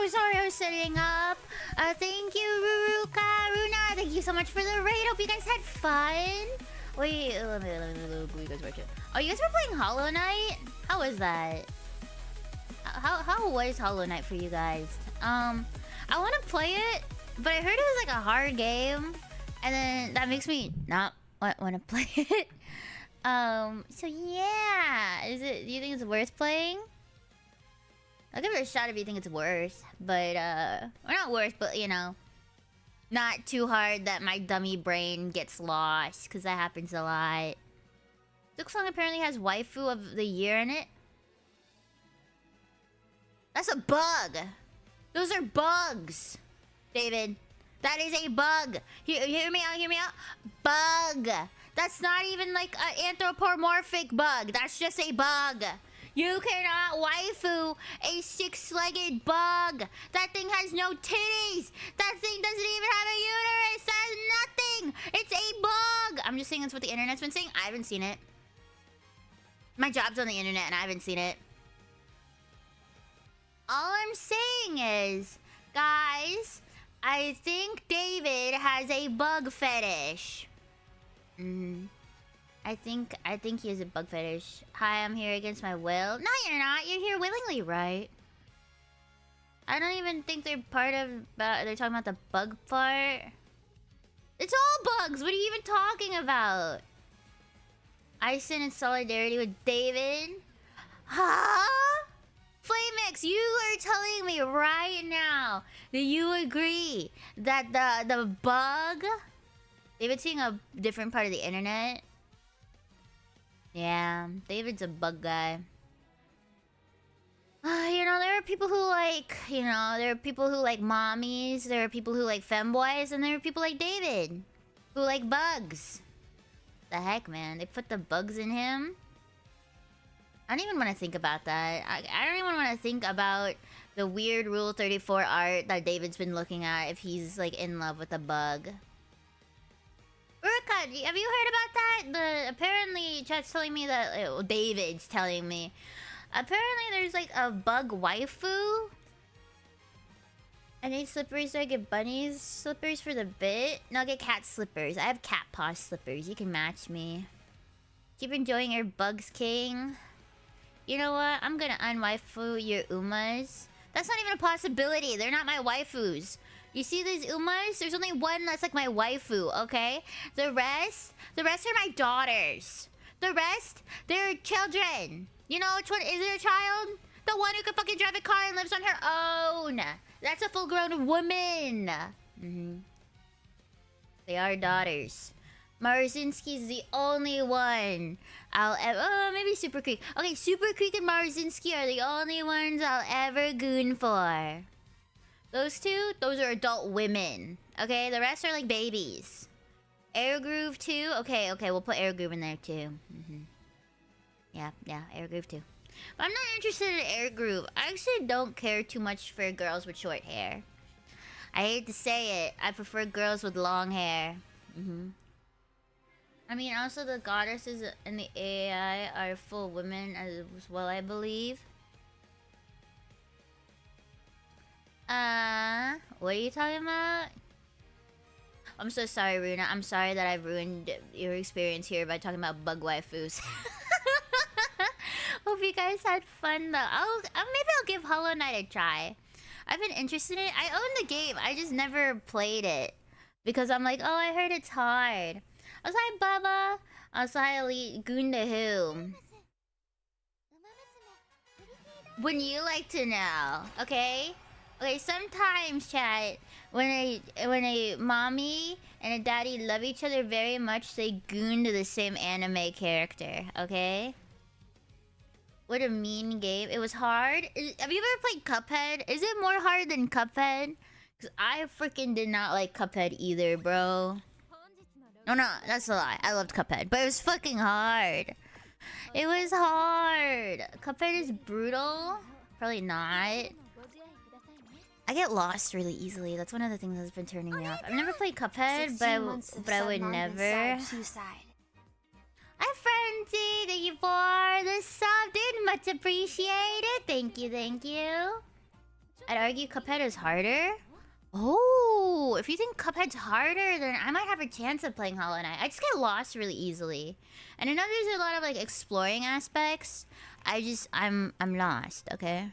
sorry I was setting up. Thank you, Runa. Thank you so much for the raid. Hope you guys had fun. Wait, let me you guys watch it. Oh, you guys were playing Hollow Knight? How was that? How was Hollow Knight for you guys? I want to play it, but I heard it was like a hard game, and then that makes me not want to play it. So yeah, do you think it's worth playing? I'll give it a shot if you think it's worth, but or not worth, but you know, not too hard that my dummy brain gets lost, because that happens a lot. This song apparently has waifu of the year in it. That's a bug. Those are bugs, David. That is a bug. Hear me out. Hear me out. Bug. That's not even like an anthropomorphic bug. That's just a bug. You cannot waifu a six-legged bug. That thing has no titties. That thing doesn't even have a uterus. That's nothing. It's a bug. I'm just saying that's what the internet's been saying. I haven't seen it. My job's on the internet and I haven't seen it. All I'm saying is, guys, I think David has a bug fetish. I think he has a bug fetish. Hi, I'm here against my will. No, you're not. You're here willingly, right? I don't even think they're part of... they're talking about the bug part. It's all bugs. What are you even talking about? I stand in solidarity with David. Huh? Flamix, you are telling me right now that you agree that the bug... David's seeing a different part of the internet. Yeah, David's a bug guy. You know, there are people who like, you know, there are people who like mommies, there are people who like femboys, and there are people like David who like bugs. The heck, man? They put the bugs in him? I don't even want to think about that. I don't even want to think about the weird Rule 34 art that David's been looking at if he's like in love with a bug. Urka, have you heard about that? Apparently, chat's telling me that... David's telling me. Apparently, there's like a bug waifu. I need slippers so I get bunnies slippers for the bit. No, I'll get cat slippers. I have cat paw slippers. You can match me. Keep enjoying your bugs, king. You know what? I'm gonna unwaifu your umas. That's not even a possibility. They're not my waifus. You see these umas? There's only one that's like my waifu, okay? The rest are my daughters. The rest, they're children. You know which one? Is it a child? The one who can fucking drive a car and lives on her own. That's a full-grown woman. They are daughters. Marzinski's the only one I'll ever... Oh, maybe Super Creek. Okay, Super Creek and Marzinski are the only ones I'll ever goon for. Those two, those are adult women. Okay, the rest are like babies. Air Groove too? Okay, we'll put Air Groove in there too. Yeah, Air Groove too. But I'm not interested in Air Groove. I actually don't care too much for girls with short hair. I hate to say it. I prefer girls with long hair. I mean, also the goddesses in the AI are full women as well, I believe. What are you talking about? I'm so sorry, Runa. I'm sorry that I've ruined your experience here by talking about bug waifus. Hope you guys had fun, though. Maybe I'll give Hollow Knight a try. I've been interested in it. I own the game. I just never played it. Because I'm like, oh, I heard it's hard. Also, hi, Bubba. Also, hi, Elite. Goon to who? Wouldn't you like to know? Okay? Okay, sometimes, chat, when a mommy and a daddy love each other very much, they goon to the same anime character, okay? What a mean game. It was hard. Have you ever played Cuphead? Is it more hard than Cuphead? Because I freaking did not like Cuphead either, bro. No, that's a lie. I loved Cuphead, but it was fucking hard. It was hard. Cuphead is brutal. Probably not. I get lost really easily. That's one of the things that's been turning me off. I've never played Cuphead, but I would never. Hi, Frenzy! Thank you for the sub, dude. Much appreciated. Thank you, thank you. I'd argue Cuphead is harder. Oh, if you think Cuphead's harder, then I might have a chance of playing Hollow Knight. I just get lost really easily. And I know there's a lot of like exploring aspects. I'm lost, okay?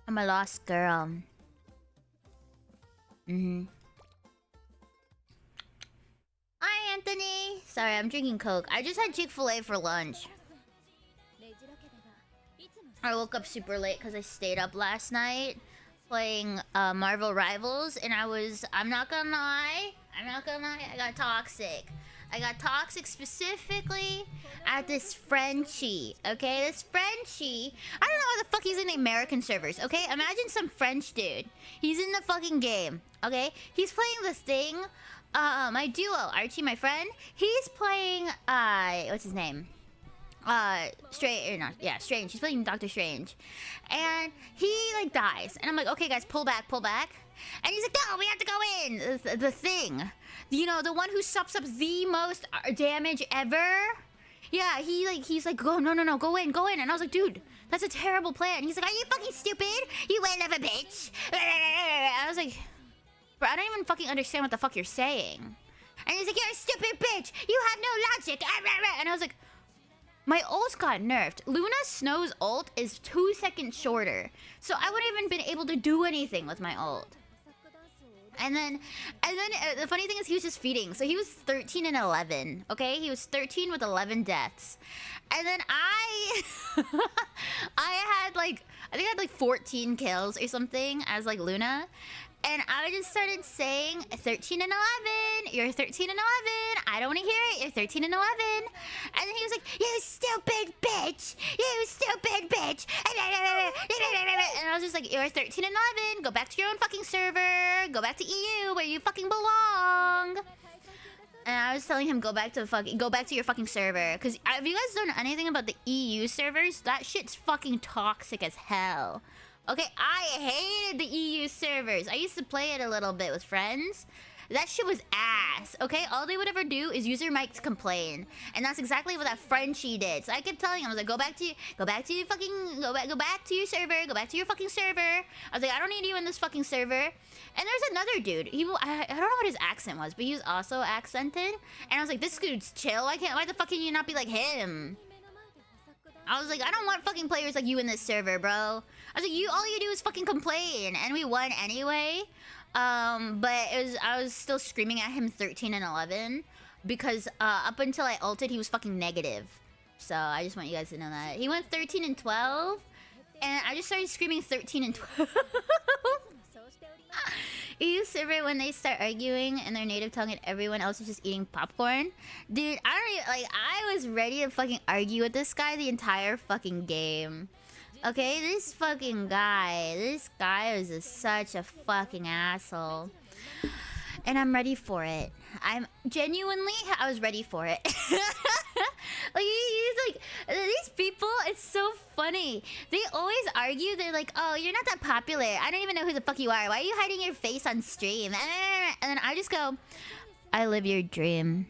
I'm a lost girl. Hi, Anthony. Sorry, I'm drinking Coke. I just had Chick-fil-A for lunch. I woke up super late because I stayed up last night playing Marvel Rivals, and I'm not gonna lie, I got toxic. I got toxic specifically at this Frenchie, okay? This Frenchie, I don't know why the fuck he's in the American servers, okay? Imagine some French dude. He's in the fucking game, okay? He's playing this thing, my duo, Archie, my friend, he's playing, what's his name? Strange. He's playing Doctor Strange. And he, like, dies. And I'm like, okay, guys, pull back. And he's like, no, we have to go in! The thing. You know, the one who sucks up the most damage ever? Yeah, he's like, no, go in. And I was like, dude, that's a terrible plan. He's like, are you fucking stupid? You ain't never bitch. I was like, bro, I don't even fucking understand what the fuck you're saying. And he's like, you're a stupid bitch. You have no logic. And I was like, my ult got nerfed. Luna Snow's ult is 2 seconds shorter. So I wouldn't even been able to do anything with my ult. And then the funny thing is he was just feeding. So he was 13 and 11, okay? He was 13 with 11 deaths. And then I had like, I think I had like 14 kills or something as like Luna. And I just started saying 13 and 11. You're 13 and 11. I don't want to hear it. You're 13 and 11. And then he was like, you stupid bitch. You stupid bitch. And I was just like, you're 13 and 11. Go back to your own fucking server. Go back to EU where you fucking belong. And I was telling him, go back to your fucking server. Because if you guys don't know anything about the EU servers, that shit's fucking toxic as hell. Okay, I hated the EU servers. I used to play it a little bit with friends. That shit was ass, okay? All they would ever do is use their mic to complain. And that's exactly what that Frenchie did. So I kept telling him, I was like, go back to your server. Go back to your fucking server. I was like, I don't need you in this fucking server. And there's another dude. I don't know what his accent was, but he was also accented. And I was like, this dude's chill. Why the fuck can you not be like him? I was like, I don't want fucking players like you in this server, bro. I was like, all you do is fucking complain. And we won anyway. But I was still screaming at him 13 and 11. Because up until I ulted, he was fucking negative. So I just want you guys to know that. He went 13 and 12. And I just started screaming 13 and 12. EU server when they start arguing in their native tongue and everyone else is just eating popcorn. Dude, I was ready to fucking argue with this guy the entire fucking game. Okay, this guy was just such a fucking asshole. And I'm ready for it. I was ready for it. Like, he's like, these people, it's so funny. They always argue, they're like, oh, you're not that popular. I don't even know who the fuck you are. Why are you hiding your face on stream? And then I just go, I live your dream.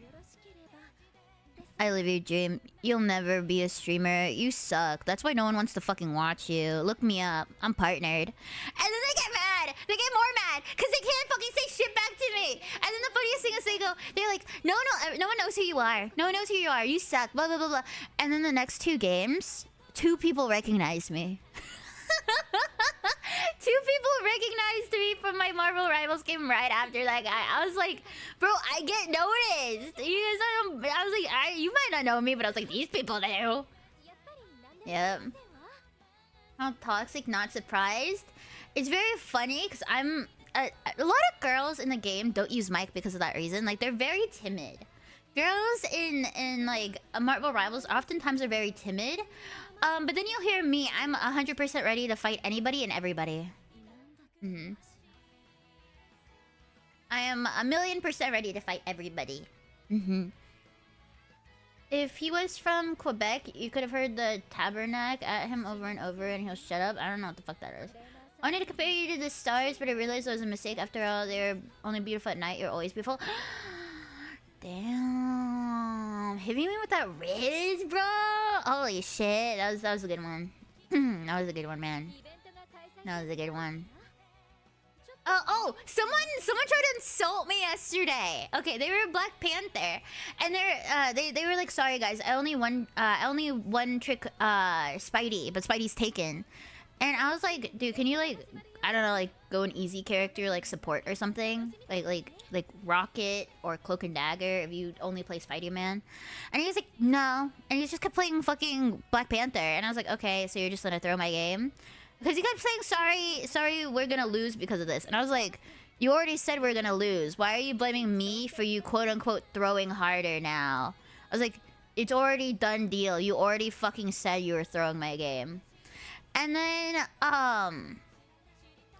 I live your dream. You'll never be a streamer. You suck. That's why no one wants to fucking watch you. Look me up. I'm partnered. And then they get mad. They get more mad. Because they can't fucking say shit back to me. And then the funniest thing is they're like, no one knows who you are. No one knows who you are. You suck. Blah, blah, blah, blah. And then the next 2 games, 2 people recognized me. 2 people recognized me from my Marvel Rivals game right after that guy. I was like, bro, I get noticed. I was like, you might not know me, but I was like, these people do. Yep. How toxic, not surprised. It's very funny because I'm... a lot of girls in the game don't use mic because of that reason. Like, they're very timid. Girls in like Marvel Rivals oftentimes are very timid. But then you'll hear me. I'm 100% ready to fight anybody and everybody. I am 1,000,000% ready to fight everybody. If he was from Quebec, you could have heard the tabernacle at him over and over and he'll shut up. I don't know what the fuck that is. I wanted to compare you to the stars, but I realized it was a mistake. After all, they're only beautiful at night. You're always beautiful. Damn. Hit me with that Riz, bro. Holy shit, that was a good one. That was a good one, man. That was a good one. Oh, someone tried to insult me yesterday. Okay, they were Black Panther, and they were like, sorry guys, I only one trick Spidey, but Spidey's taken. And I was like, dude, can you like, I don't know, like go an easy character like support or something, like Rocket or Cloak and Dagger if you only play Spider-Man. And he was like, no, and he just kept playing fucking Black Panther, and I was like, okay, so you're just gonna throw my game? Because he kept saying, sorry, we're gonna lose because of this. And I was like, you already said we're gonna lose. Why are you blaming me for you quote-unquote throwing harder now? I was like, it's already done deal. You already fucking said you were throwing my game. And then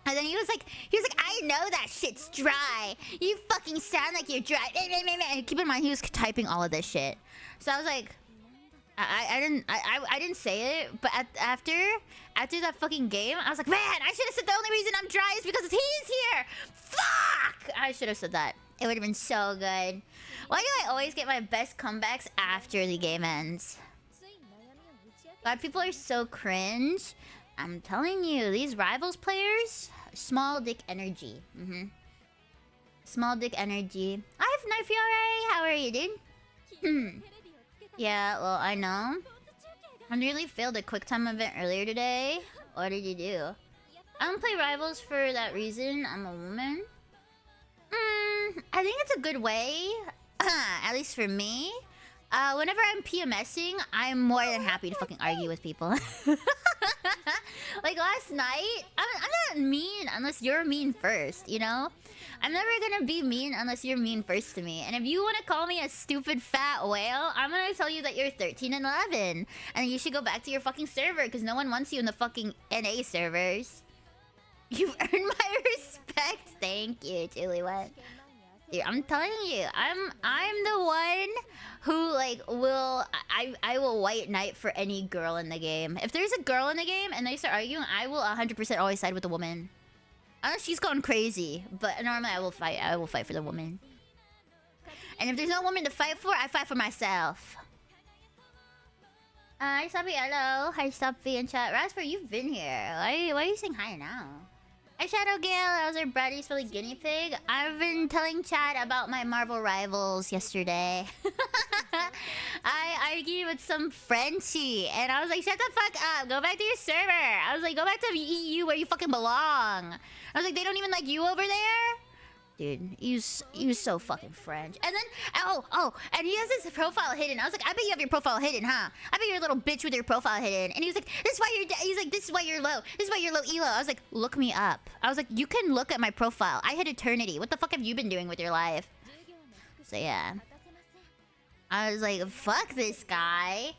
he was like, I know that shit's dry. You fucking sound like you're dry. And keep in mind, he was typing all of this shit. So I was like, I didn't say it, but after that fucking game, I was like, man, I should have said the only reason I'm dry is because he's here. Fuck! I should have said that. It would have been so good. Why do I always get my best comebacks after the game ends? God, people are so cringe. I'm telling you, these Rivals players, small dick energy. Small dick energy. I have Knife Fiore. How are you, dude? Yeah, well, I know. I nearly failed a QuickTime event earlier today. What did you do? I don't play Rivals for that reason. I'm a woman. I think it's a good way. At least for me. Whenever I'm PMSing, I'm more than happy to fucking argue with people. Like last night, I'm not mean unless you're mean first, you know? I'm never gonna be mean unless you're mean first to me. And if you want to call me a stupid fat whale, I'm gonna tell you that you're 13 and 11. And you should go back to your fucking server, because no one wants you in the fucking NA servers. You've earned my respect. Thank you, Julie. What? Dude, I'm telling you, I'm the one who like I will white knight for any girl in the game. If there's a girl in the game and they start arguing, I will 100% always side with the woman. Unless she's gone crazy, but normally I will fight for the woman. And if there's no woman to fight for, I fight for myself. Hi Soppy, hello. Hi Soppy in chat. Raspberry, you've been here. Why are you saying hi now? Hi Shadow Gale, that was our Braddy's Philly guinea pig. I've been telling chat about my Marvel Rivals yesterday. I argued with some Frenchie, and I was like, shut the fuck up, go back to your server. I was like, go back to EU where you fucking belong. I was like, they don't even like you over there? Dude, you so fucking French. And then, and he has his profile hidden. I was like, I bet you have your profile hidden, huh? I bet you're a little bitch with your profile hidden. And he was like, this is why you're low. This is why you're low elo. I was like, look me up. I was like, you can look at my profile. I hit eternity. What the fuck have you been doing with your life? So yeah. I was like, fuck this guy.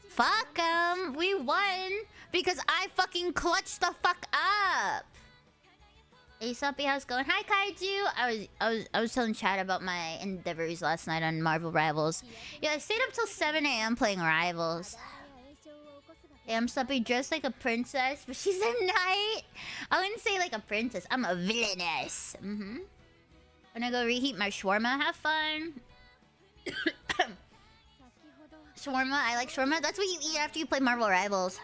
Fuck him. We won because I fucking clutched the fuck up. Hey Soppy, how's it going? Hi Kaiju! I was telling chat about my endeavors last night on Marvel Rivals. Yeah, I stayed up till 7 AM playing Rivals. Hey, I'm Soppy dressed like a princess, but she's a knight. I wouldn't say like a princess, I'm a villainess. Gonna go reheat my shawarma, have fun. Shawarma, I like shawarma. That's what you eat after you play Marvel Rivals.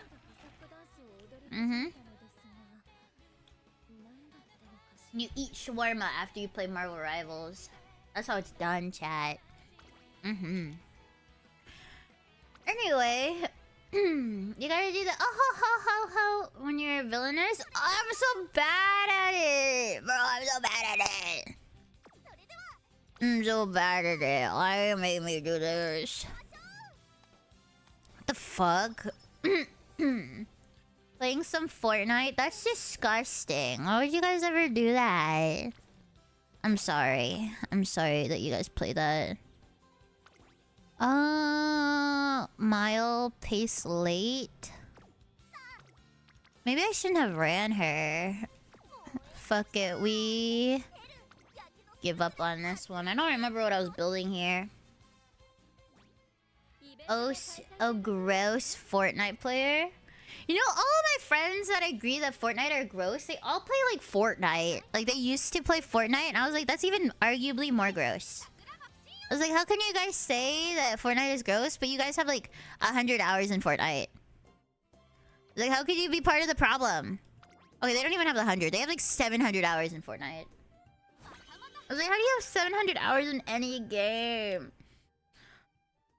You eat shawarma after you play Marvel Rivals. That's how it's done, chat. Anyway, you gotta do the ho when you're villainous. Oh, I'm so bad at it, bro. I'm so bad at it. I'm so bad at it. Why made me do this? What the fuck? Playing some Fortnite? That's disgusting. Why would you guys ever do that? I'm sorry. I'm sorry that you guys play that. Mile pace late. Maybe I shouldn't have ran her. Fuck it. We give up on this one. I don't remember what I was building here. Oh, gross Fortnite player. You know, all of my friends that agree that Fortnite are gross, they all play like Fortnite. Like they used to play Fortnite, and I was like, that's even arguably more gross. was like, how can you guys say that Fortnite is gross, but you guys have like 100 hours in Fortnite? Like, how can you be part of the problem? Okay, they don't even have 100. They have like 700 hours in Fortnite. I was like, how do you have 700 hours in any game?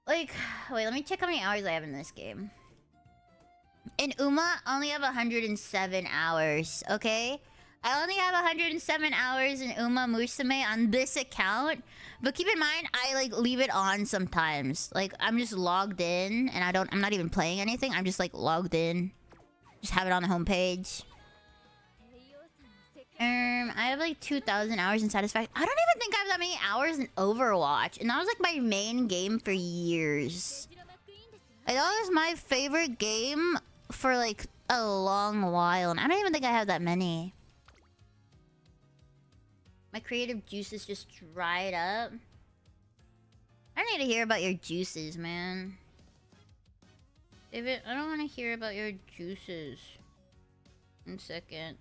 Like, wait, let me check how many hours I have in this game. In Uma, I only have 107 hours, okay? I only have 107 hours in Uma Musume on this account. But keep in mind, I like leave it on sometimes. Like, I'm just logged in and I'm not even playing anything. I'm just like logged in. Just have it on the homepage. I have like 2,000 hours in Satisfaction. I don't even think I have that many hours in Overwatch. And that was like my main game for years. Like, that was my favorite game for like a long while. And I don't even think I have that many. My creative juices just dried up. I need to hear about your juices, man. David, I don't want to hear about your juices. 1 second.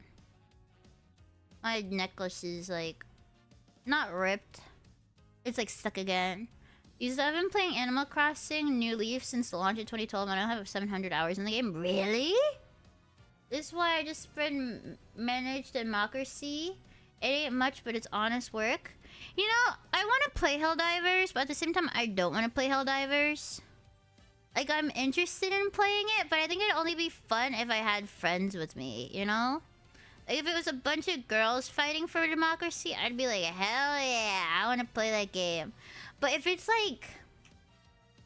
My necklace is like not ripped. It's like stuck again. Because I've been playing Animal Crossing New Leaf since the launch in 2012 and I don't have 700 hours in the game. Really? This is why I just spread managed democracy. It ain't much, but it's honest work. You know, I want to play Helldivers, but at the same time, I don't want to play Helldivers. Like, I'm interested in playing it, but I think it'd only be fun if I had friends with me, you know? Like, if it was a bunch of girls fighting for democracy, I'd be like, hell yeah, I want to play that game. But if it's like,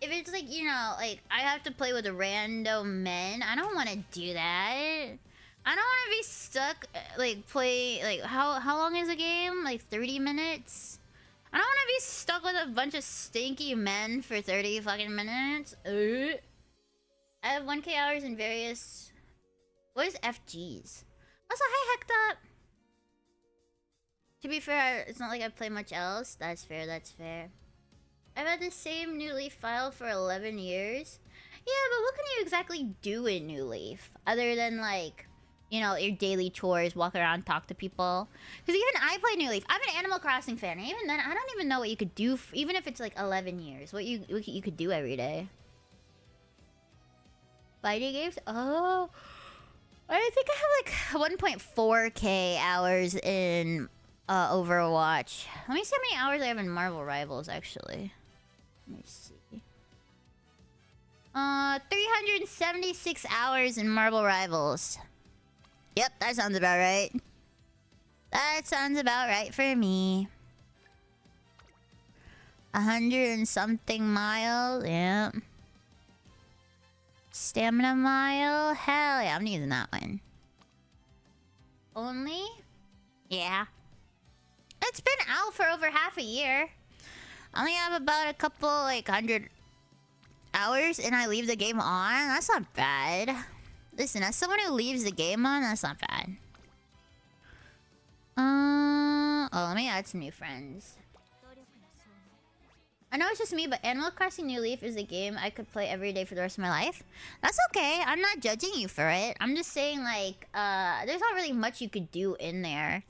you know, like, I have to play with random men, I don't want to do that. I don't want to be stuck, like, how long is a game? Like, 30 minutes? I don't want to be stuck with a bunch of stinky men for 30 fucking minutes. I have 1k hours in various... What is FGs? Also, hi, Hecked Up! To be fair, it's not like I play much else. That's fair, that's fair. I've had the same New Leaf file for 11 years. Yeah, but what can you exactly do in New Leaf? Other than, like... You know, your daily chores, walk around, talk to people. Because even I play New Leaf. I'm an Animal Crossing fan. And even then, I don't even know what you could do, even if it's like 11 years. What you could do every day. Fighting games? Oh. I think I have like 1.4k hours in Overwatch. Let me see how many hours I have in Marvel Rivals, actually. Let me see. 376 hours in Marvel Rivals. Yep, that sounds about right. That sounds about right for me. 100 and something miles, yeah. Stamina mile, hell yeah, I'm using that one. Only? Yeah. It's been out for over half a year. I only have about a couple, like, 100 hours and I leave the game on. That's not bad. Listen, as someone who leaves the game on, that's not bad. Oh, let me add some new friends. I know it's just me, but Animal Crossing New Leaf is a game I could play every day for the rest of my life. That's okay. I'm not judging you for it. I'm just saying, like, there's not really much you could do in there.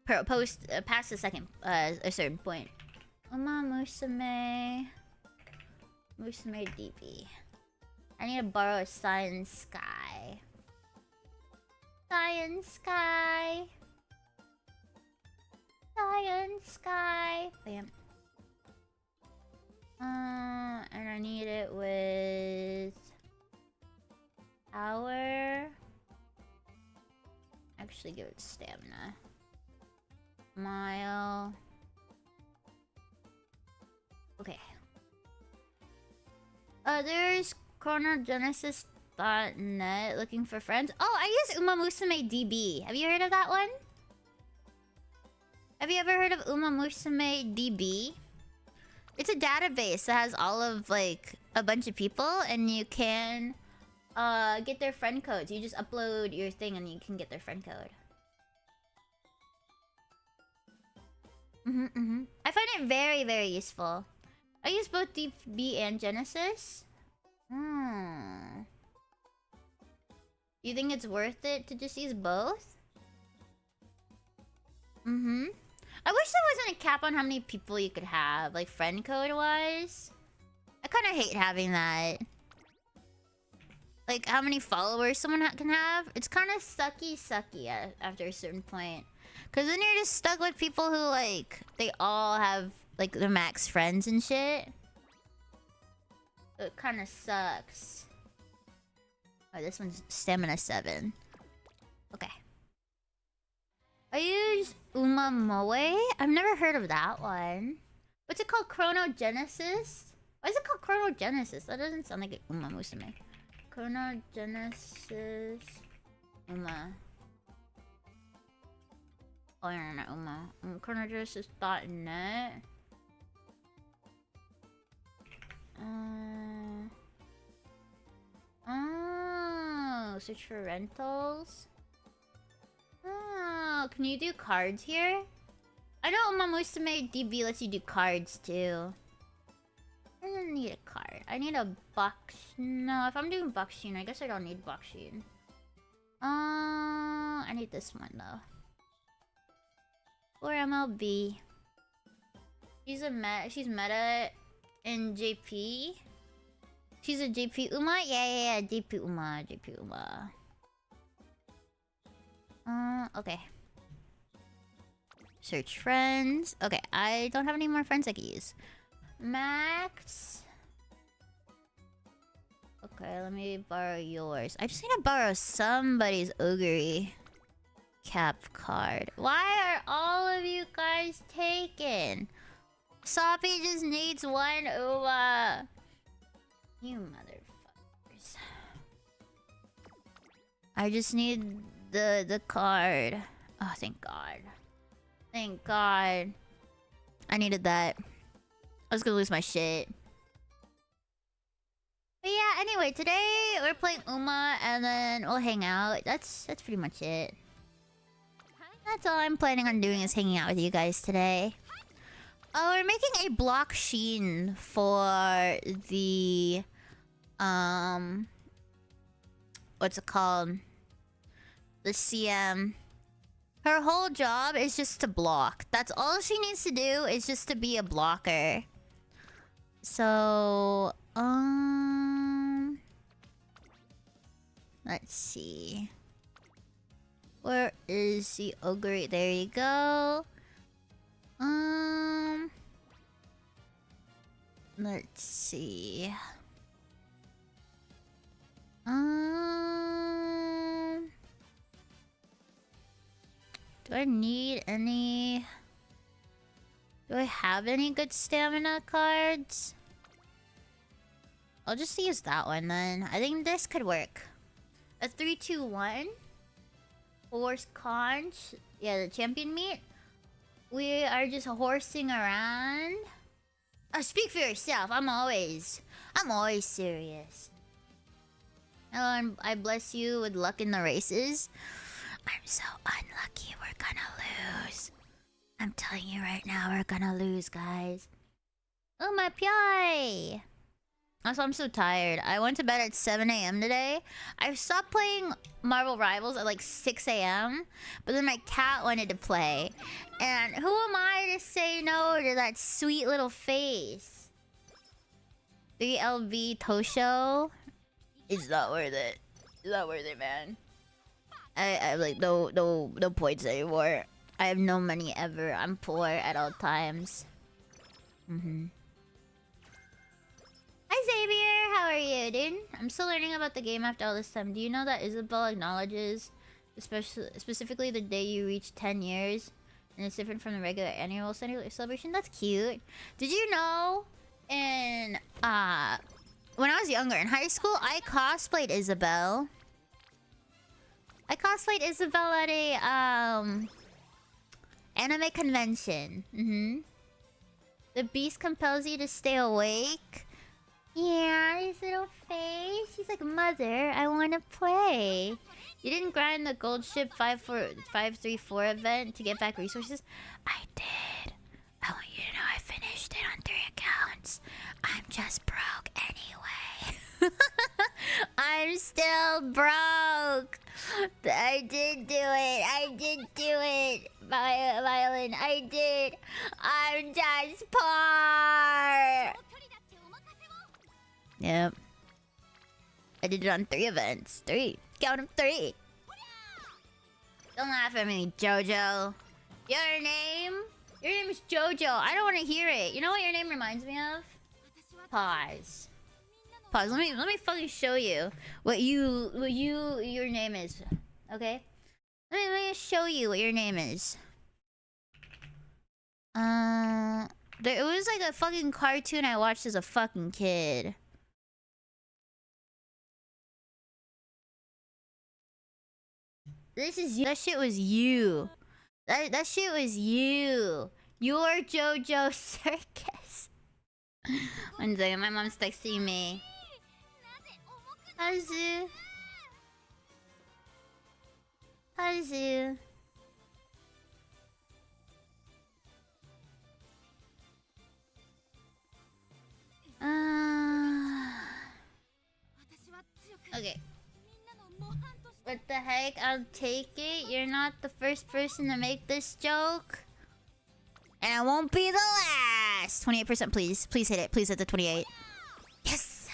Past the second, a certain point. Uma Musume. Musume DB. I need to borrow a Cyan Sky. Cyan Sky. Cyan Sky. Bam. And I need it with... Power. Actually, give it stamina. Mile. Okay. There's chronogenesis.net looking for friends. Oh, I use Uma Musume DB. Have you heard of that one? Have you ever heard of Uma Musume DB? It's a database that has all of, like, a bunch of people, and you can get their friend codes. You just upload your thing and you can get their friend code. I find it very, very useful. I use both DB and Genesis. You think it's worth it to just use both? I wish there wasn't a cap on how many people you could have, like friend code-wise. I kind of hate having that. Like, how many followers someone can have. It's kind of sucky after a certain point. Because then you're just stuck with people who, like, they all have, like, the max friends and shit. So it kind of sucks. Oh, this one's stamina 7. Okay. I use Umamoe? I've never heard of that one. What's it called? Chronogenesis? Why is it called Chronogenesis? That doesn't sound like Uma Musume. Chronogenesis... Uma. Oh, no, not Uma. Chronogenesis.net. Oh, search for rentals. Oh, can you do cards here? I know Uma Musume DB lets you do cards too. I don't need a card. I need a box. No, if I'm doing Buckshin, I guess I don't need Buckshin. I need this one though. Or MLB. She's meta in JP. She's a JP Uma? Yeah, JP Uma, JP Uma. Okay. Search friends. Okay, I don't have any more friends I can use. Max. Okay, let me borrow yours. I just need to borrow somebody's Ogre cap card. Why are all of you guys taken? Soppy just needs one Uma. You motherfuckers. I just need the card. Oh, thank God. Thank God. I needed that. I was gonna lose my shit. But yeah, anyway, today we're playing Uma and then we'll hang out. That's pretty much it. That's all I'm planning on doing is hanging out with you guys today. Oh, we're making a block sheen for the what's it called? The CM. Her whole job is just to block. That's all she needs to do is just to be a blocker. So, let's see. Where is the ogre? There you go. Let's see. Do I need any... Do I have any good stamina cards? I'll just use that one then. I think this could work. A 3-2-1. Horse conch. Yeah, the champion meet. We are just horsing around. Speak for yourself. I'm always serious. Hello, and I bless you with luck in the races. I'm so unlucky. We're gonna lose. I'm telling you right now, we're gonna lose, guys. Oh, my pie. Also, I'm so tired. I went to bed at 7 AM today. I stopped playing Marvel Rivals at like 6 AM. But then my cat wanted to play. And who am I to say no to that sweet little face? 3LV Tosho? It's not worth it. It's not worth it, man. I have like no points anymore. I have no money ever. I'm poor at all times. Hi Xavier, how are you, dude? I'm still learning about the game after all this time. Do you know that Isabelle acknowledges, specifically the day you reach 10 years, and it's different from the regular annual celebration? That's cute. Did you know, in when I was younger in high school, I cosplayed Isabelle. I cosplayed Isabelle at a anime convention. The beast compels you to stay awake. Yeah, his little face. He's like, Mother, I want to play. You didn't grind the gold ship 534 event to get back resources? I did. I want you to know I finished it on 3 accounts. I'm just broke anyway. I'm still broke. I did do it. Violin. I did. I'm just poor. Yep. I did it on 3 events. 3. Count them 3. Don't laugh at me, Jojo. Your name? Your name is Jojo. I don't want to hear it. You know what your name reminds me of? Pause. Pause. Let me fucking show you what your name is. Okay? Let me show you what your name is. It was like a fucking cartoon I watched as a fucking kid. This is you. That shit was you. That shit was you. You're JoJo Circus. One second, my mom's texting me. Hazu. Hazu. Okay. What the heck? I'll take it. You're not the first person to make this joke. And I won't be the last. 28%, please. Please hit it. Please hit the 28. Yes!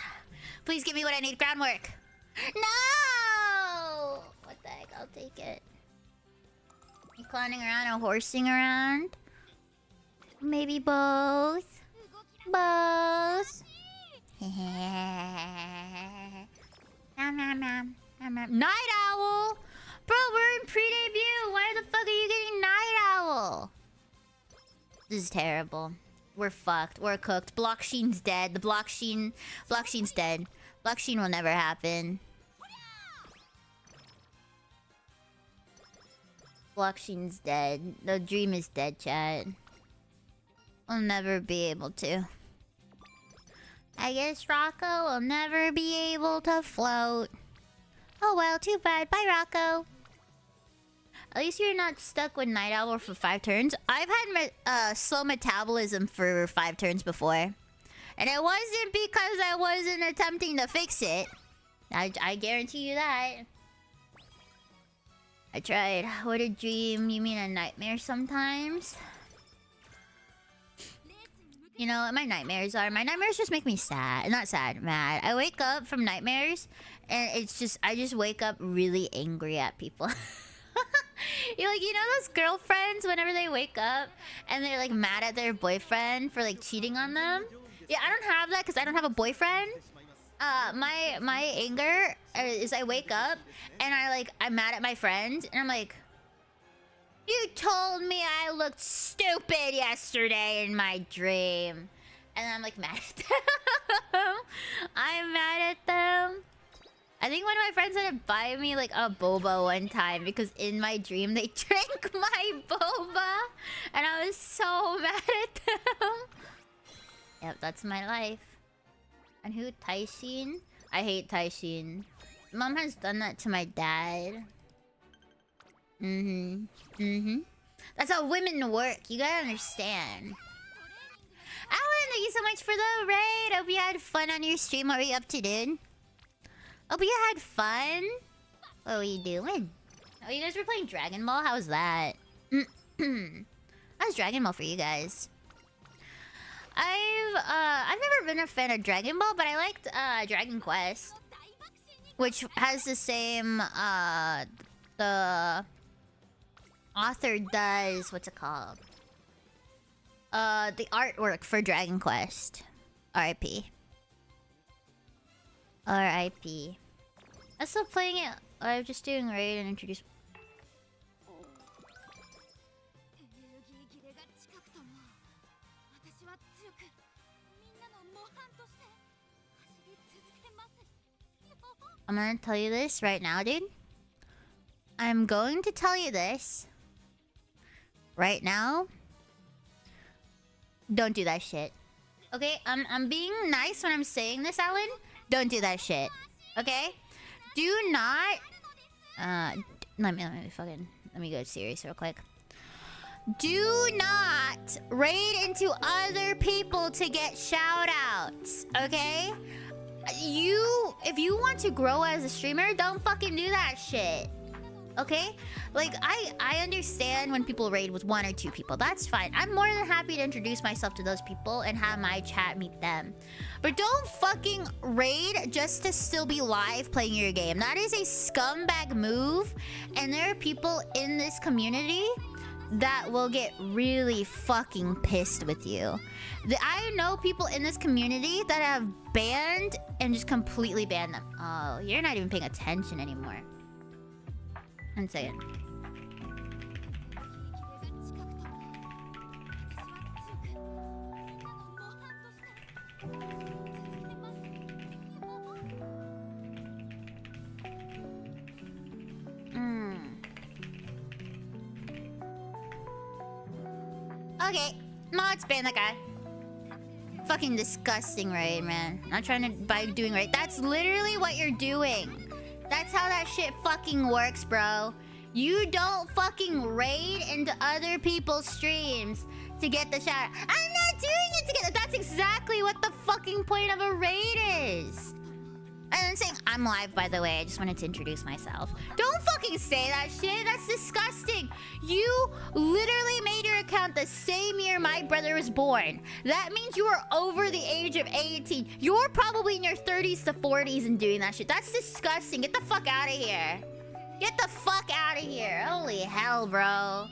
Please give me what I need. Groundwork. No! What the heck? I'll take it. You clowning around or horsing around? Maybe both. Both. Night Owl! Bro, we're in pre-debut! Why the fuck are you getting Night Owl? This is terrible. We're fucked. We're cooked. Blocksheen's dead. The Blocksheen's dead. Blocksheen will never happen. Blocksheen's dead. The dream is dead, chat. We'll never be able to. I guess Rocco will never be able to float. Oh well, too bad. Bye, Rocco. At least you're not stuck with Night Owl for 5 turns. I've had slow metabolism for 5 turns before. And it wasn't because I wasn't attempting to fix it. I guarantee you that. I tried. What a dream. You mean a nightmare sometimes? You know what my nightmares are? My nightmares just make me sad. Not sad, mad. I wake up from nightmares and it's just... I just wake up really angry at people. You're like, you know those girlfriends whenever they wake up and they're like mad at their boyfriend for like cheating on them? Yeah, I don't have that because I don't have a boyfriend. My anger is I wake up and I'm mad at my friend and I'm like, you told me I looked stupid yesterday in my dream. And I'm like mad at them. I'm mad at them. I think one of my friends had to buy me like a boba one time because in my dream they drank my boba. And I was so mad at them. Yep, that's my life. And who? Taishin? I hate Taishin. Mom has done that to my dad. That's how women work. You gotta understand. Alan, thank you so much for the raid. Hope you had fun on your stream. What were you up to, dude? Hope you had fun. What were you doing? Oh, you guys were playing Dragon Ball? How was that? How's Dragon Ball for you guys? I've never been a fan of Dragon Ball, but I liked Dragon Quest, which has the same the author does what's it called? The artwork for Dragon Quest. R.I.P. R.I.P. I'm still playing it. I'm just doing raid and introduce. I'm gonna tell you this right now, dude. I'm going to tell you this right now. Don't do that shit. Okay? I'm being nice when I'm saying this, Alan. Don't do that shit. Okay? Do not... Let me go serious real quick. Do not raid into other people to get shout-outs. Okay? If you want to grow as a streamer, don't fucking do that shit. Okay? Like, I understand when people raid with 1 or 2 people. That's fine. I'm more than happy to introduce myself to those people and have my chat meet them. But don't fucking raid just to still be live playing your game. That is a scumbag move. And there are people in this community that will get really fucking pissed with you. I know people in this community that have banned and just completely banned them. Oh, you're not even paying attention anymore. 1 second. Okay, let's ban that guy. Fucking disgusting raid, man. Not trying to by doing raid. That's literally what you're doing. That's how that shit fucking works, bro. You don't fucking raid into other people's streams to get the shout. I'm not doing it to get... That's exactly what the fucking point of a raid is. And then saying, I'm live, by the way. I just wanted to introduce myself. Don't fucking say that shit. That's disgusting. You literally made your account the same year my brother was born. That means you are over the age of 18. You're probably in your 30s to 40s and doing that shit. That's disgusting. Get the fuck out of here. Get the fuck out of here. Holy hell, bro. How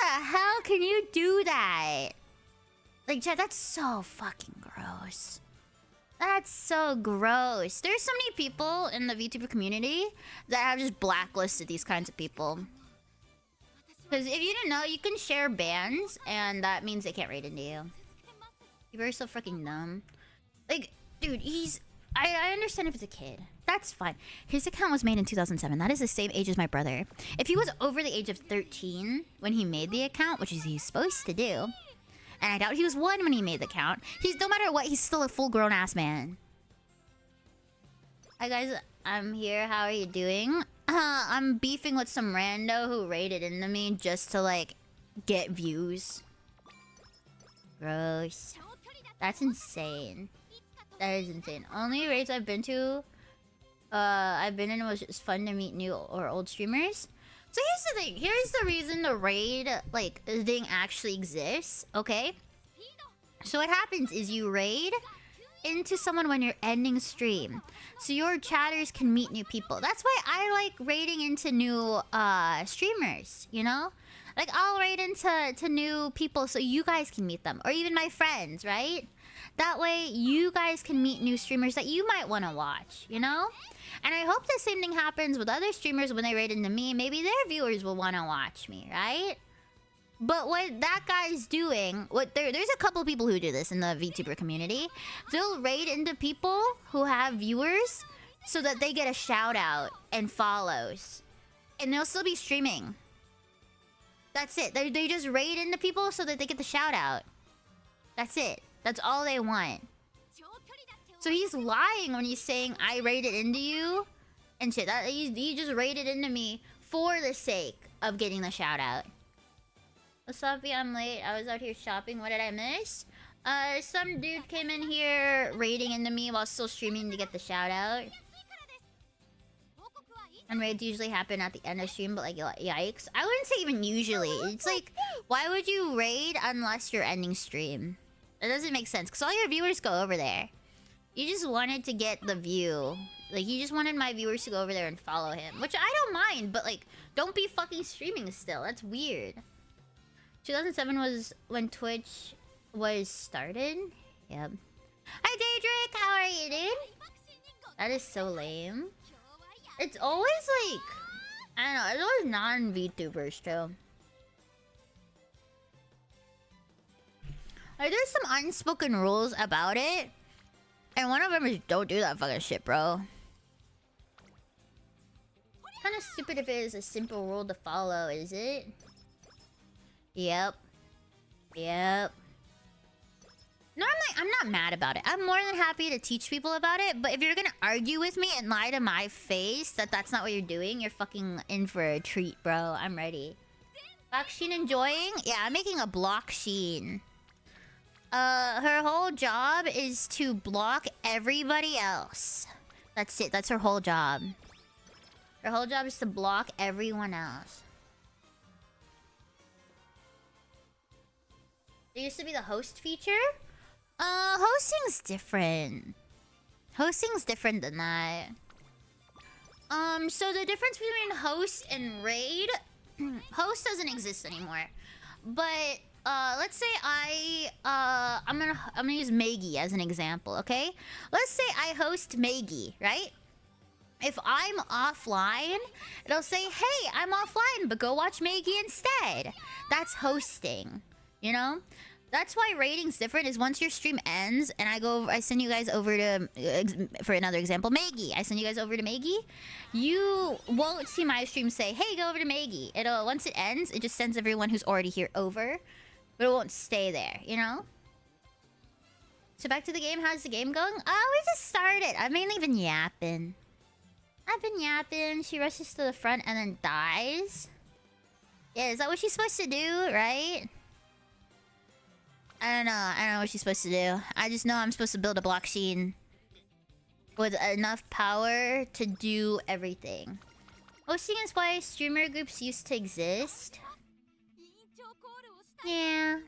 the hell can you do that? Like, Chad, that's so fucking gross. That's so gross. There's so many people in the VTuber community that have just blacklisted these kinds of people. Because if you didn't know, you can share bans, and that means they can't raid into you. People are so freaking dumb. Like, dude, he's... I understand if it's a kid. That's fine. His account was made in 2007. That is the same age as my brother. If he was over the age of 13 when he made the account, which is he's supposed to do... And I doubt he was 1 when he made the account. He's no matter what, he's still a full-grown ass man. Hi guys, I'm here. How are you doing? I'm beefing with some rando who raided into me just to like get views. Gross. That's insane. That is insane. Only raids I've been to, I've been in was just fun to meet new or old streamers. So here's the thing. Here's the reason the raid, like, thing actually exists, okay? So what happens is you raid into someone when you're ending stream. So your chatters can meet new people. That's why I like raiding into new streamers, you know? Like, I'll raid into new people so you guys can meet them. Or even my friends, right? That way, you guys can meet new streamers that you might want to watch, you know? And I hope the same thing happens with other streamers when they raid into me. Maybe their viewers will want to watch me, right? But what that guy's doing... there's a couple people who do this in the VTuber community. They'll raid into people who have viewers so that they get a shout-out and follows. And they'll still be streaming. That's it. They just raid into people so that they get the shout-out. That's it. That's all they want. So he's lying when he's saying I raided into you and shit. He just raided into me for the sake of getting the shout out. What's up? Yeah, I'm late. I was out here shopping. What did I miss? Some dude came in here raiding into me while still streaming to get the shout out. And raids usually happen at the end of stream, but like, yikes. I wouldn't say even usually. It's like, why would you raid unless you're ending stream? That doesn't make sense, because all your viewers go over there. You just wanted to get the view. Like, you just wanted my viewers to go over there and follow him. Which I don't mind, but like, don't be fucking streaming still. That's weird. 2007 was when Twitch was started? Yep. Hi, Daedric! How are you, dude? That is so lame. It's always like... I don't know, it's always non-VTubers, too. Like, there's some unspoken rules about it. And one of them is don't do that fucking shit, bro. Kind of stupid if it is a simple rule to follow, is it? Yep. Yep. Normally, I'm not mad about it. I'm more than happy to teach people about it. But if you're gonna argue with me and lie to my face that that's not what you're doing, you're fucking in for a treat, bro. I'm ready. Block Sheen enjoying? Yeah, I'm making a block Sheen. Her whole job is to block everybody else. That's it. That's her whole job. Her whole job is to block everyone else. There used to be the host feature. Hosting's different. Hosting's different than that. So the difference between host and raid, host doesn't exist anymore. But let's say I'm gonna use Maggie as an example, okay? Let's say I host Maggie, right? If I'm offline, it'll say, "Hey, I'm offline, but go watch Maggie instead." That's hosting, you know? That's why rating's different. Is once your stream ends and I send you guys over to, for another example, Maggie. I send you guys over to Maggie. You won't see my stream say, "Hey, go over to Maggie." It'll, once it ends, it just sends everyone who's already here over, but it won't stay there. You know. So back to the game. How's the game going? Oh, we just started. I've mainly been yapping. She rushes to the front and then dies. Yeah, is that what she's supposed to do? Right? I don't know what she's supposed to do. I just know I'm supposed to build a block scene with enough power to do everything. Hosting is why streamer groups used to exist. Yeah.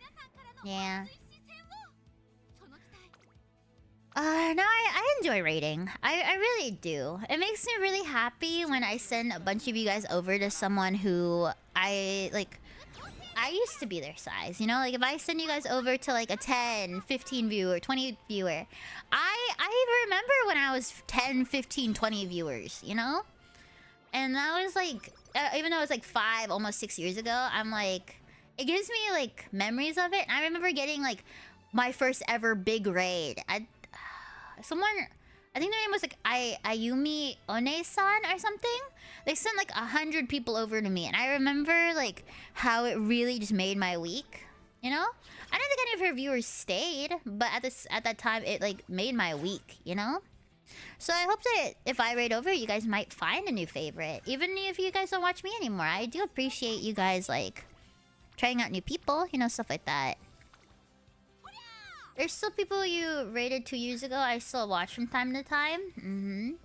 No, I enjoy raiding. I really do. It makes me really happy when I send a bunch of you guys over to someone who I used to be their size, you know? Like, if I send you guys over to, like, a 10, 15 viewer, 20 viewer... I remember when I was 10, 15, 20 viewers, you know? And that was, like... even though it was, like, 5, almost 6 years ago, I'm, like... It gives me, like, memories of it. And I remember getting, like, my first ever big raid. Someone... I think their name was, like, Ayumi One-san or something? They sent, like, 100 people over to me. And I remember, like, how it really just made my week. You know? I don't think any of her viewers stayed. But at that time, it, like, made my week. You know? So I hope that if I raid over, you guys might find a new favorite. Even if you guys don't watch me anymore. I do appreciate you guys, like, trying out new people. You know, stuff like that. There's still people you rated 2 years ago I still watch from time to time.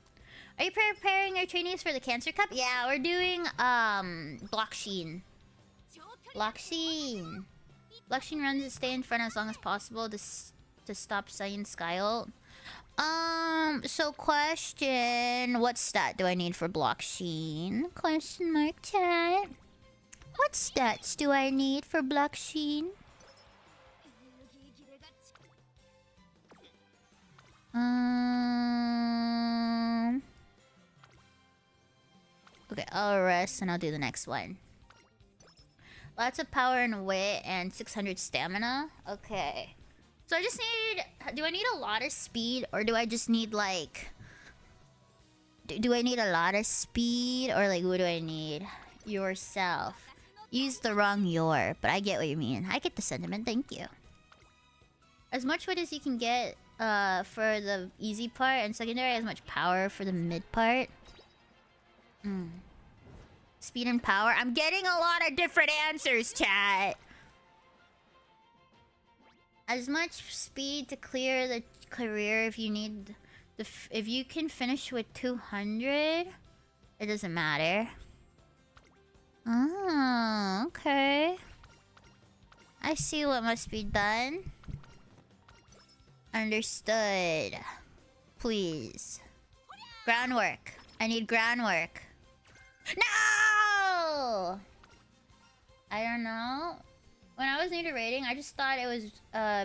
Are you preparing your trainees for the Cancer Cup? Yeah, we're doing Block Sheen. Block Sheen runs to stay in front as long as possible to stop Saiyan Sky ult. So question, what stat do I need for Block Sheen? Question mark chat. What stats do I need for Block Sheen? Okay, I'll rest and I'll do the next one. Lots of power and wit and 600 stamina. Okay. So I just need... Do I need a lot of speed or do I just need like... Do I need a lot of speed or like what do I need? Yourself. Use the wrong your, but I get what you mean. I get the sentiment, thank you. As much wit as you can get for the easy part and secondary, as much power for the mid part. Speed and power. I'm getting a lot of different answers, chat. As much speed to clear the career if you need the if you can finish with 200, it doesn't matter. Oh, okay. I see what must be done. Understood. Please. Groundwork. I need groundwork. No! I don't know. When I was new to rating, I just thought it was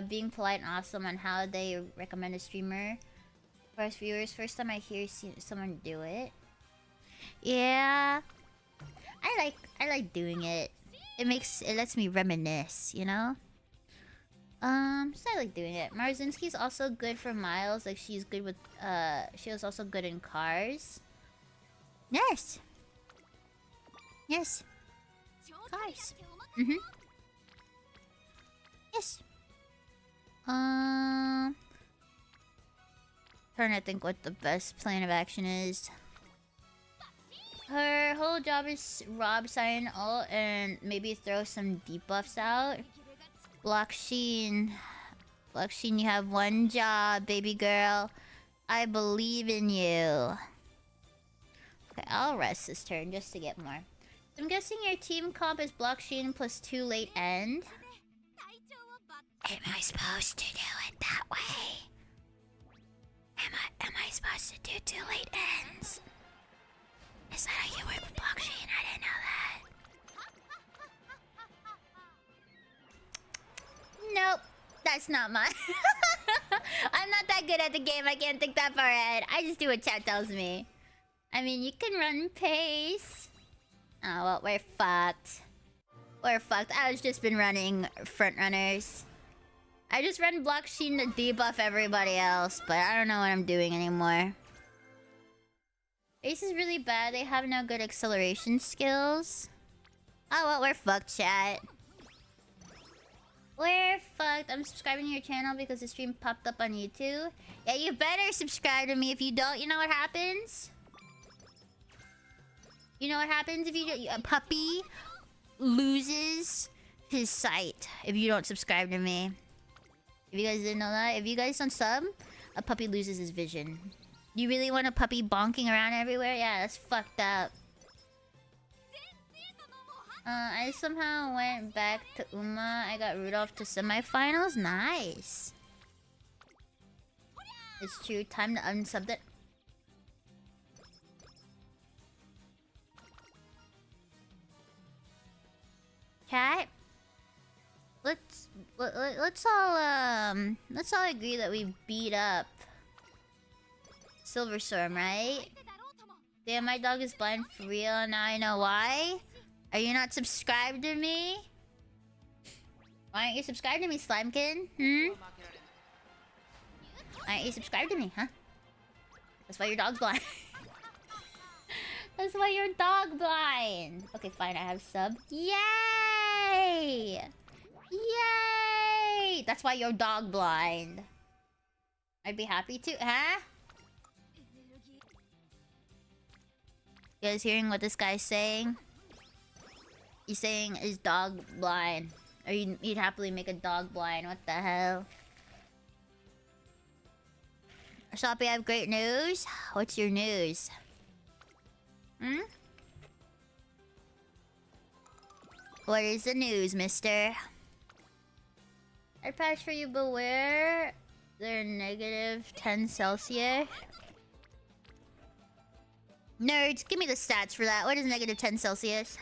being polite and awesome on how they recommend a streamer for us viewers. First time I hear someone do it. Yeah. I like doing it. It lets me reminisce, you know? So I like doing it. Marzinski's also good for miles. Like she's good with she was also good in cars. Yes. Yes. Cars. Yes. Trying to think what the best plan of action is. Her whole job is rob Cyan ult and maybe throw some debuffs out. Block Sheen. Block Sheen, you have one job, baby girl. I believe in you. Okay, I'll rest this turn just to get more. So I'm guessing your team comp is blockchain plus 2 late end. Am I supposed to do it that way? Am I supposed to do 2 late ends? Is that how you work with blockchain? I didn't know that. Nope. That's not mine. I'm not that good at the game. I can't think that far ahead. I just do what chat tells me. I mean, you can run pace. Oh, well, we're fucked. We're fucked. I've just been running front runners. I just run blockchain to debuff everybody else, but I don't know what I'm doing anymore. Ace is really bad. They have no good acceleration skills. Oh, well, we're fucked, chat. We're fucked. I'm subscribing to your channel because the stream popped up on YouTube. Yeah, you better subscribe to me. If you don't, you know what happens? You know what happens if you do? A puppy loses his sight if you don't subscribe to me. If you guys didn't know that, if you guys don't sub, a puppy loses his vision. You really want a puppy bonking around everywhere? Yeah, that's fucked up. I somehow went back to Uma. I got Rudolph to semifinals. Nice. It's true. Time to unsub it. Chat. Let's all agree that we beat up Silver Storm, right? Damn, my dog is blind for real. Now I know why. Are you not subscribed to me? Why aren't you subscribed to me, Slimekin? Why aren't you subscribed to me, huh? That's why your dog's blind. That's why your dog blind. Okay, fine, I have sub. Yay! Yay! That's why your dog blind. I'd be happy to, huh? You guys hearing what this guy's saying? He's saying his dog blind. Or you'd happily make a dog blind. What the hell? Shoppy, I have great news. What's your news? What is the news, mister? I patch for you, beware. They're negative 10 Celsius. Nerds, give me the stats for that. What is negative 10 Celsius?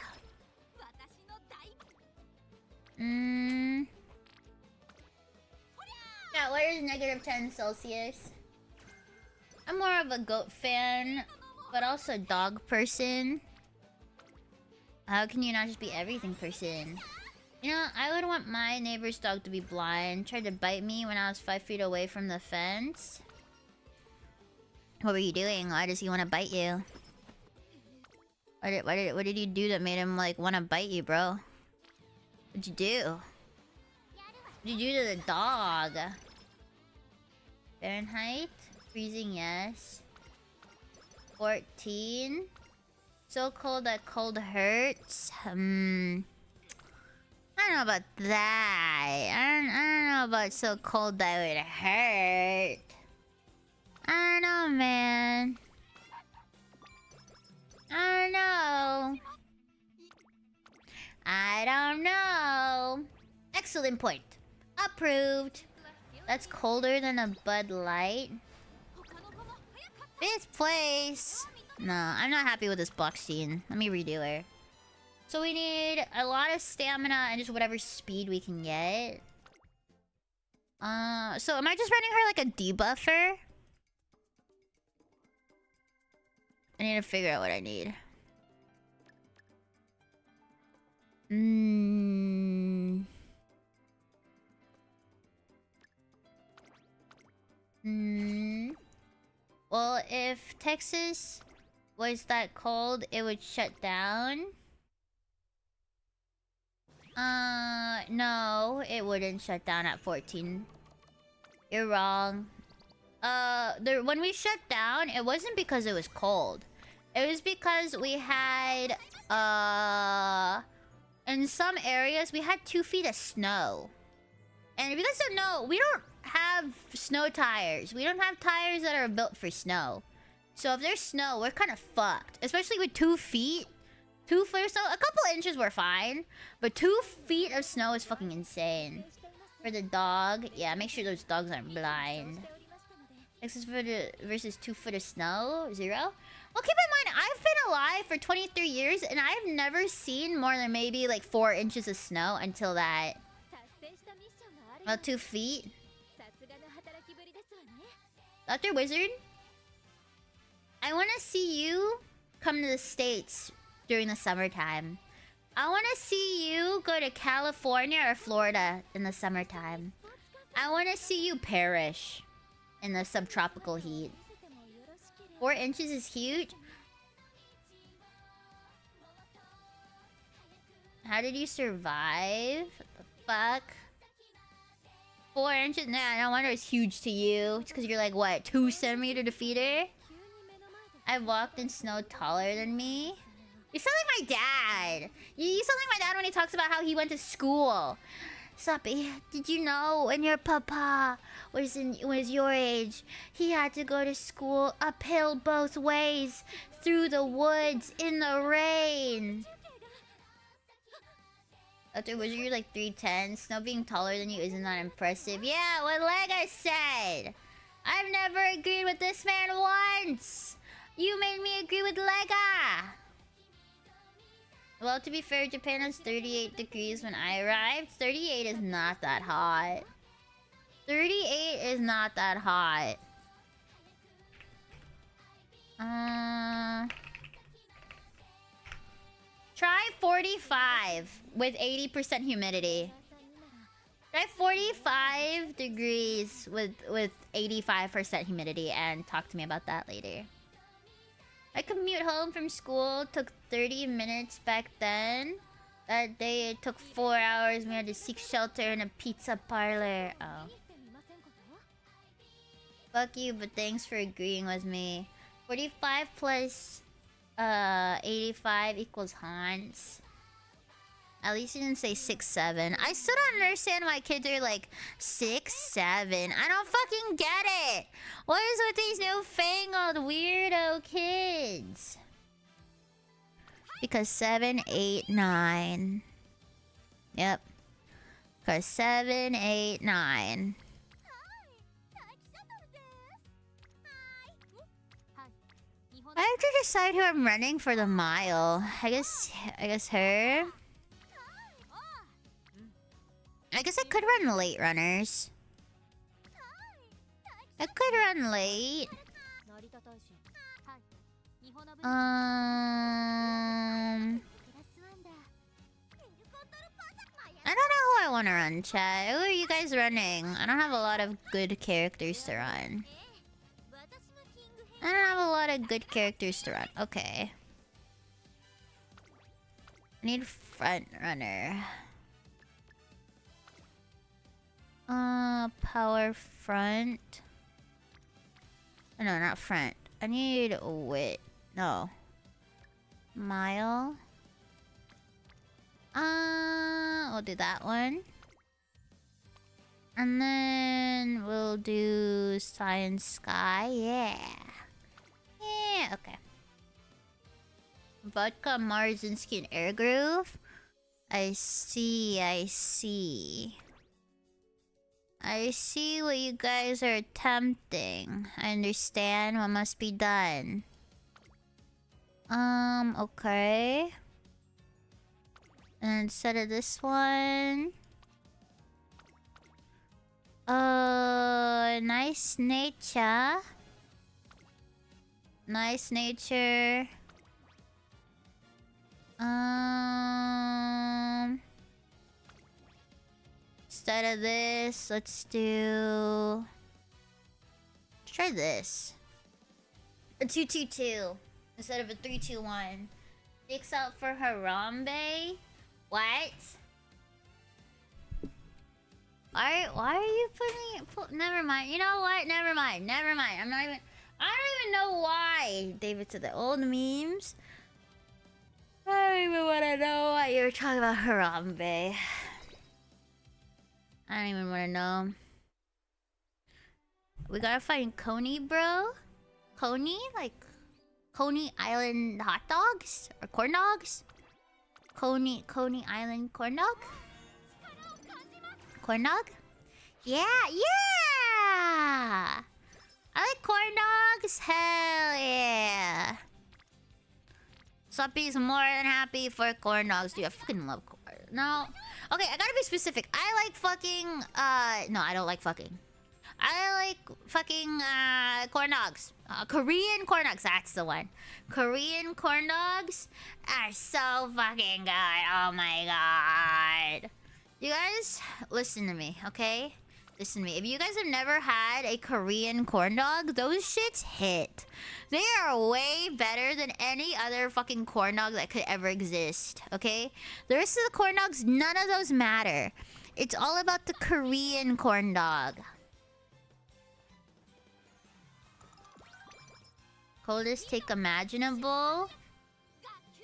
Yeah, what is negative 10 Celsius? I'm more of a goat fan, but also a dog person. How can you not just be everything person? You know, I would want my neighbor's dog to be blind. Tried to bite me when I was 5 feet away from the fence. What were you doing? Why does he want to bite you? What did you do that made him, like, want to bite you, bro? What'd you do? What'd you do to the dog? Fahrenheit? Freezing, yes. 14? So cold that cold hurts? I don't know about that. I don't know about so cold that it would hurt. I don't know, man. I don't know. I don't know. Excellent point. Approved. That's colder than a Bud Light. 5th place. No, I'm not happy with this block scene. Let me redo her. So we need a lot of stamina and just whatever speed we can get. So am I just running her like a debuffer? I need to figure out what I need. Well, if Texas was that cold, it would shut down. No, it wouldn't shut down at 14. You're wrong. When we shut down, it wasn't because it was cold. It was because we had, in some areas, we had 2 feet of snow. And if you guys don't know, we don't have snow tires. We don't have tires that are built for snow. So if there's snow, we're kind of fucked. Especially with 2 feet. 2 foot of snow. A couple inches we're fine. But 2 feet of snow is fucking insane. For the dog, yeah, make sure those dogs aren't blind. X4 versus 2 foot of snow, 0. Well, keep in mind, I've been alive for 23 years and I've never seen more than maybe like 4 inches of snow until that. About 2 feet. Dr. Wizard, I want to see you come to the States during the summertime. I want to see you go to California or Florida in the summertime. I want to see you perish in the subtropical heat. 4 inches is huge. How did you survive? What the fuck? 4 inches? Nah, no wonder it's huge to you. It's because you're like, what, 2 centimeter defeater? I walked in snow taller than me. You sound like my dad. You sound like my dad when he talks about how he went to school. Soppy, did you know when your papa was your age, he had to go to school uphill both ways through the woods in the rain? Dr. Wizard, you're like 3'10". Snow being taller than you isn't that impressive. Yeah, what Lega said. I've never agreed with this man once. You made me agree with Lega. Well, to be fair, Japan has 38 degrees when I arrived. 38 is not that hot. 38 is not that hot. Try 45 with 80% humidity. Try 45 degrees with 85% humidity and talk to me about that later. My commute home from school took 30 minutes back then. That day it took 4 hours. We had to seek shelter in a pizza parlor. Oh. Fuck you, but thanks for agreeing with me. 45 plus 85 equals Hans. At least you didn't say 6'7". I still don't understand why kids are like 6'7". I don't fucking get it. What is with these newfangled weirdo kids? Because 7, 8, 9. Yep. Because 7, 8, 9. I have to decide who I'm running for the mile. I guess her. I guess I could run late runners. I could run late. I don't know who I want to run, chat. Who are you guys running? I don't have a lot of good characters to run. I don't have a lot of good characters to run. Okay. I need front runner. Power front. Oh, no, not front. I need wit. No. Mile. We'll do that one. And then we'll do Science Sky. Yeah. Yeah, okay. Vodka, Marzinski, and Air Groove. I see, I see. I see what you guys are attempting. I understand what must be done. Okay. And instead of this one... nice nature. Nice nature. Instead of this, let's try this. A 2-2-2 instead of a 3-2-1. Dicks out for Harambe. What? Why are you putting? Never mind. You know what? Never mind. I don't even know why. David to the old memes. I don't even want to know why you're talking about Harambe. I don't even want to know. We gotta find Coney, bro. Coney? Like... Coney Island hot dogs? Or corn dogs? Coney Island corn dog? Corn dog? Yeah, yeah! I like corn dogs. Hell yeah. Suppy's more than happy for corn dogs. Dude, I fucking love corn. No. Okay, I gotta be specific. I like fucking... No, I don't like fucking. I like fucking corn dogs. Korean corn dogs. That's the one. Korean corn dogs are so fucking good. Oh my god. You guys, listen to me, okay? Listen to me. If you guys have never had a Korean corn dog, those shits hit. They are way better than any other fucking corn dog that could ever exist, okay? The rest of the corn dogs, none of those matter. It's all about the Korean corn dog. Coldest take imaginable.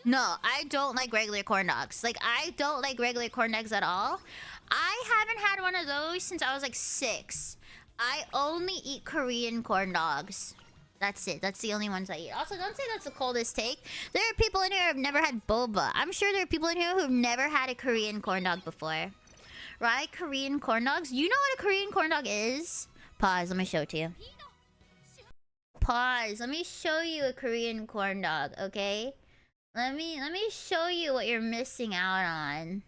No, I don't like regular corn dogs. Like, I don't like regular corn dogs at all. I haven't had one of those since I was like 6. I only eat Korean corn dogs. That's it. That's the only ones I eat. Also, don't say that's the coldest take. There are people in here who have never had boba. I'm sure there are people in here who've never had a Korean corn dog before. Right? Korean corn dogs? You know what a Korean corn dog is? Pause. Let me show it to you. Pause. Let me show you a Korean corn dog, okay? Let me show you what you're missing out on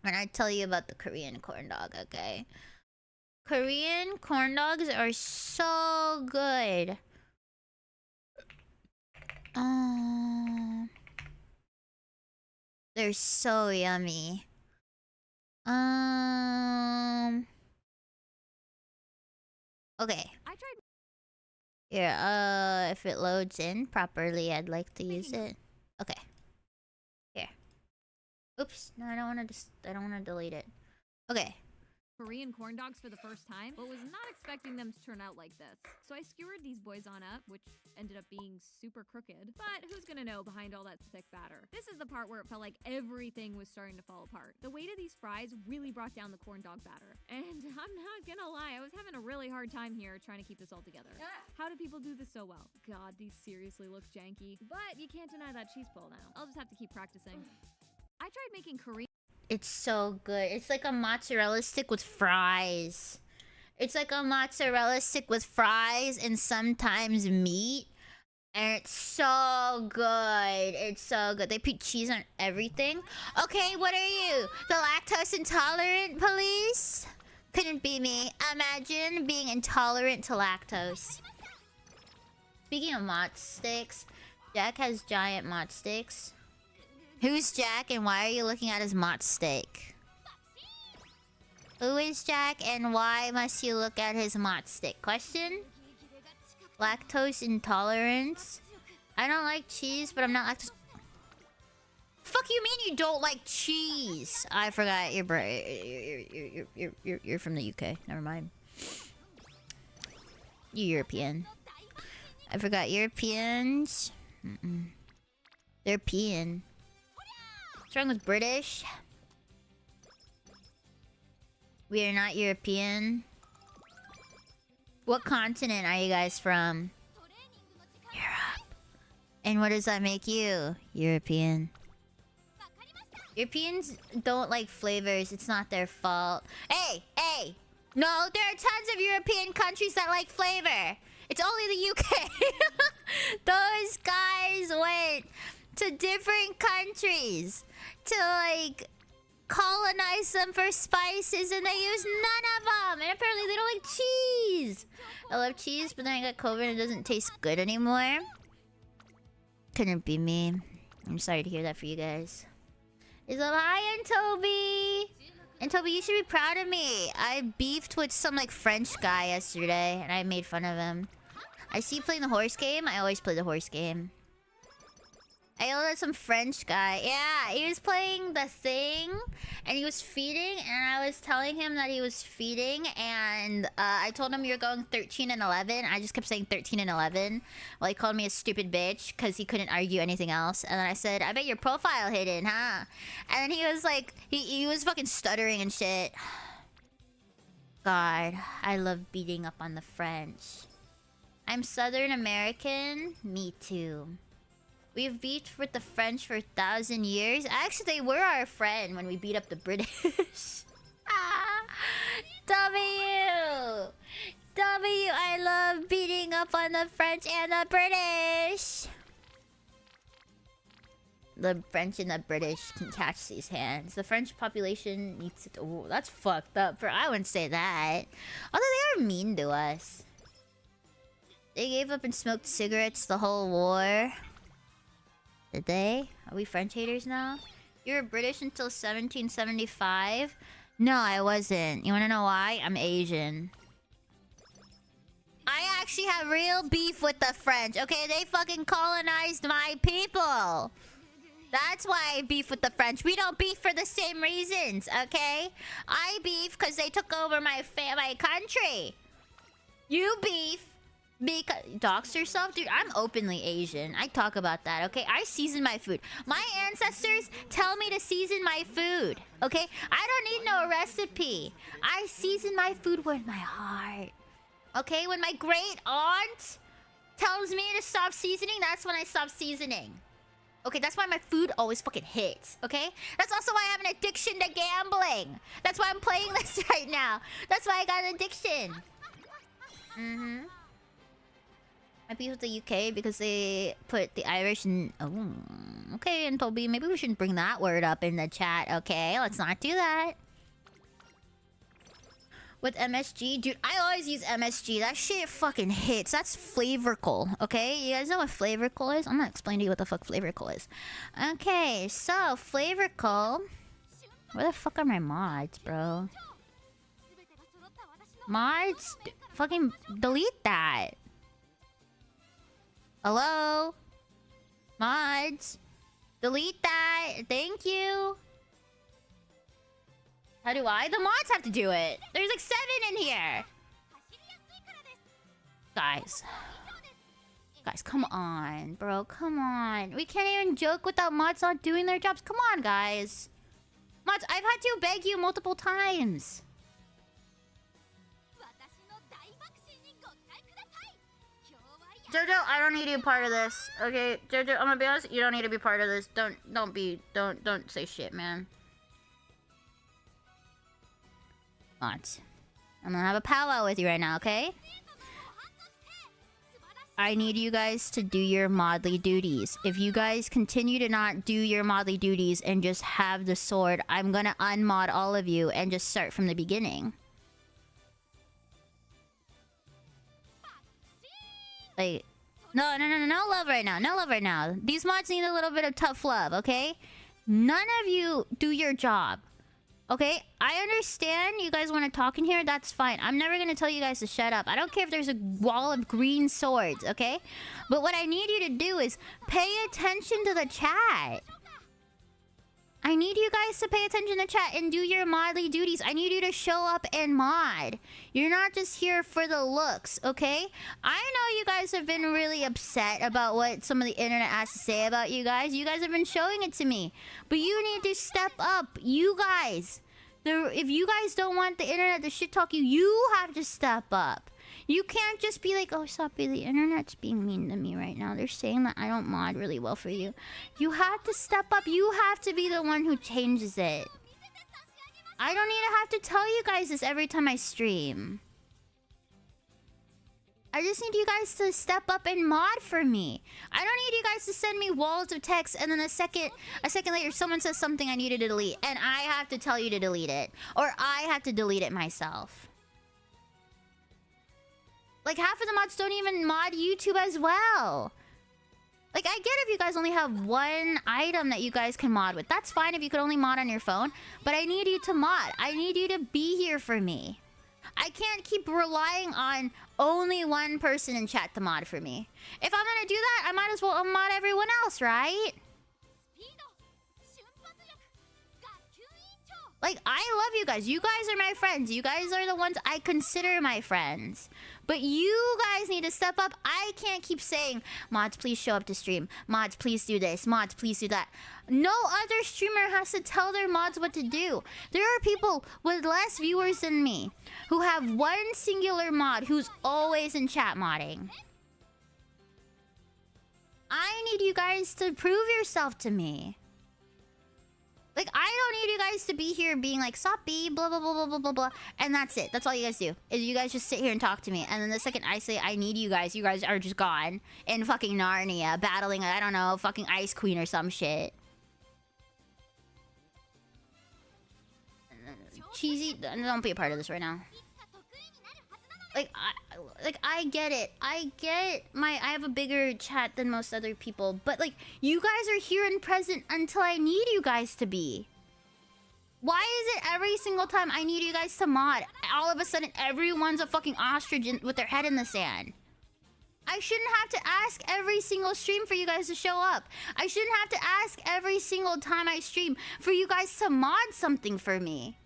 when I tell you about the Korean corn dog, okay? Korean corn dogs are so good. They're so yummy. Okay. Here, if it loads in properly, I'd like to use it. Okay. Here. Oops. No, I don't want to delete it. Okay. Korean corn dogs for the first time, but was not expecting them to turn out like this. So I skewered these boys on up, which ended up being super crooked. But who's gonna know behind all that thick batter? This is the part where it felt like everything was starting to fall apart. The weight of these fries really brought down the corn dog batter. And I'm not gonna lie, I was having a really hard time here trying to keep this all together. How do people do this so well? God, these seriously look janky. But you can't deny that cheese pull now. I'll just have to keep practicing. I tried making Korean. It's so good. It's like a mozzarella stick with fries. It's like a mozzarella stick with fries and sometimes meat. And it's so good. It's so good. They put cheese on everything. Okay, what are you? The lactose intolerant police? Couldn't be me. Imagine being intolerant to lactose. Speaking of mozz sticks, Jack has giant mozz sticks. Who's Jack and why are you looking at his mozz stick? Who is Jack and why must you look at his mozz stick? Question? Lactose intolerance? I don't like cheese, but I'm not lactose... Fuck you mean you don't like cheese? I forgot you're from the UK. Never mind. You're European. I forgot Europeans. They're peeing. What's wrong with British? We are not European. What continent are you guys from? Europe. And what does that make you? European. Europeans don't like flavors. It's not their fault. Hey! Hey! No, there are tons of European countries that like flavor. It's only the UK. Those guys went to different countries to like colonize them for spices and they use none of them. And apparently they don't like cheese. I love cheese, but then I got COVID and it doesn't taste good anymore. Couldn't be me. I'm sorry to hear that for you guys. Is up hi, and Toby. And Toby, you should be proud of me. I beefed with some like French guy yesterday and I made fun of him. I see you playing the horse game. I always play the horse game. I yelled at some French guy. Yeah, he was playing the thing and he was feeding and I was telling him that he was feeding and I told him you're going 13 and 11. I just kept saying 13 and 11. Well, he called me a stupid bitch because he couldn't argue anything else. And then I said, I bet your profile hidden, huh? And then he was like, he was fucking stuttering and shit. God, I love beating up on the French. I'm Southern American. Me too. We've beefed with the French for 1,000 years. Actually, they were our friend when we beat up the British. Ah, W! W, I love beating up on the French and the British. The French and the British can catch these hands. The French population needs it. Oh, that's fucked up. I wouldn't say that. Although they are mean to us. They gave up and smoked cigarettes the whole war. Did they? Are we French haters now? You were British until 1775? No, I wasn't. You wanna know why? I'm Asian. I actually have real beef with the French, okay? They fucking colonized my people. That's why I beef with the French. We don't beef for the same reasons, okay? I beef because they took over my country. You beef because... Dox yourself? Dude, I'm openly Asian. I talk about that, okay? I season my food. My ancestors tell me to season my food, okay? I don't need no recipe. I season my food with my heart. Okay? When my great aunt tells me to stop seasoning, that's when I stop seasoning. Okay, that's why my food always fucking hits, okay? That's also why I have an addiction to gambling. That's why I'm playing this right now. That's why I got an addiction. Mm-hmm. I beef with the UK because they put the Irish in... Oh, okay, and Toby, maybe we shouldn't bring that word up in the chat, okay? Let's not do that. With MSG? Dude, I always use MSG. That shit fucking hits. That's flavorful, okay? You guys know what flavorful is? I'm gonna explain to you what the fuck flavorful is. Okay, so flavorful... Where the fuck are my mods, bro? Mods? Fucking delete that. Hello? Mods? Delete that. Thank you. How do I? The mods have to do it. There's like 7 in here. Guys. Guys, come on, bro. Come on. We can't even joke without mods not doing their jobs. Come on, guys. Mods, I've had to beg you multiple times. Jojo, I don't need to be part of this. Okay, Jojo, I'm gonna be honest. You don't need to be part of this. Don't say shit, man. Mods. I'm gonna have a powwow with you right now, okay? I need you guys to do your modly duties. If you guys continue to not do your modly duties and just have the sword, I'm gonna unmod all of you and just start from the beginning. Like, no love right now. No love right now. These mods need a little bit of tough love, okay? None of you do your job. Okay? I understand you guys want to talk in here. That's fine. I'm never going to tell you guys to shut up. I don't care if there's a wall of green swords, okay? But what I need you to do is pay attention to the chat. I need you guys to pay attention to chat and do your modly duties. I need you to show up and mod. You're not just here for the looks, okay? I know you guys have been really upset about what some of the internet has to say about you guys. You guys have been showing it to me. But you need to step up. You guys. If you guys don't want the internet to shit talk you, you have to step up. You can't just be like, oh, Soppy, the internet's being mean to me right now. They're saying that I don't mod really well for you. You have to step up. You have to be the one who changes it. I don't need to have to tell you guys this every time I stream. I just need you guys to step up and mod for me. I don't need you guys to send me walls of text and then a second later someone says something I needed to delete and I have to tell you to delete it. Or I have to delete it myself. Like, half of the mods don't even mod YouTube as well. Like, I get if you guys only have one item that you guys can mod with. That's fine if you could only mod on your phone. But I need you to mod. I need you to be here for me. I can't keep relying on only one person in chat to mod for me. If I'm gonna do that, I might as well unmod everyone else, right? Like, I love you guys. You guys are my friends. You guys are the ones I consider my friends. But you guys need to step up. I can't keep saying, mods, please show up to stream. Mods, please do this. Mods, please do that. No other streamer has to tell their mods what to do. There are people with less viewers than me who have one singular mod who's always in chat modding. I need you guys to prove yourself to me. Like, I don't need you guys to be here being like, Soppy, blah, blah, blah, blah, blah, blah, blah. And that's it. That's all you guys do. Is you guys just sit here and talk to me. And then the second I say I need you guys are just gone. In fucking Narnia, battling, I don't know, fucking Ice Queen or some shit. Cheesy, don't be a part of this right now. Like, I get it. I have a bigger chat than most other people. But, like, you guys are here and present until I need you guys to be. Why is it every single time I need you guys to mod, all of a sudden everyone's a fucking ostrich with their head in the sand? I shouldn't have to ask every single stream for you guys to show up. I shouldn't have to ask every single time I stream for you guys to mod something for me.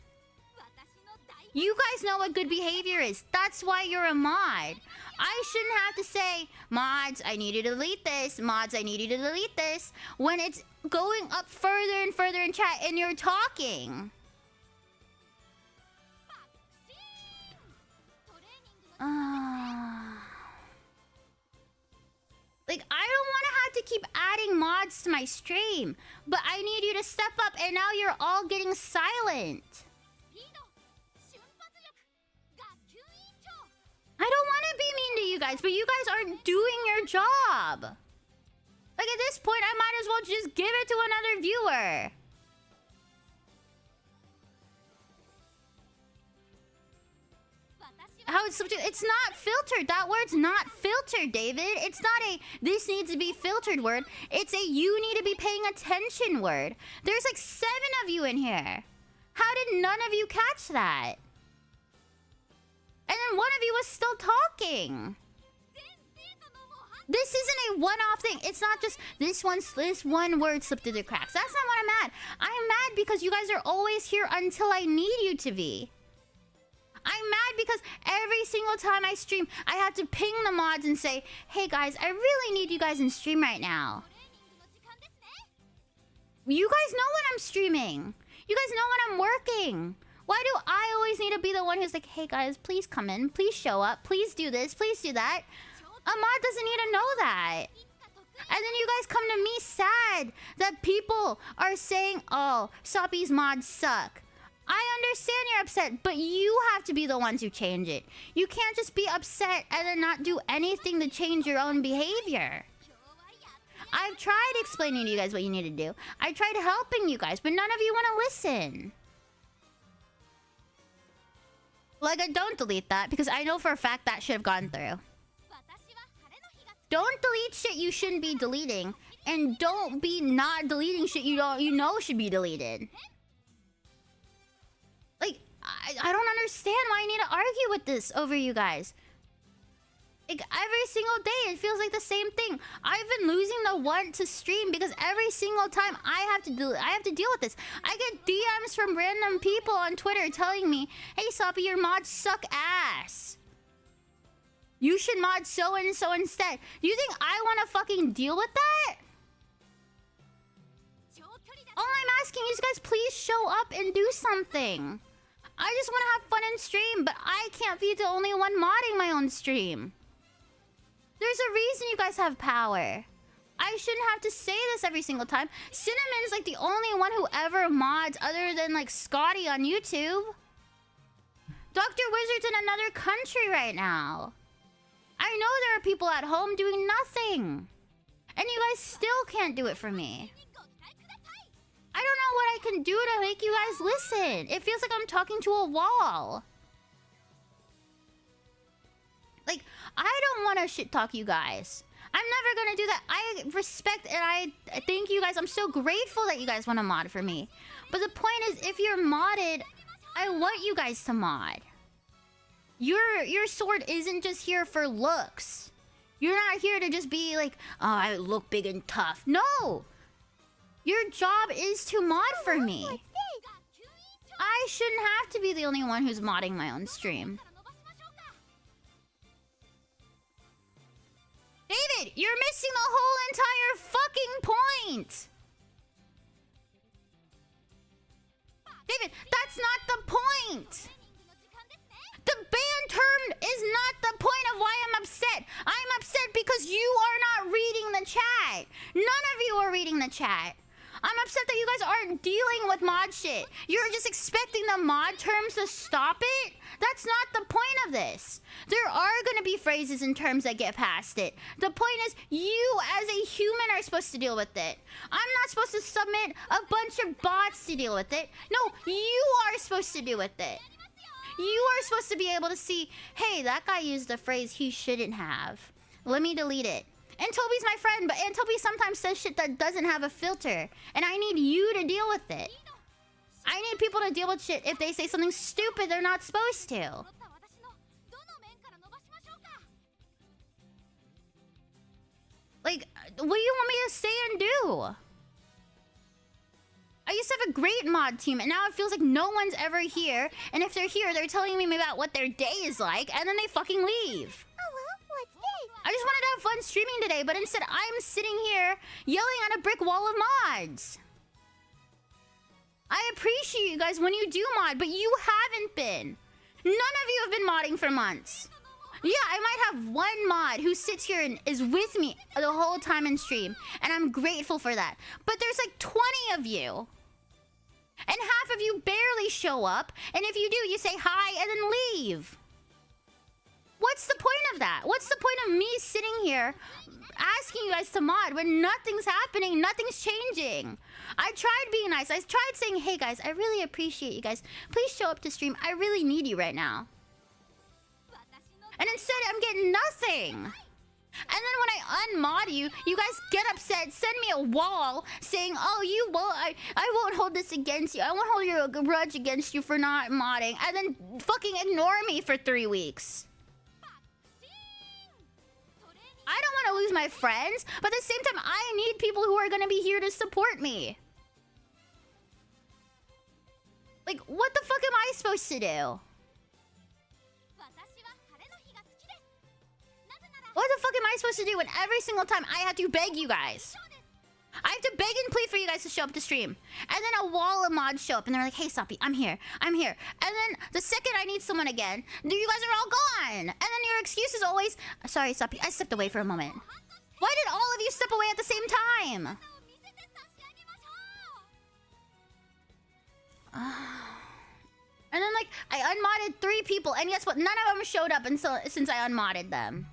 You guys know what good behavior is. That's why you're a mod. I shouldn't have to say, mods, I need you to delete this. Mods, I need you to delete this. When it's going up further and further in chat and you're talking. Like, I don't want to have to keep adding mods to my stream. But I need you to step up and now you're all getting silent. I don't want to be mean to you guys, but you guys aren't doing your job. Like, at this point, I might as well just give it to another viewer. How it's not filtered. That word's not filtered, David. It's not a this needs to be filtered word. It's a you need to be paying attention word. There's like 7 of you in here. How did none of you catch that? And then one of you was still talking. This isn't a one-off thing. It's not just this one word slipped through the cracks. That's not what I'm mad. I'm mad because you guys are always here until I need you to be. I'm mad because every single time I stream, I have to ping the mods and say, hey guys, I really need you guys in stream right now. You guys know when I'm streaming. You guys know when I'm working. Why do I always need to be the one who's like, hey guys, please come in, please show up, please do this, please do that? A mod doesn't need to know that. And then you guys come to me sad that people are saying, oh, Soppy's mods suck. I understand you're upset, but you have to be the ones who change it. You can't just be upset and then not do anything to change your own behavior. I've tried explaining to you guys what you need to do. I tried helping you guys, but none of you want to listen. Like, don't delete that, because I know for a fact that should have gone through. Don't delete shit you shouldn't be deleting, and don't be not deleting shit you know should be deleted. Like, I don't understand why I need to argue with this over you guys. Like, every single day, it feels like the same thing. I've been losing the want to stream because every single time I have to deal with this. I get DMs from random people on Twitter telling me, hey, Soppy, your mods suck ass. You should mod so-and-so instead. Do you think I want to fucking deal with that? All I'm asking is, guys, please show up and do something. I just want to have fun and stream, but I can't be the only one modding my own stream. There's a reason you guys have power. I shouldn't have to say this every single time. Cinnamon's like the only one who ever mods other than like Scotty on YouTube. Dr. Wizard's in another country right now. I know there are people at home doing nothing. And you guys still can't do it for me. I don't know what I can do to make you guys listen. It feels like I'm talking to a wall. Like, I don't want to shit talk you guys. I'm never gonna do that. I respect and I thank you guys. I'm so grateful that you guys want to mod for me. But the point is, if you're modded, I want you guys to mod. Your sword isn't just here for looks. You're not here to just be like, oh, I look big and tough. No! Your job is to mod for me. I shouldn't have to be the only one who's modding my own stream. David, you're missing the whole entire fucking point! David, that's not the point! The ban term is not the point of why I'm upset. I'm upset because you are not reading the chat. None of you are reading the chat. I'm upset that you guys aren't dealing with mod shit. You're just expecting the mod terms to stop it? That's not the point of this. There are gonna be phrases and terms that get past it. The point is, you as a human are supposed to deal with it. I'm not supposed to submit a bunch of bots to deal with it. No, you are supposed to deal with it. You are supposed to be able to see, hey, that guy used a phrase he shouldn't have. Let me delete it. And Toby's my friend, but and Toby sometimes says shit that doesn't have a filter. And I need you to deal with it. I need people to deal with shit if they say something stupid they're not supposed to. Like, what do you want me to say and do? I used to have a great mod team, and now it feels like no one's ever here. And if they're here, they're telling me about what their day is like, and then they fucking leave. I just wanted to have fun streaming today, but instead I'm sitting here yelling at a brick wall of mods. I appreciate you guys when you do mod, but you haven't been. None of you have been modding for months. Yeah, I might have one mod who sits here and is with me the whole time in stream, and I'm grateful for that. But there's like 20 of you. And half of you barely show up, and if you do, you say hi and then leave. What's the point of that? What's the point of me sitting here asking you guys to mod when nothing's happening, nothing's changing? I tried being nice. I tried saying, hey guys, I really appreciate you guys. Please show up to stream. I really need you right now. And instead, I'm getting nothing. And then when I unmod you, you guys get upset, send me a wall saying, oh, you won't, I won't hold this against you. I won't hold your grudge against you for not modding. And then fucking ignore me for 3 weeks. I don't want to lose my friends, but at the same time, I need people who are going to be here to support me. Like, what the fuck am I supposed to do? What the fuck am I supposed to do when every single time I have to beg you guys? I have to beg and plead for you guys to show up to stream. And then a wall of mods show up and they're like, hey, Soppy, I'm here. I'm here. And then the second I need someone again, you guys are all gone. And then your excuse is always, sorry, Soppy, I stepped away for a moment. Why did all of you step away at the same time? And then, like, I unmodded 3 people, and guess what? None of them showed up since I unmodded them.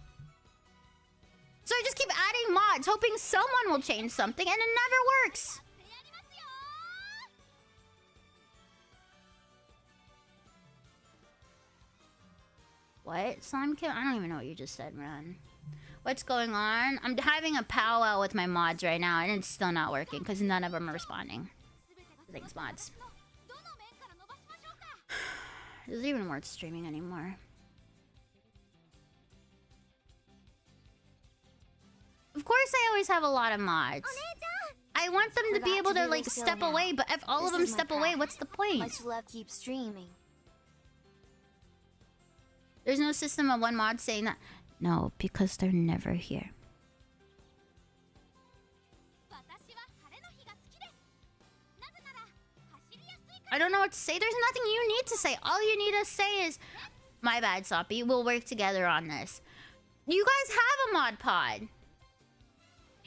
So I just keep adding mods, hoping someone will change something, and it never works. What? Slime Kim? I don't even know what you just said, man. What's going on? I'm having a powwow with my mods right now, and it's still not working, because none of them are responding. Thanks, mods. Is it even worth streaming anymore? Of course I always have a lot of mods. I want them to be able to, like, step away, but if all of them step away, what's the point? Much love, keep streaming. There's no system of one mod saying that. No, because they're never here. I don't know what to say. There's nothing you need to say. All you need to say is, my bad, Soppy. We'll work together on this. You guys have a mod pod.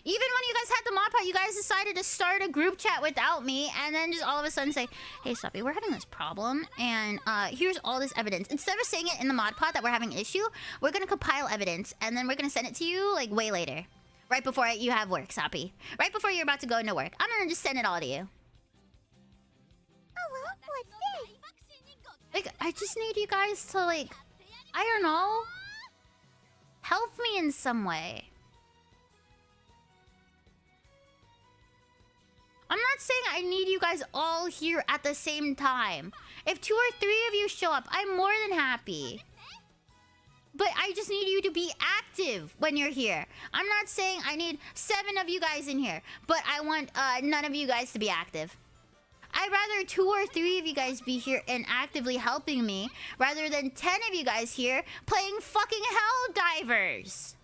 Even when you guys had the mod pod, you guys decided to start a group chat without me, and then just all of a sudden say, hey, Soppy, we're having this problem, and here's all this evidence. Instead of saying it in the mod pod that we're having an issue, we're going to compile evidence, and then we're going to send it to you, like, way later. Right before you have work, Soppy. Right before you're about to go into work. I'm going to just send it all to you. Hello, what's this? Like, I just need you guys to, like, I don't know, help me in some way. I'm not saying I need you guys all here at the same time. If 2 or 3 of you show up, I'm more than happy. But I just need you to be active when you're here. I'm not saying I need 7 of you guys in here, but I want none of you guys to be active. I'd rather 2 or 3 of you guys be here and actively helping me rather than 10 of you guys here playing fucking Helldivers.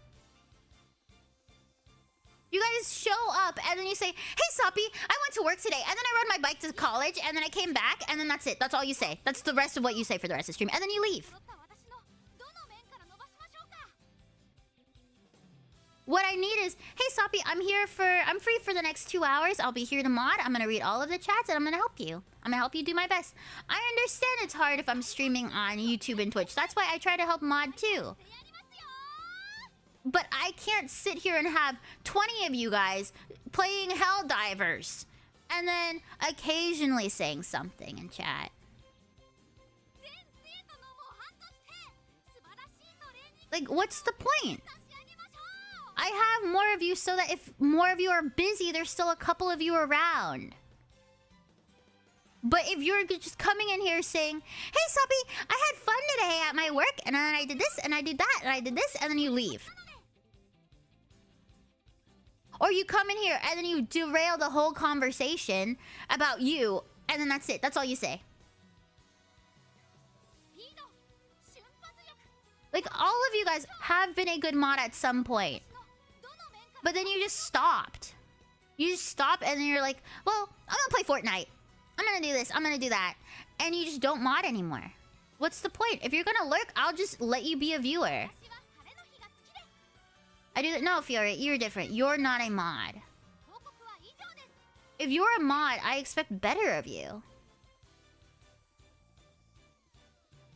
You guys show up and then you say, hey, Soppy, I went to work today and then I rode my bike to college and then I came back and then that's it. That's all you say. That's the rest of what you say for the rest of the stream. And then you leave. What I need is, hey Soppy, I'm free for the next 2 hours. I'll be here to mod. I'm gonna read all of the chats and I'm gonna help you. I'm gonna help you do my best. I understand it's hard if I'm streaming on YouTube and Twitch. That's why I try to help mod too. But I can't sit here and have 20 of you guys playing Helldivers and then occasionally saying something in chat. Like, what's the point? I have more of you so that if more of you are busy, there's still a couple of you around. But if you're just coming in here saying, hey Soppy, I had fun today at my work, and then I did this, and I did that, and I did this, and then you leave. Or you come in here, and then you derail the whole conversation about you, and then that's it. That's all you say. Like, all of you guys have been a good mod at some point. But then you just stopped. You just stop and then you're like, well, I'm gonna play Fortnite. I'm gonna do this, I'm gonna do that. And you just don't mod anymore. What's the point? If you're gonna lurk, I'll just let you be a viewer. I do that. No, Fiore, you're different. You're not a mod. If you're a mod, I expect better of you.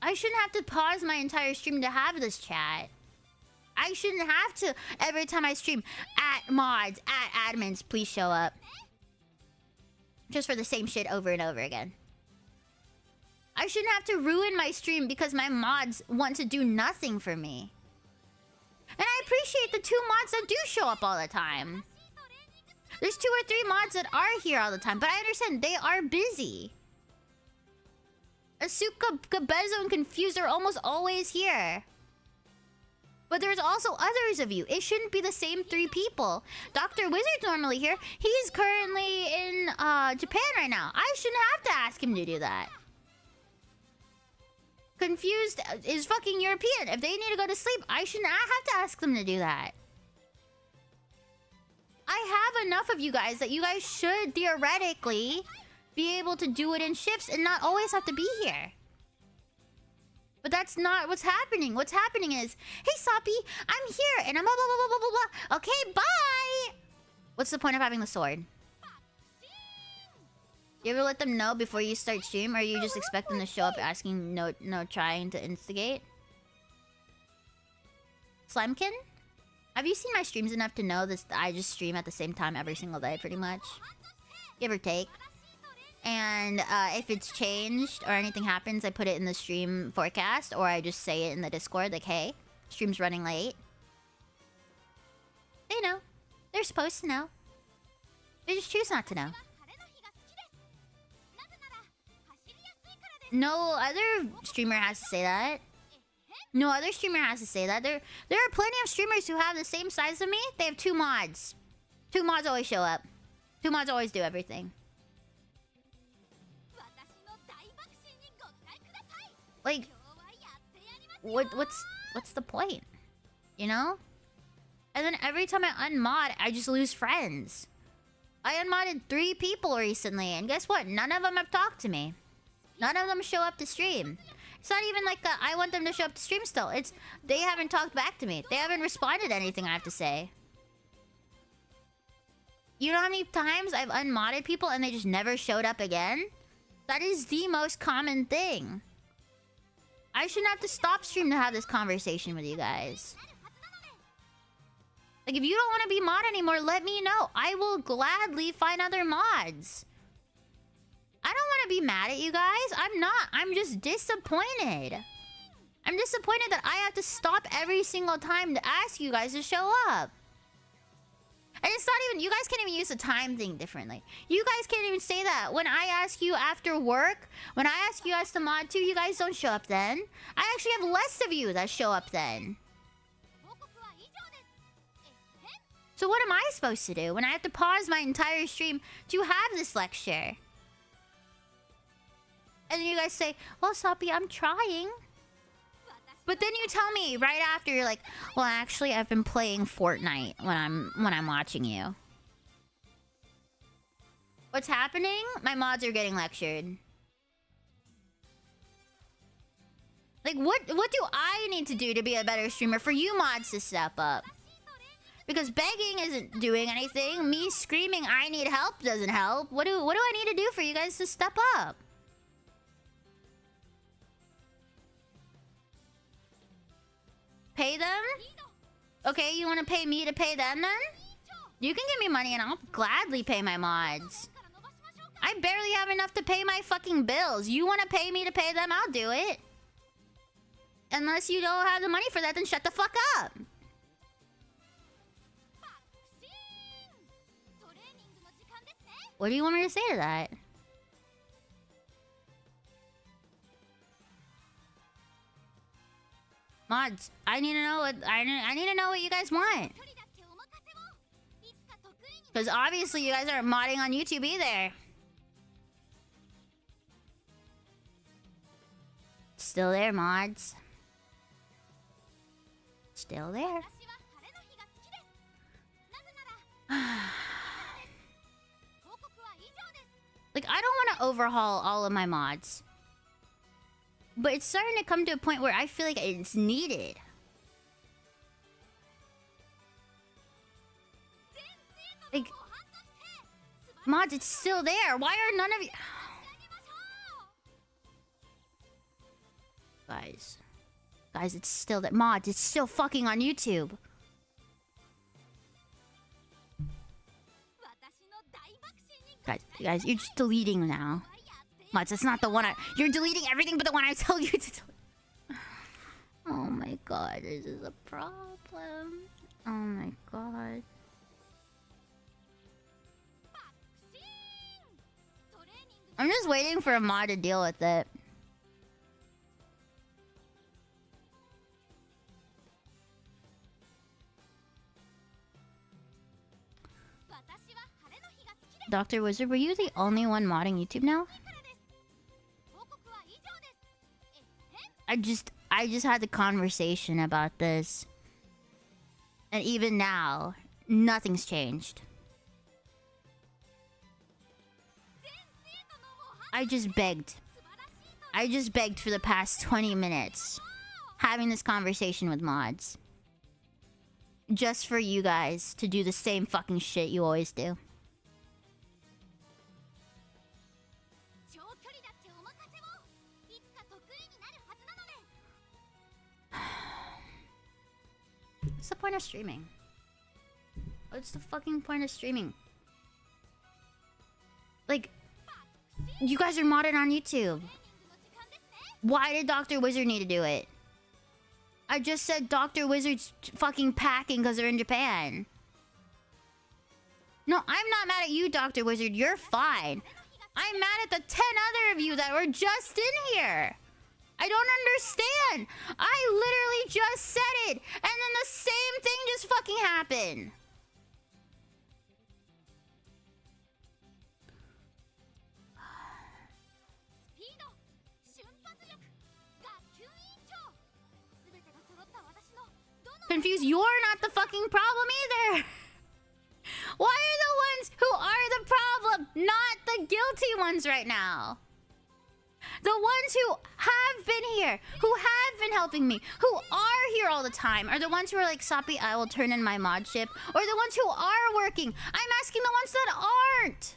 I shouldn't have to pause my entire stream to have this chat. I shouldn't have to, every time I stream, at mods, at admins, please show up. Just for the same shit over and over again. I shouldn't have to ruin my stream because my mods want to do nothing for me. And I appreciate the 2 mods that do show up all the time. There's 2 or 3 mods that are here all the time, but I understand they are busy. Asuka, Gabezo, and Confused are almost always here. But there's also others of you. It shouldn't be the same 3 people. Dr. Wizard's normally here. He's currently in Japan right now. I shouldn't have to ask him to do that. Confused is fucking European. If they need to go to sleep, I shouldn't have to ask them to do that. I have enough of you guys that you guys should theoretically be able to do it in shifts and not always have to be here. But that's not what's happening. What's happening is, hey Soppy, I'm here and I'm blah blah blah blah blah blah. Okay, bye. What's the point of having the sword? You ever let them know before you start stream, or you just expect them to show up asking, no trying to instigate? Slimekin? Have you seen my streams enough to know this? I just stream at the same time every single day, pretty much, give or take. And if it's changed or anything happens, I put it in the stream forecast, or I just say it in the Discord, like, hey, stream's running late. They know. They're supposed to know. They just choose not to know. No other streamer has to say that. No other streamer has to say that. There are plenty of streamers who have the same size as me. They have 2 mods. 2 mods always show up. 2 mods always do everything. Like, what's the point? You know? And then every time I unmod, I just lose friends. I unmodded 3 people recently, and guess what? None of them have talked to me. None of them show up to stream. It's not even like that I want them to show up to stream still. It's they haven't talked back to me. They haven't responded to anything I have to say. You know how many times I've unmodded people and they just never showed up again? That is the most common thing. I shouldn't have to stop stream to have this conversation with you guys. Like, if you don't want to be mod anymore, let me know. I will gladly find other mods. I don't want to be mad at you guys. I'm not. I'm just disappointed. I'm disappointed that I have to stop every single time to ask you guys to show up. And it's not even... You guys can't even use the time thing differently. You guys can't even say that. When I ask you after work, when I ask you guys to mod too, you guys don't show up then. I actually have less of you that show up then. So what am I supposed to do when I have to pause my entire stream to have this lecture? And then you guys say, well, Soppy, I'm trying. But then you tell me right after, you're like, well, actually, I've been playing Fortnite when I'm watching you. What's happening? My mods are getting lectured. Like, what do I need to do to be a better streamer for you mods to step up? Because begging isn't doing anything. Me screaming I need help doesn't help. What do I need to do for you guys to step up? Pay them? Okay, you want to pay me to pay them then? You can give me money and I'll gladly pay my mods. I barely have enough to pay my fucking bills. You want to pay me to pay them, I'll do it. Unless you don't have the money for that, then shut the fuck up. What do you want me to say to that? Mods, I need to know what I need to know what you guys want. Because obviously you guys aren't modding on YouTube either. Still there, mods. Still there. Like, I don't want to overhaul all of my mods. But it's starting to come to a point where I feel like it's needed. Like, mods, it's still there. Why are none of you... Guys, it's still there. Mods, it's still fucking on YouTube. Guys, you're just deleting now. Mods, it's not the one you're deleting everything but the one I tell you to delete. Oh my god, this is a problem. Oh my god. I'm just waiting for a mod to deal with it. Dr. Wizard, were you the only one modding YouTube now? I just had the conversation about this. And even now, nothing's changed. I just begged for the past 20 minutes having this conversation with mods. Just for you guys to do the same fucking shit you always do. What's the point of streaming? What's the fucking point of streaming? Like, you guys are modded on YouTube. Why did Dr. Wizard need to do it? I just said Dr. Wizard's fucking packing because they're in Japan. No, I'm not mad at you, Dr. Wizard. You're fine. I'm mad at the 10 other of you that were just in here. I don't understand. I literally just said it. And then the same thing just fucking happened. Confused, you're not the fucking problem either. Why are the ones who are the problem not the guilty ones right now? The ones who have been here, who have been helping me, who are here all the time, are the ones who are like, Soppy, I will turn in my mod ship, or the ones who are working. I'm asking the ones that aren't.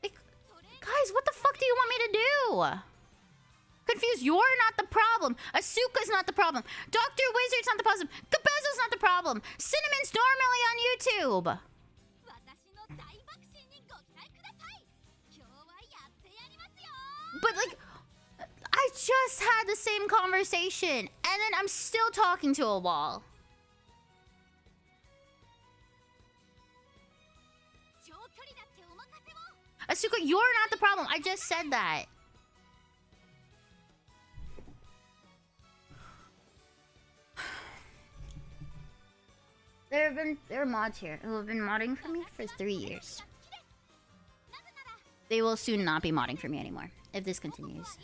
Like, guys, what the fuck do you want me to do? Confused, you're not the problem. Asuka's not the problem. Dr. Wizard's not the problem. Cabezo's not the problem. Cinnamon's normally on YouTube. But like, I just had the same conversation, and then I'm still talking to a wall. Asuka, you're not the problem. I just said that. There are mods here who have been modding for me for 3 years. They will soon not be modding for me anymore if this continues.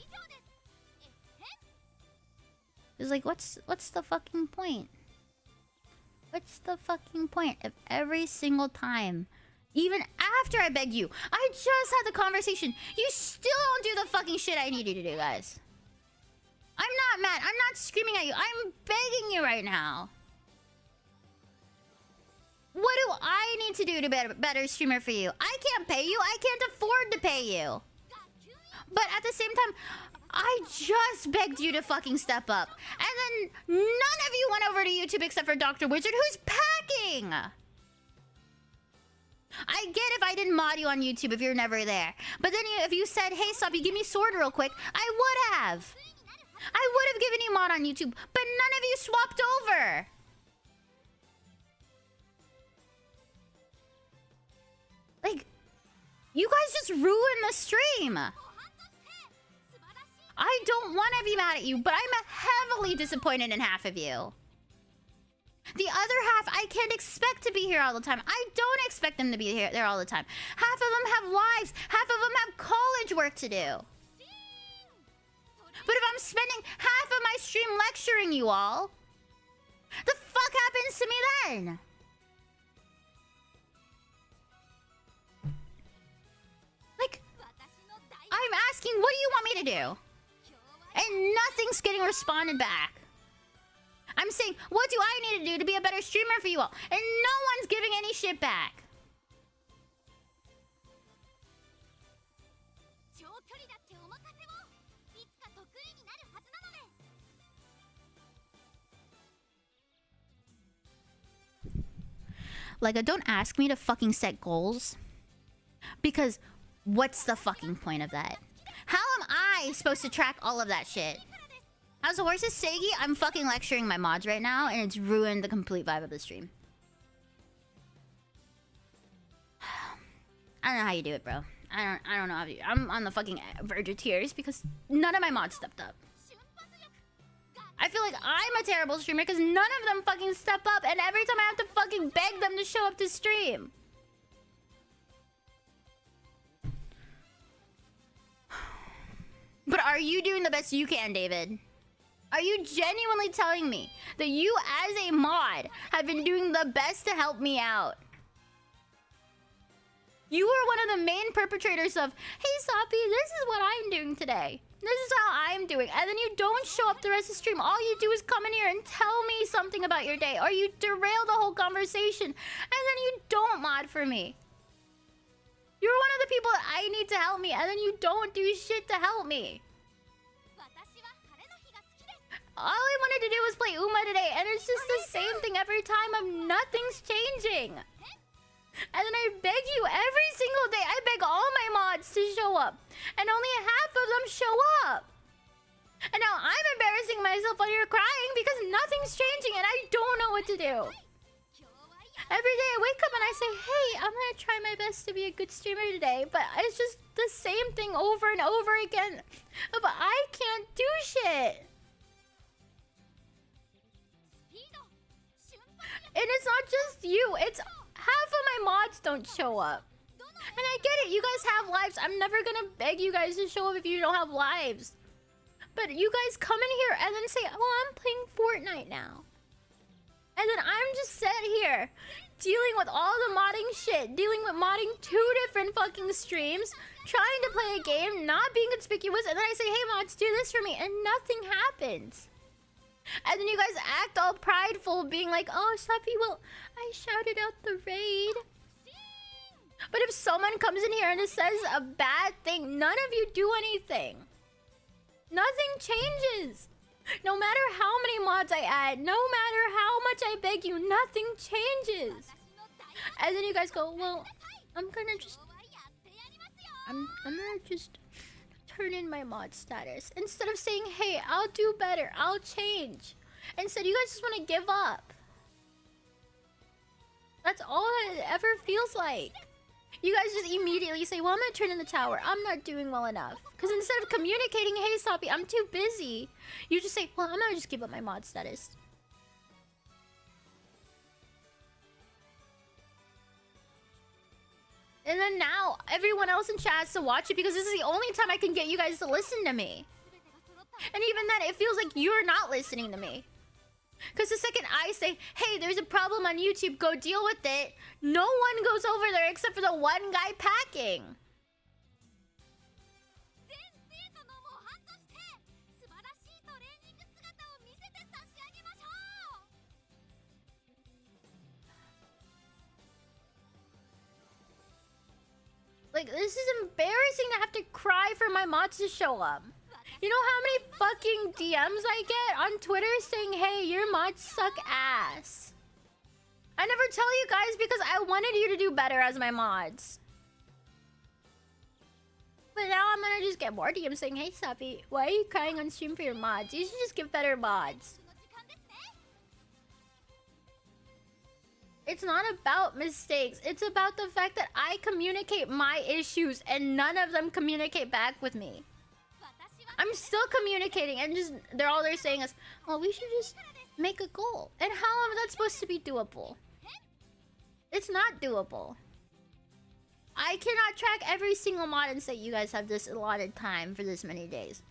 It's like, what's the fucking point? What's the fucking point if every single time Even after I begged you. I just had the conversation. You still don't do the fucking shit I need you to do, guys. I'm not mad. I'm not screaming at you. I'm begging you right now. What do I need to do to be a better streamer for you? I can't pay you. I can't afford to pay you. But at the same time, I just begged you to fucking step up. And then none of you went over to YouTube except for Dr. Wizard, who's packing. I get if I didn't mod you on YouTube if you're never there. But then if you said, hey, Soppy, give me sword real quick, I would have. I would have given you mod on YouTube, but none of you swapped over. Like, you guys just ruined the stream. I don't want to be mad at you, but I'm heavily disappointed in half of you. The other half, I can't expect to be here all the time. I don't expect them to be there all the time. Half of them have lives. Half of them have college work to do. But if I'm spending half of my stream lecturing you all, the fuck happens to me then? Like, I'm asking, what do you want me to do? And nothing's getting responded back. I'm saying, what do I need to do to be a better streamer for you all? And no one's giving any shit back. Like, don't ask me to fucking set goals. Because what's the fucking point of that? How am I supposed to track all of that shit? How's the horses, Seigi? I'm fucking lecturing my mods right now, and it's ruined the complete vibe of the stream. I don't know how you do it, bro. I don't know how you... I'm on the fucking verge of tears because none of my mods stepped up. I feel like I'm a terrible streamer because none of them fucking step up, and every time I have to fucking beg them to show up to stream. But are you doing the best you can, David? Are you genuinely telling me that you as a mod have been doing the best to help me out? You were one of the main perpetrators of, hey Soppy, this is what I'm doing today. This is how I'm doing. And then you don't show up the rest of the stream. All you do is come in here and tell me something about your day. Or you derail the whole conversation. And then you don't mod for me. You're one of the people that I need to help me. And then you don't do shit to help me. All I wanted to do was play Uma today. And it's just the same thing every time. Nothing's changing. And then I beg you every single day. I beg all my mods to show up. And only half of them show up. And now I'm embarrassing myself while you're crying because nothing's changing and I don't know what to do. Every day I wake up and I say, hey, I'm gonna try my best to be a good streamer today. But it's just the same thing over and over again. But I can't do shit. And it's not just you. It's... half of my mods don't show up. And I get it, you guys have lives. I'm never gonna beg you guys to show up if you don't have lives. But you guys come in here and then say, oh, I'm playing Fortnite now. And then I'm just sat here, dealing with all the modding shit, dealing with modding 2 different fucking streams, trying to play a game, not being conspicuous, and then I say, hey mods, do this for me, and nothing happens. And then you guys act all prideful, being like, oh, Soppy, well, I shouted out the raid. But if someone comes in here and it says a bad thing, none of you do anything. Nothing changes. No matter how many mods I add, no matter how much I beg you, nothing changes. And then you guys go, well, I'm gonna just turn in my mod status. Instead of saying, hey, I'll do better, I'll change. Instead, you guys just want to give up. That's all it ever feels like. You guys just immediately say, well, I'm gonna turn in the tower. I'm not doing well enough. Because instead of communicating, hey, Soppy, I'm too busy, you just say, well, I'm gonna just give up my mod status. And then now, everyone else in chat has to watch it because this is the only time I can get you guys to listen to me. And even then, it feels like you're not listening to me. Because the second I say, hey, there's a problem on YouTube, go deal with it, no one goes over there except for the one guy packing. Like, this is embarrassing to have to cry for my mods to show up. You know how many fucking DMs I get on Twitter saying, hey, your mods suck ass. I never tell you guys because I wanted you to do better as my mods. But now I'm gonna just get more DMs saying, hey, Tappy, why are you crying on stream for your mods? You should just get better mods. It's not about mistakes. It's about the fact that I communicate my issues and none of them communicate back with me. I'm still communicating and just all they're saying is, well, we should just make a goal. And how is that supposed to be doable? It's not doable. I cannot track every single mod and say you guys have this allotted time for this many days.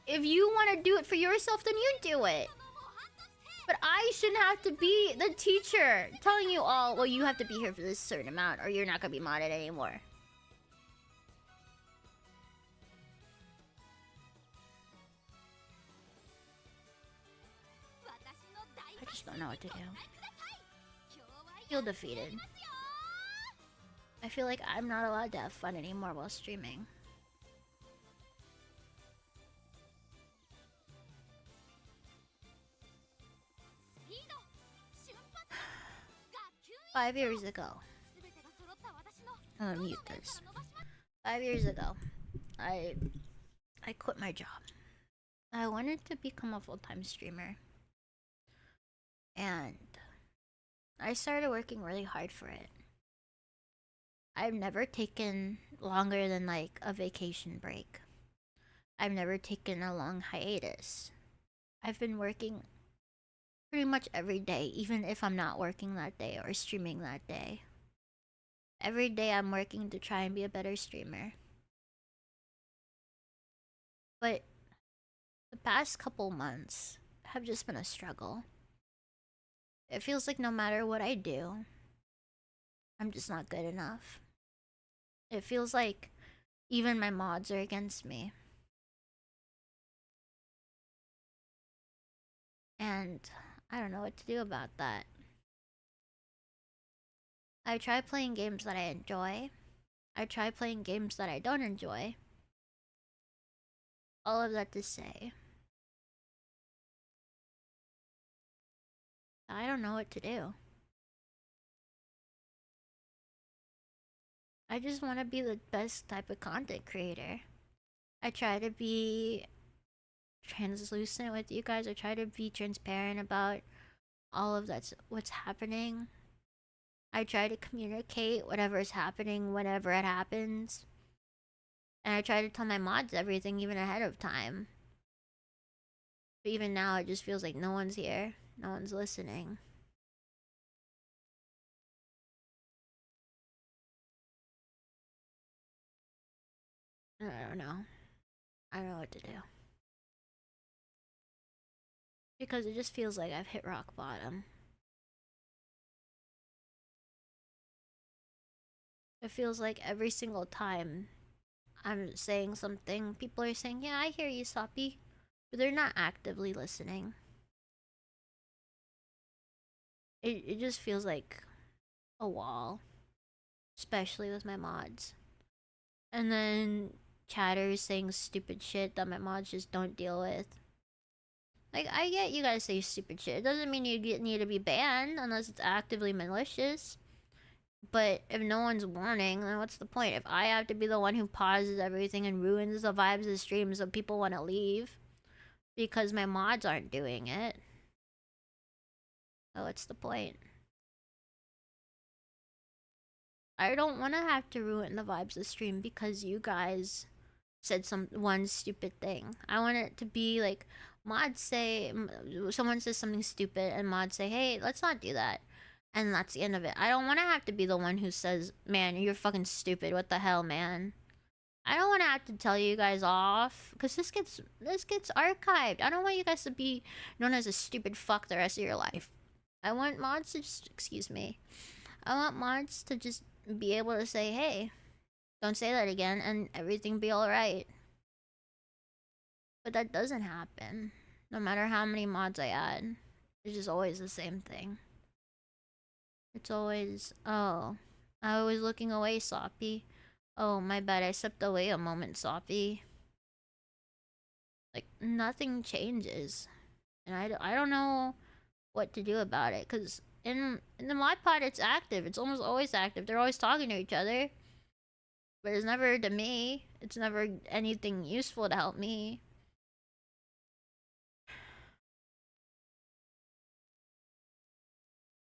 If you want to do it for yourself, then you do it. But I shouldn't have to be the teacher telling you all, well, you have to be here for this certain amount or you're not going to be modded anymore. I just don't know what to do. I feel defeated. I feel like I'm not allowed to have fun anymore while streaming. Five years ago. I'm gonna mute this. 5 years ago, I quit my job. I wanted to become a full-time streamer. And I started working really hard for it. I've never taken longer than like a vacation break. I've never taken a long hiatus. I've been working pretty much every day, even if I'm not working that day or streaming that day. Every day I'm working to try and be a better streamer. But the past couple months have just been a struggle. It feels like no matter what I do, I'm just not good enough. It feels like even my mods are against me. And I don't know what to do about that. I try playing games that I enjoy. I try playing games that I don't enjoy. All of that to say, I don't know what to do. I just want to be the best type of content creator. I try to be translucent with you guys. I try to be transparent about all of that's what's happening. I try to communicate whatever is happening whenever it happens. And I try to tell my mods everything even ahead of time. But even now it just feels like no one's here. No one's listening. I don't know. I don't know what to do. Because it just feels like I've hit rock bottom. It feels like every single time I'm saying something, people are saying, yeah, I hear you, Soppy. But they're not actively listening. It just feels like a wall. Especially with my mods. And then chatters saying stupid shit that my mods just don't deal with. Like, I get you guys say stupid shit. It doesn't mean you need to be banned unless it's actively malicious. But if no one's warning, then what's the point? If I have to be the one who pauses everything and ruins the vibes of the stream so people want to leave because my mods aren't doing it, so what's the point? I don't want to have to ruin the vibes of the stream because you guys said one stupid thing. I want it to be like, mods say, someone says something stupid and mods say, hey, let's not do that. And that's the end of it. I don't want to have to be the one who says, man, you're fucking stupid. What the hell, man? I don't want to have to tell you guys off because this gets archived. I don't want you guys to be known as a stupid fuck the rest of your life. I want mods to just excuse me. I want mods to just be able to say, "Hey, don't say that again," and everything be all right. But that doesn't happen. No matter how many mods I add, it's just always the same thing. It's always, oh, I was looking away, Soppy. Oh, my bad, I stepped away a moment, Soppy. Like, nothing changes. And I don't know what to do about it, because in the mod pod, it's active. It's almost always active. They're always talking to each other. But it's never to me. It's never anything useful to help me.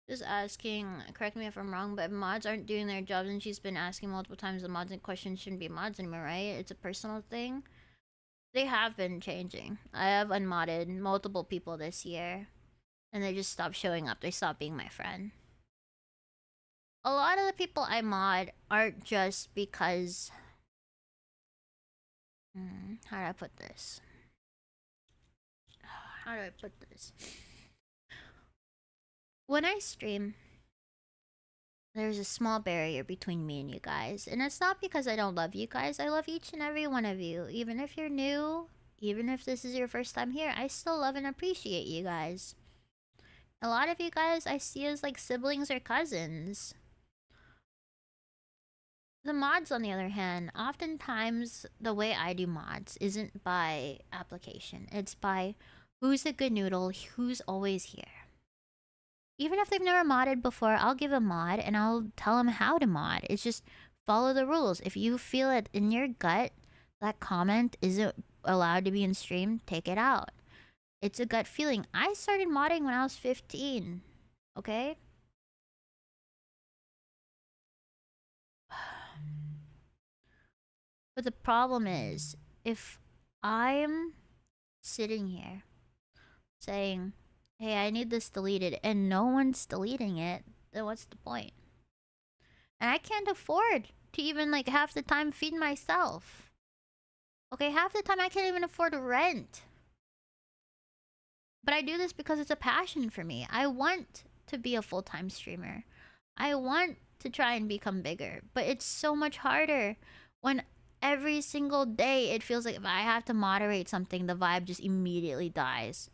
Just asking, correct me if I'm wrong, but if mods aren't doing their jobs, and she's been asking multiple times, the mods in question shouldn't be mods anymore, right? It's a personal thing. They have been changing. I have unmodded multiple people this year, and they just stopped showing up. They stopped being my friend. A lot of the people I mod aren't just because... how do I put this? How do I put this? When I stream, there's a small barrier between me and you guys. And it's not because I don't love you guys. I love each and every one of you. Even if you're new, even if this is your first time here, I still love and appreciate you guys. A lot of you guys I see as like siblings or cousins. The mods, on the other hand, oftentimes the way I do mods isn't by application. It's by who's a good noodle, who's always here. Even if they've never modded before, I'll give a mod and I'll tell them how to mod. It's just follow the rules. If you feel it in your gut that comment isn't allowed to be in stream, take it out. It's a gut feeling. I started modding when I was 15. Okay? But the problem is, if I'm sitting here saying, hey, I need this deleted, and no one's deleting it, then what's the point? And I can't afford to even, like, half the time feed myself. Okay, half the time I can't even afford rent. But I do this because it's a passion for me. I want to be a full-time streamer. I want to try and become bigger. But it's so much harder when every single day it feels like if I have to moderate something, the vibe just immediately dies.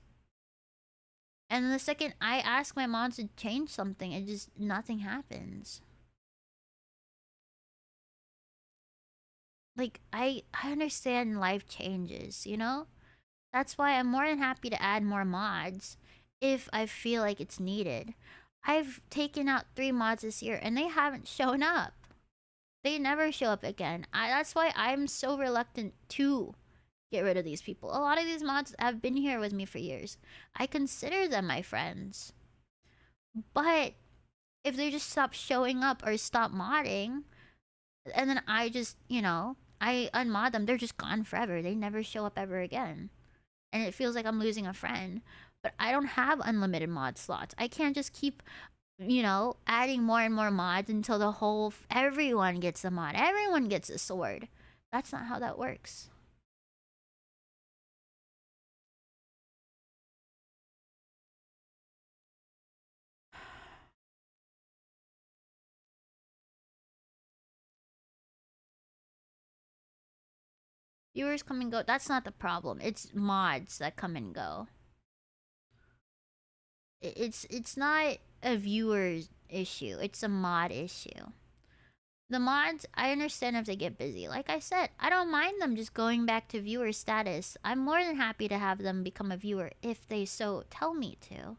And the second I ask my mom to change something, it just, nothing happens. Like, I understand life changes, you know? That's why I'm more than happy to add more mods if I feel like it's needed. I've taken out 3 mods this year and they haven't shown up. They never show up again. That's why I'm so reluctant to get rid of these people. A lot of these mods have been here with me for years. I consider them my friends. But if they just stop showing up or stop modding, and then I just, you know, I unmod them, they're just gone forever. They never show up ever again. And it feels like I'm losing a friend. But I don't have unlimited mod slots. I can't just keep, you know, adding more and more mods until the whole... everyone gets a mod. Everyone gets a sword. That's not how that works. Viewers come and go. That's not the problem. It's mods that come and go. It's not a viewer's issue. It's a mod issue. The mods, I understand if they get busy. Like I said, I don't mind them just going back to viewer status. I'm more than happy to have them become a viewer if they so tell me to. Or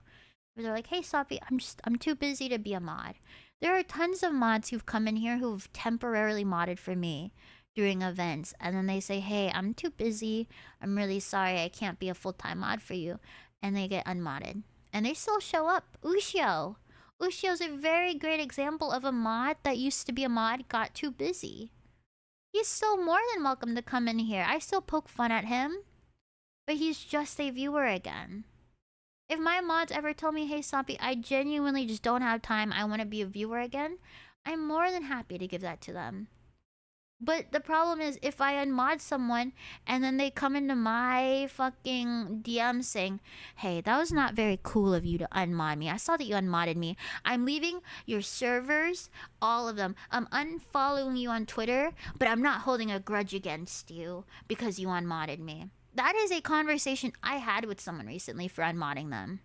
they're like, hey Soppy, I'm too busy to be a mod. There are tons of mods who've come in here who've temporarily modded for me during events, and then they say, hey, I'm too busy, I'm really sorry, I can't be a full-time mod for you, and they get unmodded. And they still show up. Ushio. Ushio's a very great example of a mod that used to be a mod, got too busy. He's still more than welcome to come in here. I still poke fun at him, but he's just a viewer again. If my mods ever tell me, hey Soppy, I genuinely just don't have time, I want to be a viewer again, I'm more than happy to give that to them. But the problem is, if I unmod someone and then they come into my fucking DM saying, hey, that was not very cool of you to unmod me. I saw that you unmodded me. I'm leaving your servers, all of them. I'm unfollowing you on Twitter, but I'm not holding a grudge against you because you unmodded me. That is a conversation I had with someone recently for unmodding them,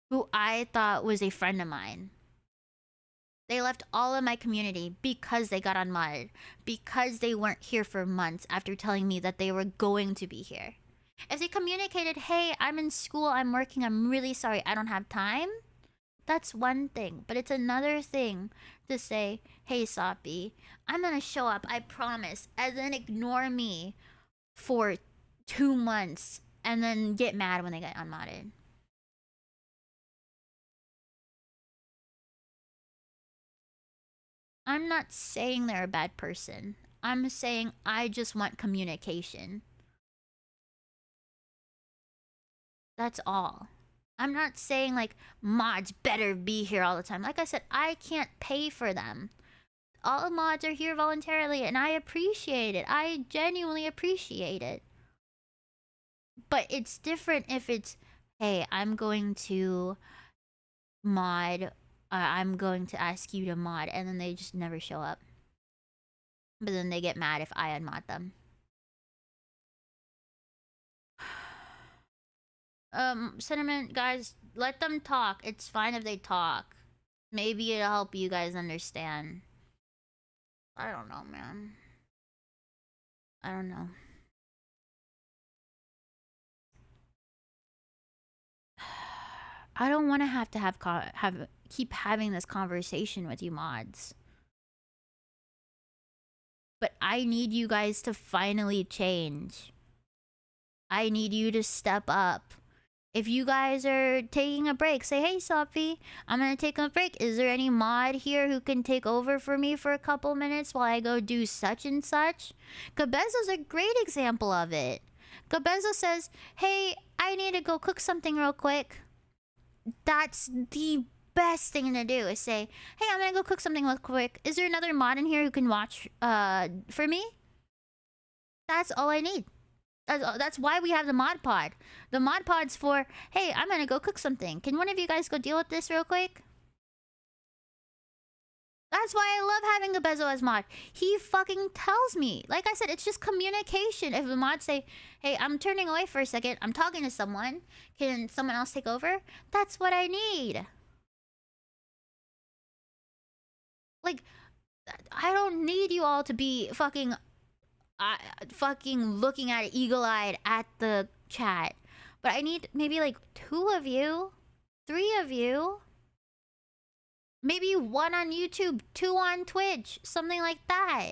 who I thought was a friend of mine. They left all of my community because they got unmodded. Because they weren't here for months after telling me that they were going to be here. If they communicated, hey, I'm in school, I'm working, I'm really sorry, I don't have time. That's one thing. But it's another thing to say, hey, Soppy, I'm gonna show up, I promise. And then ignore me for 2 months. And then get mad when they get unmodded. I'm not saying they're a bad person. I'm saying I just want communication. That's all. I'm not saying like mods better be here all the time. Like I said, I can't pay for them. All mods are here voluntarily and I appreciate it. I genuinely appreciate it. But it's different if it's, hey, I'm going to mod, I'm going to ask you to mod, and then they just never show up. But then they get mad if I unmod them. Sentiment, guys, let them talk. It's fine if they talk. Maybe it'll help you guys understand. I don't know, man. I don't know. I don't want to have keep having this conversation with you mods. But I need you guys to finally change. I need you to step up. If you guys are taking a break, say, hey, Sophie, I'm gonna take a break. Is there any mod here who can take over for me for a couple minutes while I go do such and such? Cabezo's a great example of it. Cabezo says, hey, I need to go cook something real quick. That's the best thing to do, is say, hey, I'm gonna go cook something real quick. Is there another mod in here who can watch for me? That's all I need. That's why we have the mod pod. The mod pod's for, hey, I'm gonna go cook something. Can one of you guys go deal with this real quick? That's why I love having a Bezo as mod. He fucking tells me. Like I said, it's just communication. If the mods say, hey, I'm turning away for a second, I'm talking to someone, can someone else take over? That's what I need. Like, I don't need you all to be fucking looking at it eagle-eyed at the chat. But I need maybe like 2 of you, 3 of you. Maybe 1 on YouTube, 2 on Twitch, something like that.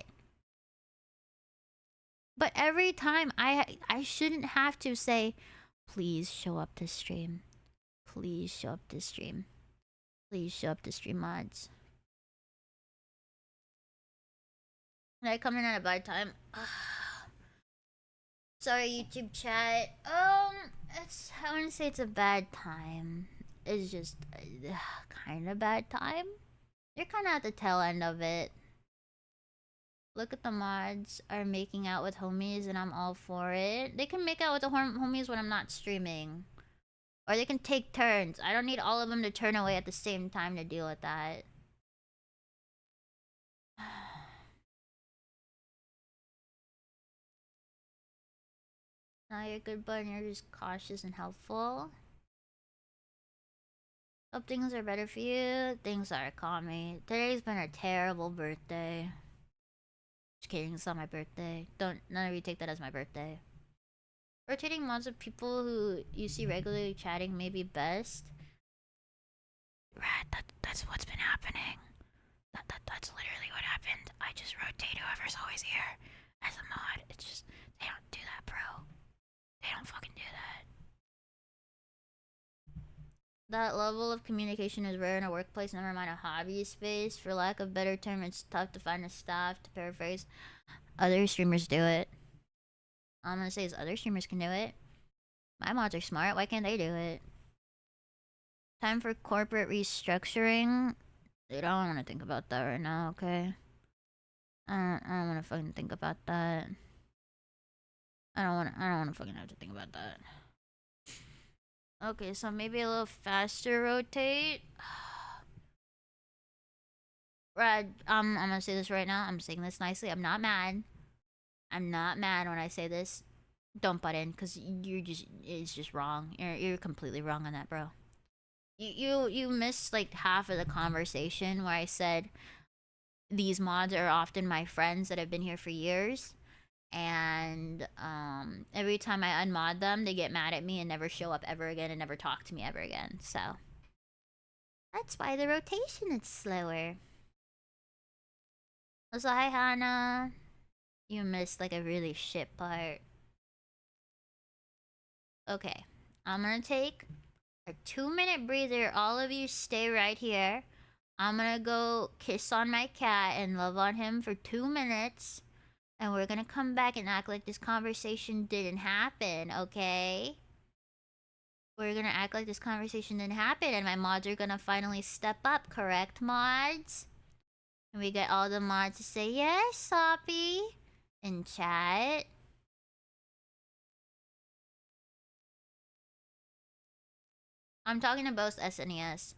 But every time I shouldn't have to say, please show up to stream. Please show up to stream. Please show up to stream, mods. Did I come in at a bad time? Sorry, YouTube chat. I wouldn't say it's a bad time. It's just kind of bad time. You're kind of at the tail end of it. Look at the mods are making out with homies and I'm all for it. They can make out with the homies when I'm not streaming. Or they can take turns. I don't need all of them to turn away at the same time to deal with that. Now you're good, but you're just cautious and helpful. Hope things are better for you. Things are, calming. Today's been a terrible birthday. Just kidding, it's not my birthday. None of you take that as my birthday. Rotating mods of people who you see regularly chatting may be best. Right, that's what's been happening. That's literally what happened. I just rotate whoever's always here as a mod. It's just, they don't do that, bro. They don't fucking do that. That level of communication is rare in a workplace, never mind a hobby space. For lack of better term, it's tough to find a staff, to paraphrase. Other streamers do it. All I'm gonna say is other streamers can do it. My mods are smart, why can't they do it? Time for corporate restructuring. Dude, I don't want to think about that right now, okay? I don't want to fucking think about that. I don't want to fucking have to think about that. Okay, so maybe a little faster rotate. Rad, I'm gonna say this right now. I'm saying this nicely. I'm not mad. I'm not mad when I say this. Don't butt in, cause it's just wrong. You're completely wrong on that, bro. You missed like half of the conversation where I said these mods are often my friends that have been here for years, and every time I unmod them, they get mad at me and never show up ever again and never talk to me ever again. So that's why the rotation is slower. Also, hi Hannah. You missed like a really shit part. Okay, I'm gonna take a 2-minute breather. All of you stay right here. I'm gonna go kiss on my cat and love on him for 2 minutes. And we're gonna come back and act like this conversation didn't happen, okay? We're gonna act like this conversation didn't happen, and my mods are gonna finally step up, correct, mods? And we get all the mods to say, yes, Soppy, in chat. I'm talking to both SNES.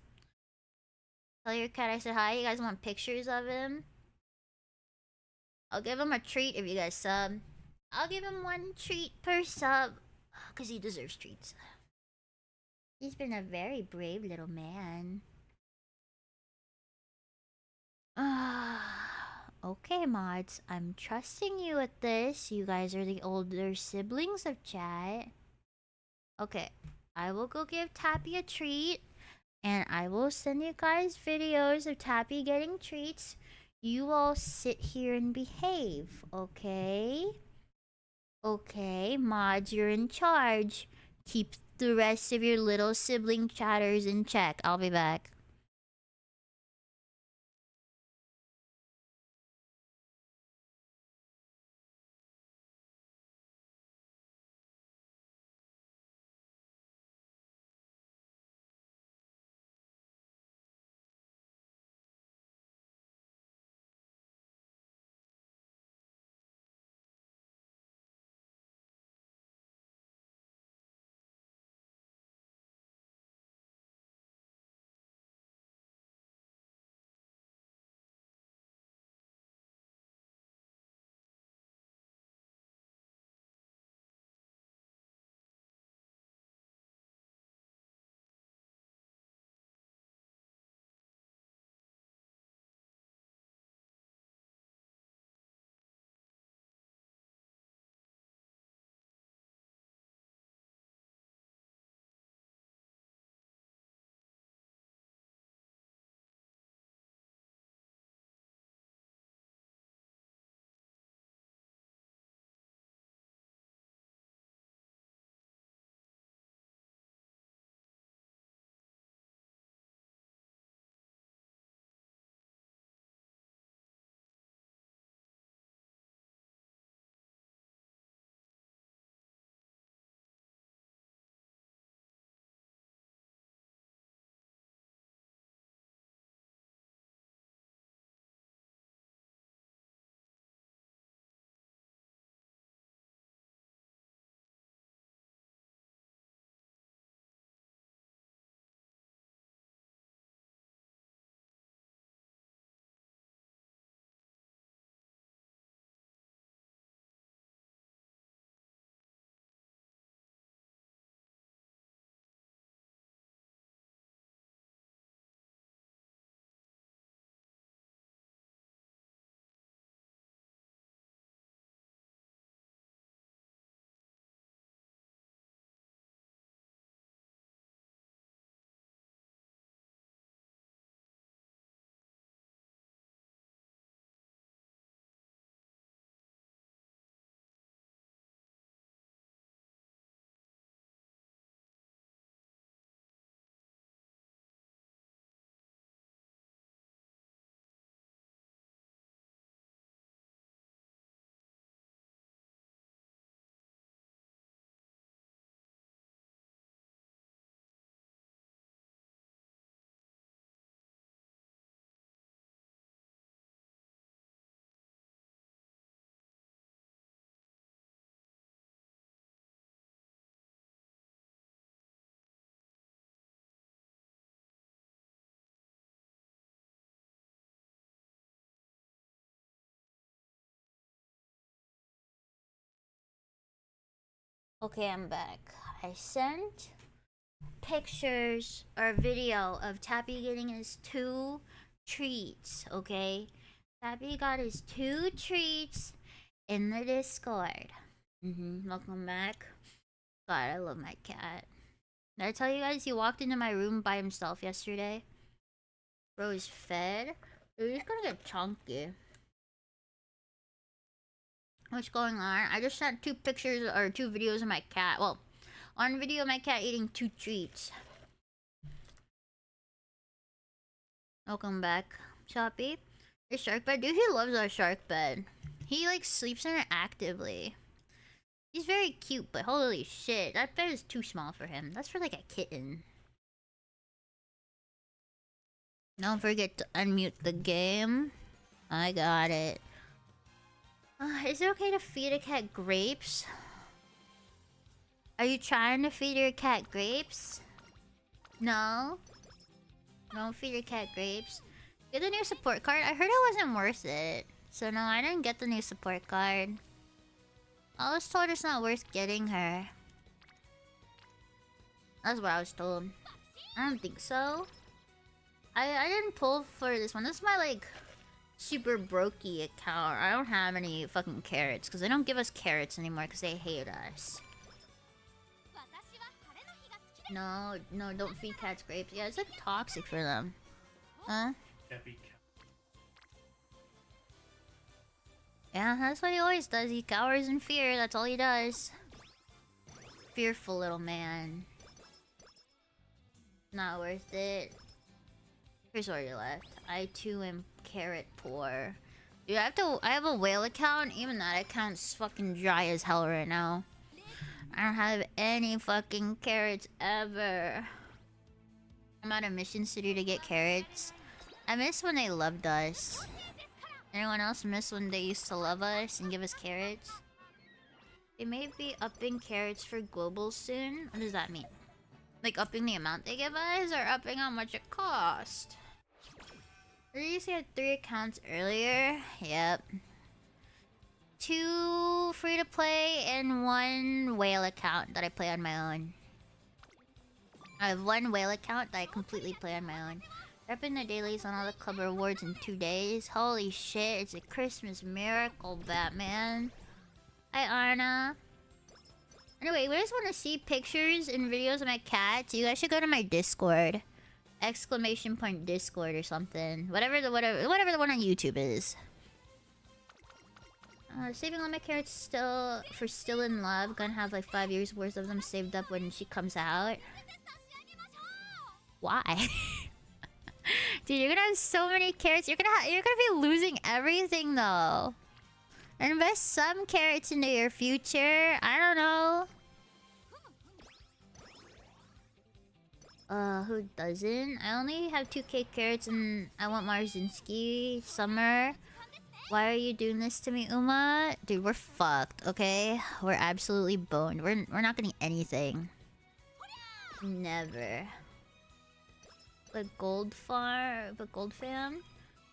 Tell your cat I said hi. You guys want pictures of him? I'll give him a treat if you guys sub. I'll give him 1 treat per sub. Because he deserves treats. He's been a very brave little man. Okay, mods. I'm trusting you with this. You guys are the older siblings of chat. Okay. I will go give Tappy a treat. And I will send you guys videos of Tappy getting treats. You all sit here and behave, okay? Okay, mods, you're in charge. Keep the rest of your little sibling chatters in check. I'll be back. Okay, I'm back. I sent pictures or video of Tappy getting his 2 treats, okay? Tappy got his 2 treats in the Discord. Welcome back. God, I love my cat. Did I tell you guys he walked into my room by himself yesterday? Bro is fed. Dude, he's gonna get chunky. What's going on? I just sent 2 pictures or 2 videos of my cat. Well, on video of my cat eating 2 treats. Welcome back, Choppy. Your shark bed? Dude, he loves our shark bed. He like sleeps in it actively. He's very cute, but holy shit, that bed is too small for him. That's for like a kitten. Don't forget to unmute the game. I got it. Is it okay to feed a cat grapes? Are you trying to feed your cat grapes? No? Don't feed your cat grapes. Get the new support card? I heard it wasn't worth it. So no, I didn't get the new support card. I was told it's not worth getting her. That's what I was told. I don't think so. I didn't pull for this one. This is my like super brokey account. I don't have any fucking carrots because they don't give us carrots anymore because they hate us. No, don't feed cats grapes. Yeah, it's like toxic for them. Huh? Yeah, that's what he always does. He cowers in fear. That's all he does. Fearful little man. Not worth it. Here's already left. I too am carrot poor. Dude, I have a whale account. Even that account's fucking dry as hell right now. I don't have any fucking carrots ever. I'm at a mission city to get carrots. I miss when they loved us. Anyone else miss when they used to love us and give us carrots? They may be upping carrots for global soon. What does that mean? Like upping the amount they give us or upping how much it costs? Did you say I had 3 accounts earlier? Yep. 2 free to play and 1 whale account that I play on my own. I have 1 whale account that I completely play on my own. Repping the dailies on all the club rewards in 2 days. Holy shit, it's a Christmas miracle, Batman. Hi, Arna. Anyway, we just want to see pictures and videos of my cats. You guys should go to my Discord. Exclamation point Discord or something. Whatever the one on YouTube is. Saving all my carrots still in love. Gonna have like 5 years worth of them saved up when she comes out. Why? Dude, you're gonna have so many carrots. You're gonna be losing everything though. Invest some carrots into your future. I don't know. Who doesn't? I only have 2k carrots and I want Marzinski. Summer. Why are you doing this to me, Uma? Dude, we're fucked, okay? We're absolutely boned. We're not getting anything. Never. But gold fam?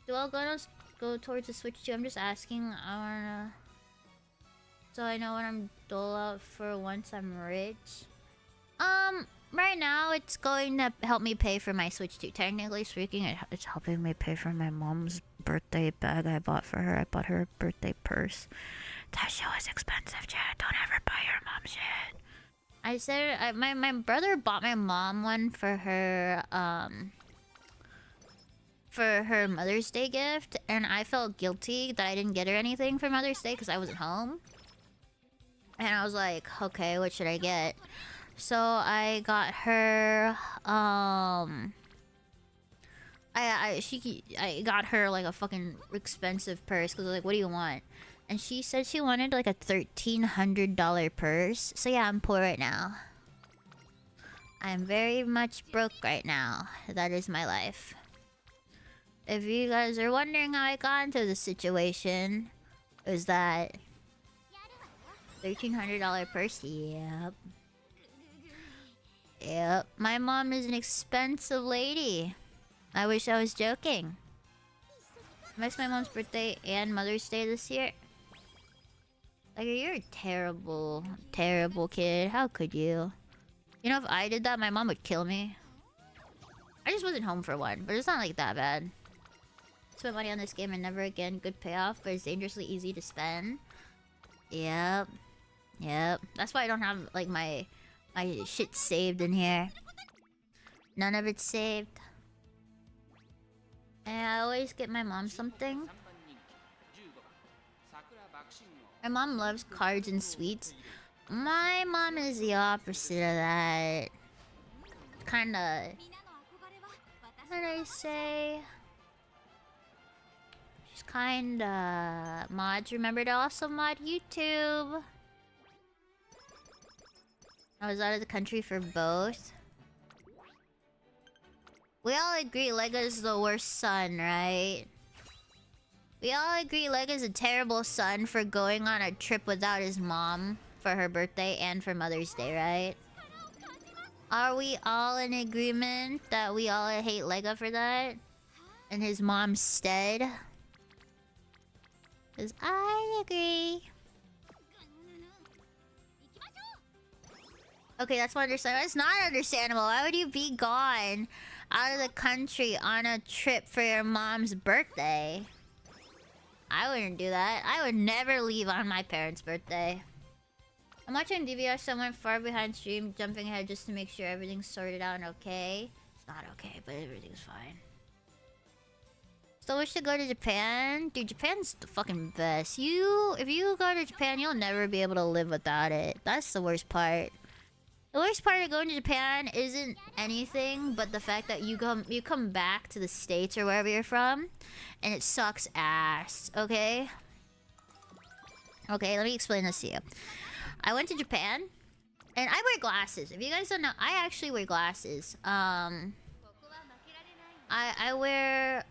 Do all go towards the Switch too? I'm just asking. I wanna... So I know when I'm dole out for once I'm rich. Right now it's going to help me pay for my Switch 2. Technically speaking, it's helping me pay for my mom's birthday bag I bought for her. I bought her a birthday purse. That shit was expensive, Chad. Don't ever buy your mom shit. I said my brother bought my mom one for her Mother's Day gift, and I felt guilty that I didn't get her anything for Mother's Day because I wasn't home. And I was like, okay, what should I get? So I got her I got her like a fucking expensive purse because I was like, what do you want? And she said she wanted like a $1,300 purse. So yeah, I'm poor right now. I'm very much broke right now. That is my life. If you guys are wondering how I got into this situation, is that $1,300 purse? Yep. Yep. My mom is an expensive lady. I wish I was joking. I missed my mom's birthday and Mother's Day this year. Like, you're a terrible, terrible kid. How could you? You know, if I did that, my mom would kill me. I just wasn't home for one, but it's not like that bad. Spent money on this game and never again. Good payoff, but it's dangerously easy to spend. Yep. Yep. That's why I don't have, like, my shit saved in here. None of it's saved. And I always get my mom something. My mom loves cards and sweets. My mom is the opposite of that. Kinda... What did I say? She's kinda... Mods, remember to also mod YouTube. I was out of the country for both. We all agree Lega's the worst son, right? We all agree Lega's a terrible son for going on a trip without his mom for her birthday and for Mother's Day, right? Are we all in agreement that we all hate Lega for that? In his mom's stead? Because I agree. Okay, that's not understandable. It's not understandable. Why would you be gone out of the country on a trip for your mom's birthday? I wouldn't do that. I would never leave on my parents' birthday. I'm watching DVR someone far behind stream, jumping ahead just to make sure everything's sorted out and okay. It's not okay, but everything's fine. Still wish to go to Japan? Dude, Japan's the fucking best. If you go to Japan, you'll never be able to live without it. That's the worst part. The worst part of going to Japan isn't anything but the fact that you come back to the States or wherever you're from, and it sucks ass, okay? Okay, let me explain this to you. I went to Japan, and I wear glasses. If you guys don't know, I actually wear glasses. I wear,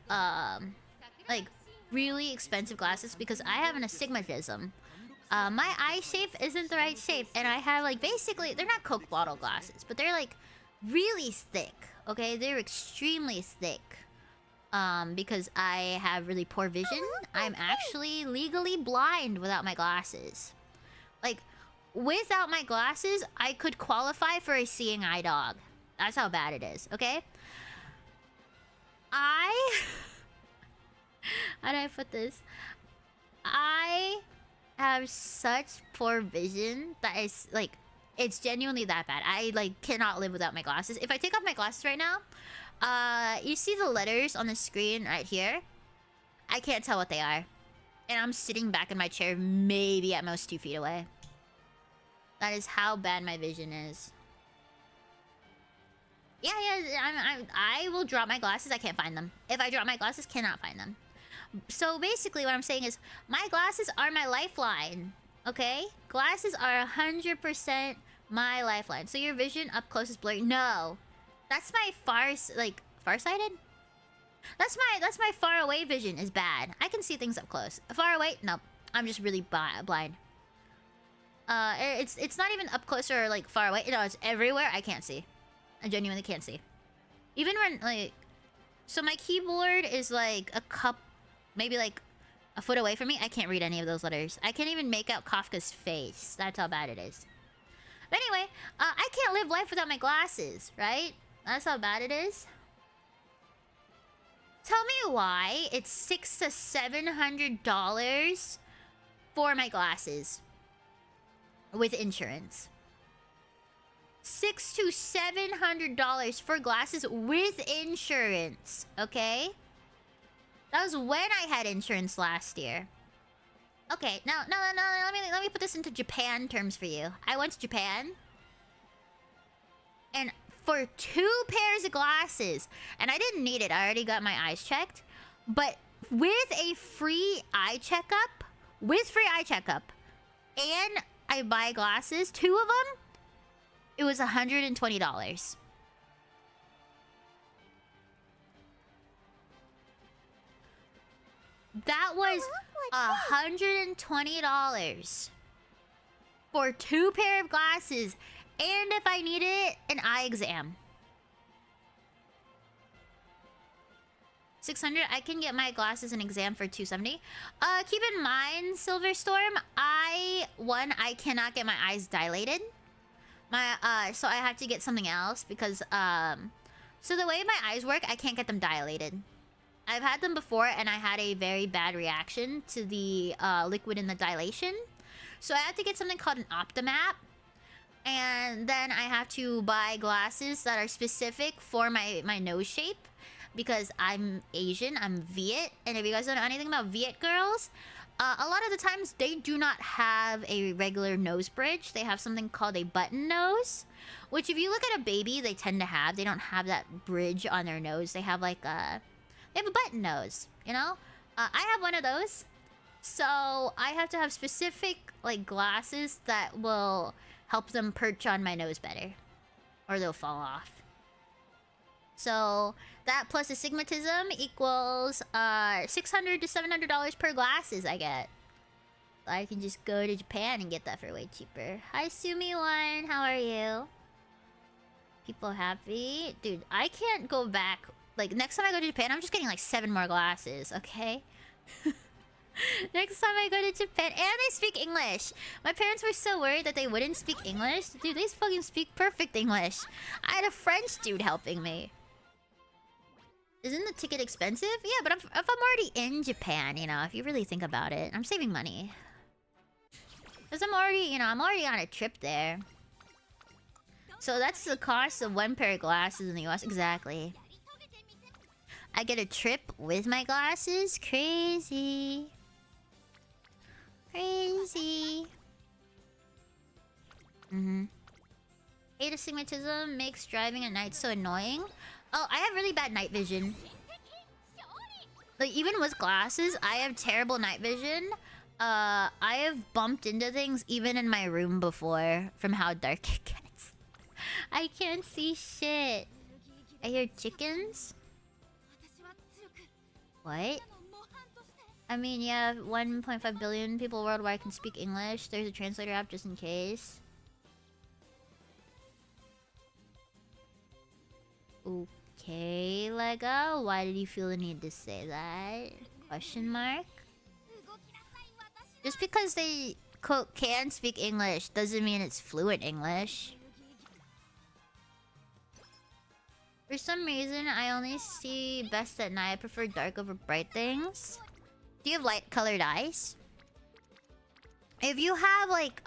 like, really expensive glasses because I have an astigmatism. My eye shape isn't the right shape, and I have, like, basically, they're not Coke bottle glasses, but they're, like, really thick, okay? They're extremely thick, because I have really poor vision. I'm actually legally blind without my glasses. Like, without my glasses, I could qualify for a seeing eye dog. That's how bad it is, okay? How do I put this? I have such poor vision that it's like, it's genuinely that bad. I like cannot live without my glasses. If I take off my glasses right now, you see the letters on the screen right here? I can't tell what they are. And I'm sitting back in my chair, maybe at most 2 feet away. That is how bad my vision is. Yeah, I will drop my glasses. I can't find them. If I drop my glasses, cannot find them. So basically what I'm saying is, my glasses are my lifeline, okay? Glasses are 100% my lifeline. So your vision up close is blurry. No. That's my farsighted? That's my far away vision is bad. I can see things up close. Far away? Nope. I'm just really blind. It's not even up close or like far away. No, it's everywhere. I can't see. I genuinely can't see. Even when like, so my keyboard is like a cup, maybe like a foot away from me. I can't read any of those letters. I can't even make out Kafka's face. That's how bad it is. But anyway, I can't live life without my glasses, right? That's how bad it is. Tell me why it's $600 to $700 for my glasses with insurance. $600 to $700 for glasses with insurance, okay? That was when I had insurance last year. Okay, now, no, let me put this into Japan terms for you. I went to Japan, and for 2 pairs of glasses, and I didn't need it. I already got my eyes checked, but with a free eye checkup, and I buy glasses, 2 of them, it was $120. That was $120 for 2 pair of glasses, and if I needed it, an eye exam. 600. I can get my glasses and exam for 270. Keep in mind, Silver Storm, I cannot get my eyes dilated. So I have to get something else because so the way my eyes work, I can't get them dilated. I've had them before and I had a very bad reaction to the liquid in the dilation. So I have to get something called an Optimap. And then I have to buy glasses that are specific for my nose shape. Because I'm Asian, I'm Viet. And if you guys don't know anything about Viet girls, a lot of the times they do not have a regular nose bridge. They have something called a button nose. Which if you look at a baby, they tend to have. They don't have that bridge on their nose. They have like a... They have a button nose, you know? I have one of those. So I have to have specific like glasses that will help them perch on my nose better. Or they'll fall off. So that plus astigmatism equals $600 to $700 per glasses I get. I can just go to Japan and get that for way cheaper. Hi Sumi1, how are you? People happy? Dude, I can't go back. Like, next time I go to Japan, I'm just getting like 7 more glasses, okay? Next time I go to Japan, and they speak English. My parents were so worried that they wouldn't speak English. Dude, they fucking speak perfect English. I had a French dude helping me. Isn't the ticket expensive? Yeah, but if I'm already in Japan, you know, if you really think about it, I'm saving money. Because I'm already on a trip there. So that's the cost of 1 pair of glasses in the US. Exactly. I get a trip with my glasses? Crazy. Crazy. Hate astigmatism makes driving at night so annoying. Oh, I have really bad night vision. Like, even with glasses, I have terrible night vision. I have bumped into things even in my room before from how dark it gets. I can't see shit. I hear chickens. What? I mean, yeah, 1.5 billion people worldwide can speak English. There's a translator app just in case. Okay, Lego. Why did you feel the need to say that? Question mark? Just because they can speak English doesn't mean it's fluent English. For some reason, I only see best at night. I prefer dark over bright things. Do you have light-colored eyes? If you have, like,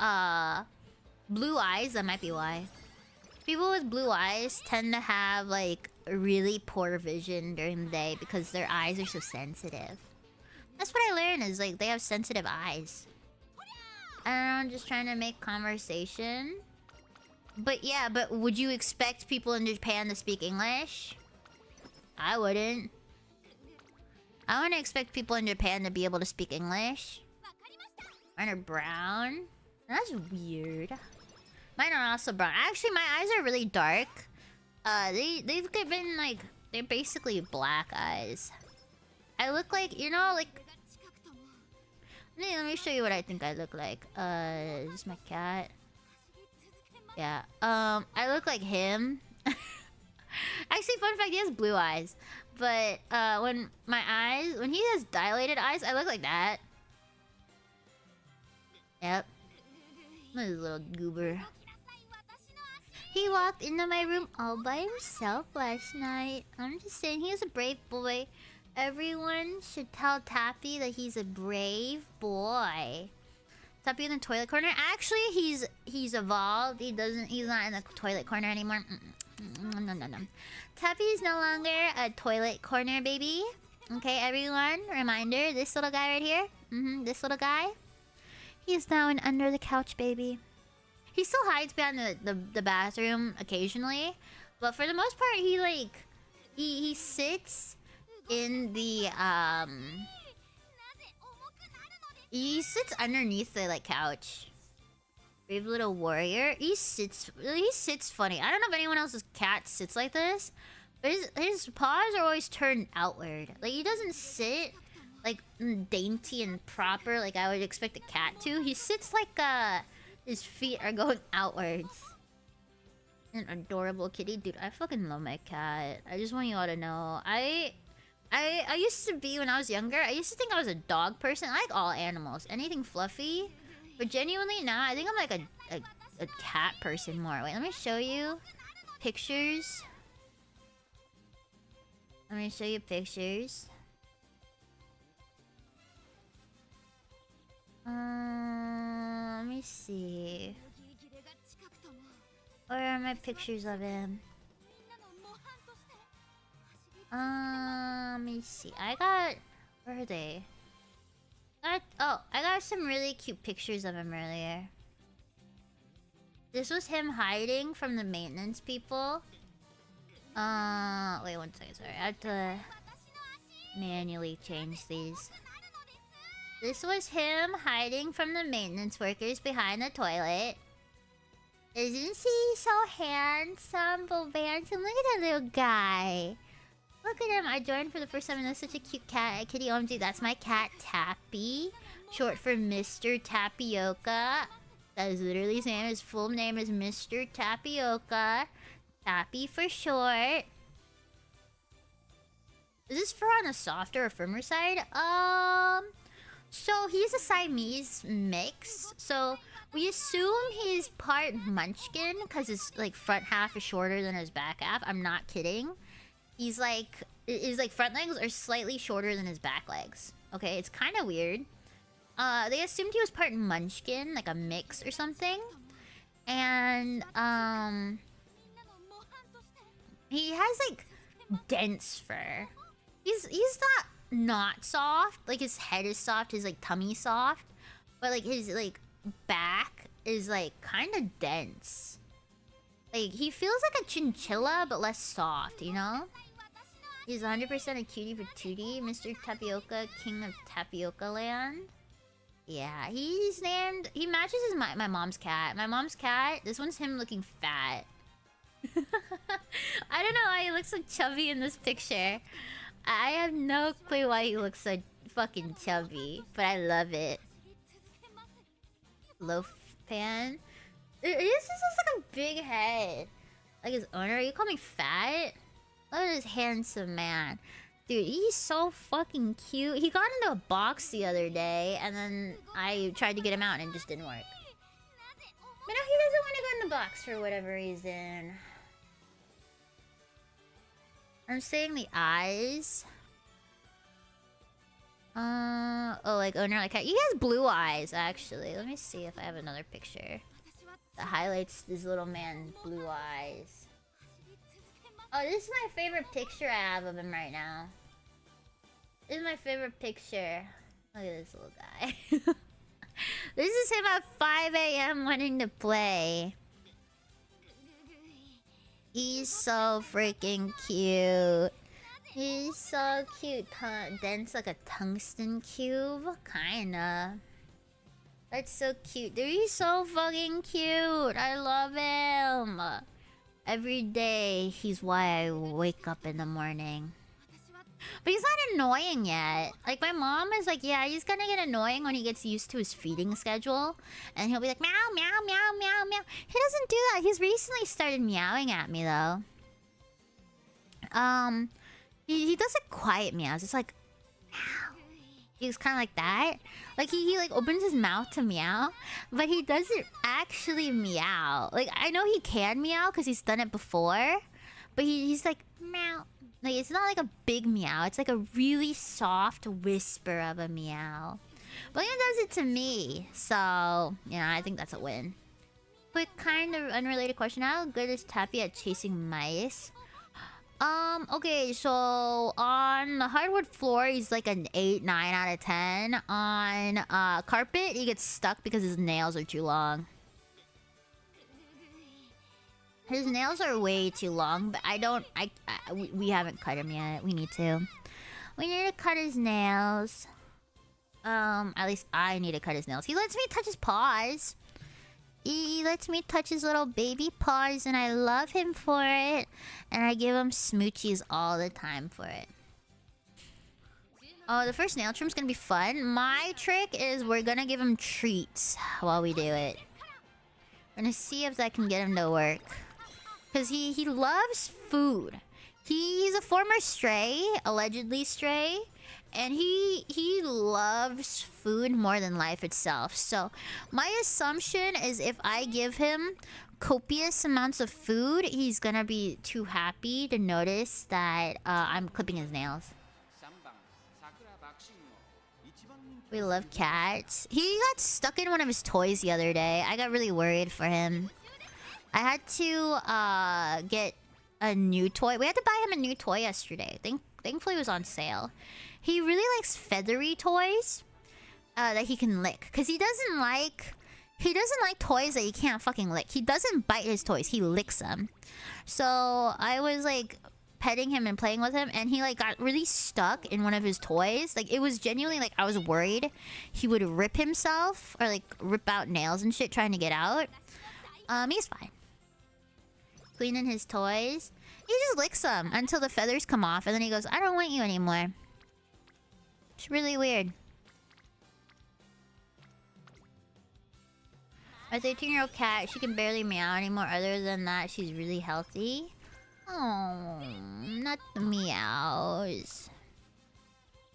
blue eyes, that might be why. People with blue eyes tend to have, like, really poor vision during the day because their eyes are so sensitive. That's what I learned, is, like, they have sensitive eyes. I don't know, I'm just trying to make conversation. But yeah, but would you expect people in Japan to speak English? I wouldn't. I wouldn't expect people in Japan to be able to speak English. Mine are brown. That's weird. Mine are also brown. Actually, my eyes are really dark. They've been like, they're basically black eyes. I look like, you know, like... Let me show you what I think I look like. This is my cat. Yeah, I look like him. Actually, fun fact, he has blue eyes. But, when he has dilated eyes, I look like that. Yep. This little goober. He walked into my room all by himself last night. I'm just saying, he was a brave boy. Everyone should tell Tappy that he's a brave boy. Tappy in the toilet corner. Actually, he's evolved. He's not in the toilet corner anymore. No. Tappy is no longer a toilet corner baby. Okay, everyone. Reminder, this little guy right here. This little guy. He is now an under the couch baby. He still hides behind the bathroom occasionally, but for the most part, he sits in the he sits underneath the like couch. Brave little warrior. He sits funny. I don't know if anyone else's cat sits like this, but his paws are always turned outward. Like, he doesn't sit like dainty and proper like I would expect a cat to. He sits like his feet are going outwards. An adorable kitty. Dude, I fucking love my cat. I just want you all to know. I I used to be, when I was younger, I used to think I was a dog person. I like all animals, anything fluffy. But genuinely now, I think I'm like a cat person more. Wait, let me show you pictures. Let me show you pictures. Let me see. Where are my pictures of him? Let me see. Where are they? I got some really cute pictures of him earlier. This was him hiding from the maintenance people. Wait 1 second, sorry. I have to manually change these. This was him hiding from the maintenance workers behind the toilet. Isn't he so handsome, Bobanson? Look at that little guy. Look at him. I joined for the first time and that's such a cute cat. Kitty OMG, that's my cat Tappy. Short for Mr. Tapioca. That is literally his name. His full name is Mr. Tapioca. Tappy for short. Is this fur on the softer or firmer side? So he's a Siamese mix. So we assume he's part Munchkin because his like front half is shorter than his back half. I'm not kidding. His front legs are slightly shorter than his back legs. Okay, it's kind of weird. They assumed he was part Munchkin, like a mix or something. And he has like dense fur. He's not soft. Like his head is soft, his like tummy soft, but like his like back is like kind of dense. Like he feels like a chinchilla but less soft, you know? He's 100% a cutie for Tootie, Mr. Tapioca, King of Tapioca Land. Yeah, he's named. He matches my mom's cat. My mom's cat. This one's him looking fat. I don't know why he looks so chubby in this picture. I have no clue why he looks so fucking chubby, but I love it. Loaf pan. This just looks like a big head. Like his owner. You call me fat? Look at this handsome man. Dude, he's so fucking cute. He got into a box the other day, and then I tried to get him out, and it just didn't work. But no, he doesn't want to go in the box for whatever reason. I'm saying the eyes. Oh, like owner like cat. He has blue eyes, actually. Let me see if I have another picture that highlights this little man's blue eyes. Oh, this is my favorite picture I have of him right now. This is my favorite picture. Look at this little guy. This is him at 5 AM wanting to play. He's so freaking cute. He's so cute. Dense like a tungsten cube. Kinda. That's so cute. Dude, he's so fucking cute. I love him. Every day, he's why I wake up in the morning. But he's not annoying yet. Like, my mom is like, yeah, he's gonna get annoying when he gets used to his feeding schedule. And he'll be like, meow, meow, meow, meow, meow. He doesn't do that. He's recently started meowing at me, though. He does like quiet meows. It's like, meow. He's kind of like that. Like, he like opens his mouth to meow, but he doesn't actually meow. Like, I know he can meow because he's done it before, but he's like, meow. Like, it's not like a big meow. It's like a really soft whisper of a meow. But he does it to me. So, you know, I think that's a win. Quick, kind of unrelated question. How good is Tappy at chasing mice? Okay, so on the hardwood floor, he's like an 8, 9 out of 10. On carpet, he gets stuck because his nails are too long. His nails are way too long, but we haven't cut him yet. We need to. We need to cut his nails. At least I need to cut his nails. He lets me touch his paws. He lets me touch his little baby paws, and I love him for it. And I give him smoochies all the time for it. Oh, the first nail trim's gonna be fun. My trick is we're gonna give him treats while we do it. We're gonna see if that can get him to work. Because he loves food. He's a former stray, allegedly stray, and he loves food more than life itself. So my assumption is if I give him copious amounts of food, he's gonna be too happy to notice that I'm clipping his nails. We love cats. He got stuck in one of his toys the other day. I got really worried for him. I had to get a new toy. We had to buy him a new toy yesterday. Thankfully it was on sale. He really likes feathery toys that he can lick. Because he doesn't like toys that he can't fucking lick. He doesn't bite his toys. He licks them. So I was like petting him and playing with him, and he like got really stuck in one of his toys. Like it was genuinely like I was worried he would rip himself or like rip out nails and shit trying to get out. He's fine. Cleaning his toys. He just licks them until the feathers come off, and then he goes, "I don't want you anymore." It's really weird. A 13-year-old cat, she can barely meow anymore. Other than that, she's really healthy. Oh, not the meows.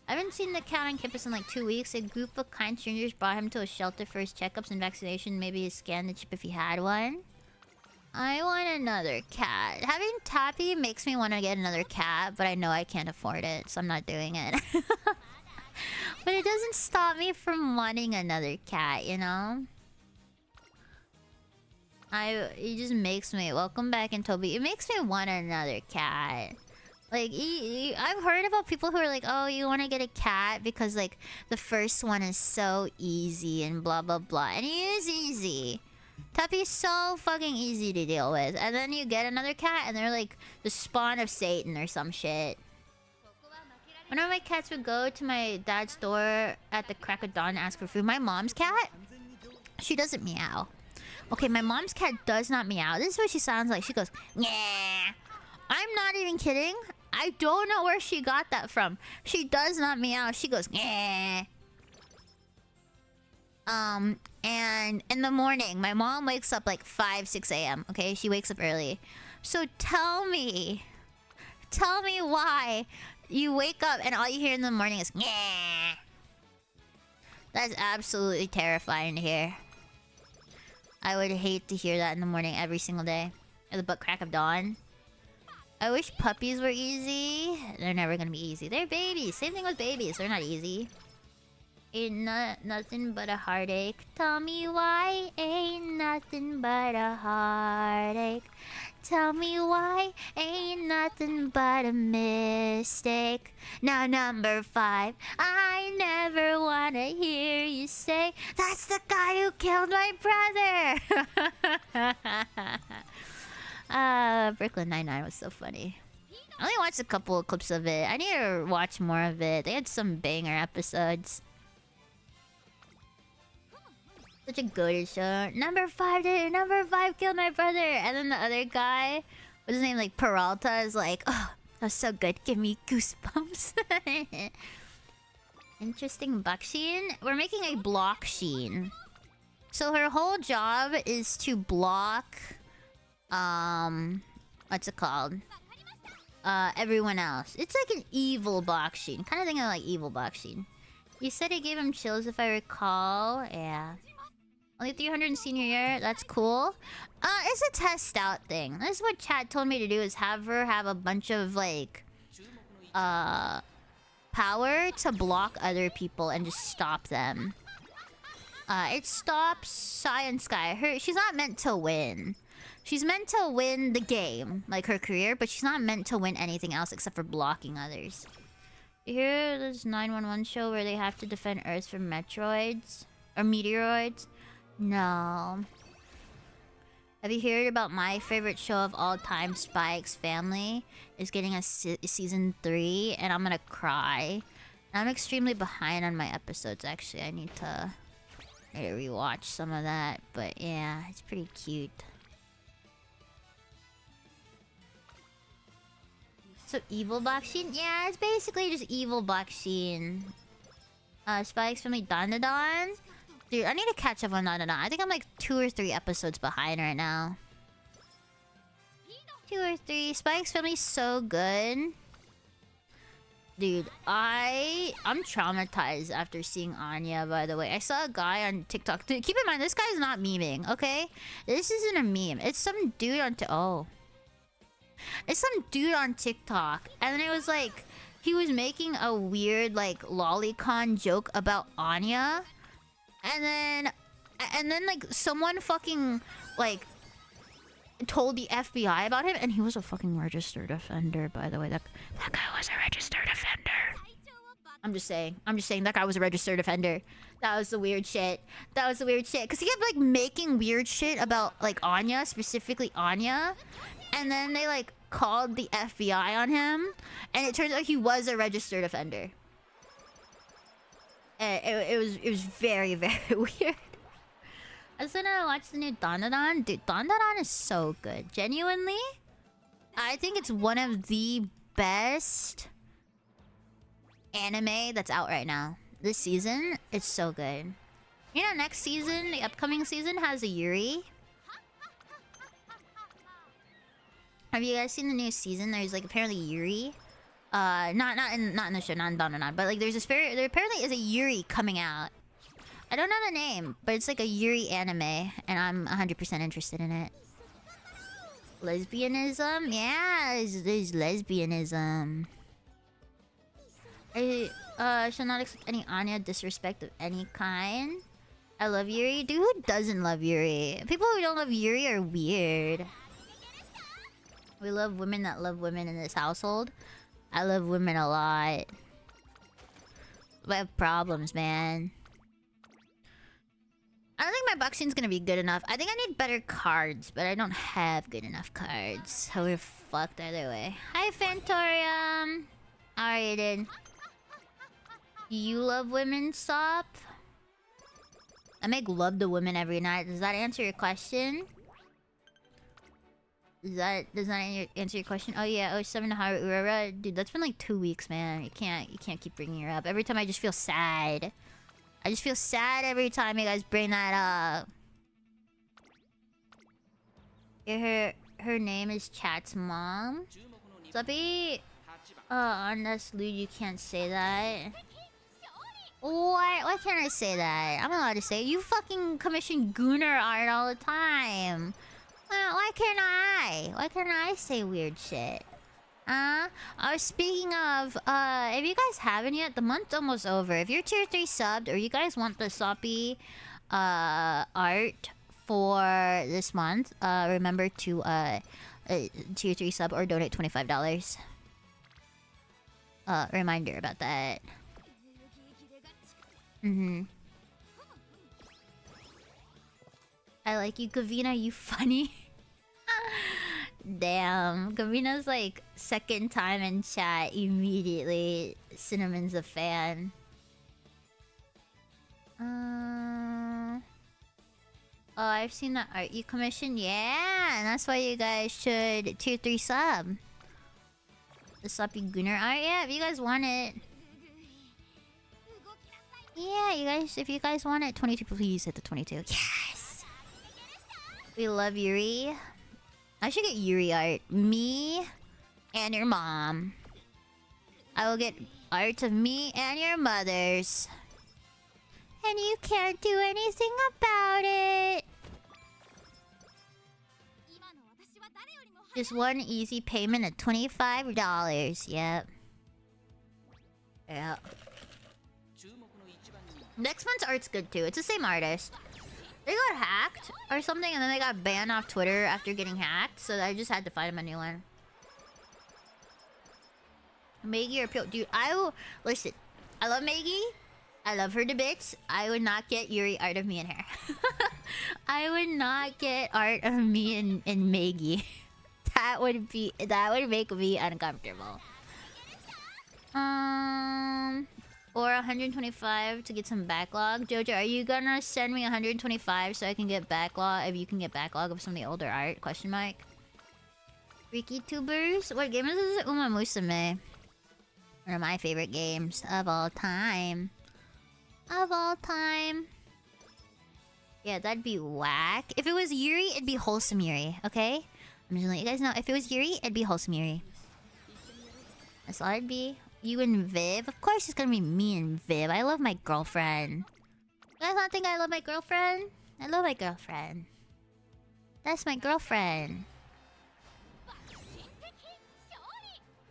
I haven't seen the cat on campus in like 2 weeks. A group of kind strangers brought him to a shelter for his checkups and vaccination. Maybe he scanned the chip if he had one. I want another cat. Having Tappy makes me want to get another cat, but I know I can't afford it, so I'm not doing it. But it doesn't stop me from wanting another cat, you know? It just makes me... Welcome back in Toby. It makes me want another cat. Like, I've heard about people who are like, oh, you want to get a cat because, like, the first one is so easy and blah, blah, blah. And he is easy. Tappy's so fucking easy to deal with. And then you get another cat and they're like the spawn of Satan or some shit. Whenever my cats would go to my dad's door at the crack of dawn and ask for food, my mom's cat, she doesn't meow. Okay, my mom's cat does not meow. This is what she sounds like. She goes, "Nyeh." I'm not even kidding. I don't know where she got that from. She does not meow. She goes, "Nyeh." And in the morning, my mom wakes up like 5, 6 a.m. Okay, she wakes up early. So tell me why you wake up and all you hear in the morning is "Nyeh." That's absolutely terrifying to hear. I would hate to hear that in the morning every single day. At the butt crack of dawn. I wish puppies were easy. They're never gonna be easy. They're babies. Same thing with babies. They're not easy. Ain't nothing but a heartache. Tell me why ain't nothing but a heartache. Tell me why ain't nothing but a mistake. Now number 5, I never wanna hear you say that's the guy who killed my brother. Brooklyn Nine-Nine was so funny. I only watched a couple of clips of it. I need to watch more of it. They had some banger episodes. Such a goated show. Number 5 killed my brother. And then the other guy, what's his name? Like Peralta is like, oh, that was so good. Give me goosebumps. Interesting Bucksheen. We're making a block sheen. So her whole job is to block what's it called? Everyone else. It's like an evil block sheen. Kind of thinking of like evil block sheen. You said it gave him chills if I recall. Yeah. Only 300 in senior year. That's cool. It's a test out thing. This is what chat told me to do, is have her have a bunch of like power to block other people and just stop them. It stops Sai and Sky. She's not meant to win. She's meant to win the game, like her career, but she's not meant to win anything else except for blocking others. You hear this 911 show where they have to defend Earth from meteoroids? Or meteoroids? No. Have you heard about my favorite show of all time, Spy X Family? Is getting a season 3, and I'm gonna cry. I'm extremely behind on my episodes, actually. I need to rewatch some of that, but yeah, it's pretty cute. So evil Baksheen? Yeah, it's basically just evil Baksheen. Spy X Family Dandadan? Dude, I need to catch up on Dandadan. I think I'm like 2 or 3 episodes behind right now. 2 or 3. Spike's Family's so good. Dude, I'm traumatized after seeing Anya, by the way. I saw a guy on TikTok. Dude, keep in mind, this guy's not memeing, okay? This isn't a meme. It's some dude on It's some dude on TikTok. And then it was like, he was making a weird, like, lolicon joke about Anya. And then like, someone fucking, like, told the FBI about him, and he was a fucking registered offender, by the way. That guy was a registered offender. I'm just saying that guy was a registered offender. That was the weird shit. Because he kept, like, making weird shit about, like, Anya, specifically Anya. And then they, like, called the FBI on him. And it turns out he was a registered offender. It was very, very weird. I was gonna watch the new Dandadan. Dude, Dandadan is so good. Genuinely, I think it's one of the best anime that's out right now. This season, it's so good. You know, next season, the upcoming season has a Yuri. Have you guys seen the new season? There's, like, apparently Yuri. Not in the show, not in Dandadan, but, like, there apparently is a Yuri coming out. I don't know the name, but it's like a Yuri anime, and I'm 100% interested in it. Lesbianism? Yeah, there's lesbianism. I shall not accept any Anya disrespect of any kind. I love Yuri. Dude, who doesn't love Yuri? People who don't love Yuri are weird. We love women that love women in this household. I love women a lot. But I have problems, man. I don't think my boxing's gonna be good enough. I think I need better cards, but I don't have good enough cards. So we're fucked either way. Hi, Fantorium. Alright, then. You love women, Sop? I make love to women every night. Does that answer your question? Does that answer your question? Oh yeah, 07 to Haru Urara. Dude, that's been like 2 weeks, man. You can't keep bringing her up. Every time I just feel sad. I just feel sad every time you guys bring that up. Yeah, her name is Chat's mom. Suppy. On this lewd, you can't say that. What? Why can't I say that? I'm allowed to say it. You fucking commission Gooner art all the time. Why can't I? Why can't I say weird shit? Speaking of, if you guys haven't yet, the month's almost over. If you're tier 3 subbed, or you guys want the Soppy, art for this month, remember to, tier 3 sub or donate $25. Reminder about that. I like you, Kavina, you funny. Damn, Gavina's like second time in chat immediately. Cinnamon's a fan. Oh, I've seen that art you commissioned. Yeah, and that's why you guys should tier 3 sub. The Sloppy Gunner art. Yeah, if you guys want it. Yeah, you guys, if you guys want it, 22, please hit the 22. Yes! We love Yuri. I should get Yuri art. Me and your mom. I will get art of me and your mothers. And you can't do anything about it. Just one easy payment of $25. Yep. Yeah. Next month's art's good too. It's the same artist. They got hacked or something, and then they got banned off Twitter after getting hacked, so I just had to find him a new one. Maggie or Pio. Dude, I will... Listen, I love Maggie. I love her to bits. I would not get Yuri art of me and her. I would not get art of me and Maggie. That would make me uncomfortable. Or 125 to get some backlog. Jojo, are you gonna send me 125 so I can get backlog? If you can get backlog of some of the older art? Question mark. Freaky tubers. What game is this? Uma Musume. One of my favorite games of all time. Of all time. Yeah, that'd be whack. If it was Yuri, it'd be wholesome Yuri. Okay. I'm just letting you guys know, if it was Yuri, it'd be wholesome Yuri. That's all it'd be. You and Viv? Of course it's gonna be me and Viv. I love my girlfriend. You guys not think I love my girlfriend? I love my girlfriend. That's my girlfriend.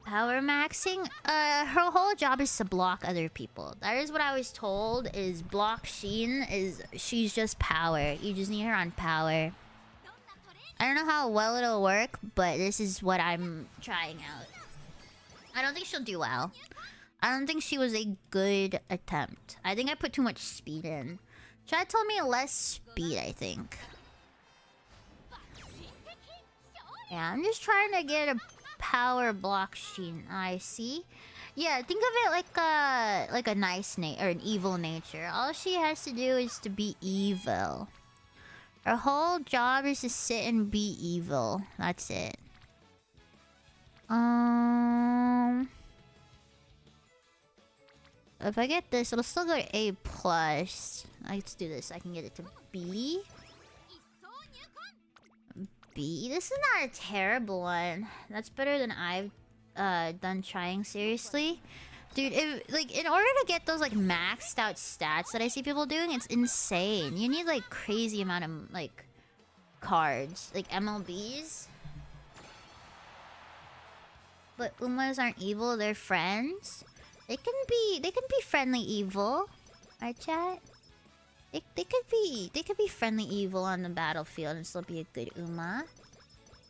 Power maxing? Her whole job is to block other people. That is what I was told, is block Sheen is... She's just power. You just need her on power. I don't know how well it'll work, but this is what I'm trying out. I don't think she'll do well. I don't think she was a good attempt. I think I put too much speed in. Chat told me less speed, I think. Yeah, I'm just trying to get a power block Sheen. I see. Yeah, think of it like a nice nature or an evil nature. All she has to do is to be evil. Her whole job is to sit and be evil. That's it. If I get this, it'll still go to A+. Let's do this. I can get it to B. B. This is not a terrible one. That's better than I've done trying seriously. Dude, like in order to get those like maxed out stats that I see people doing, it's insane. You need like crazy amount of like cards, like MLBs. But Umas aren't evil, they're friends. They can be friendly evil. Right, chat? They could be friendly evil on the battlefield and still be a good Uma.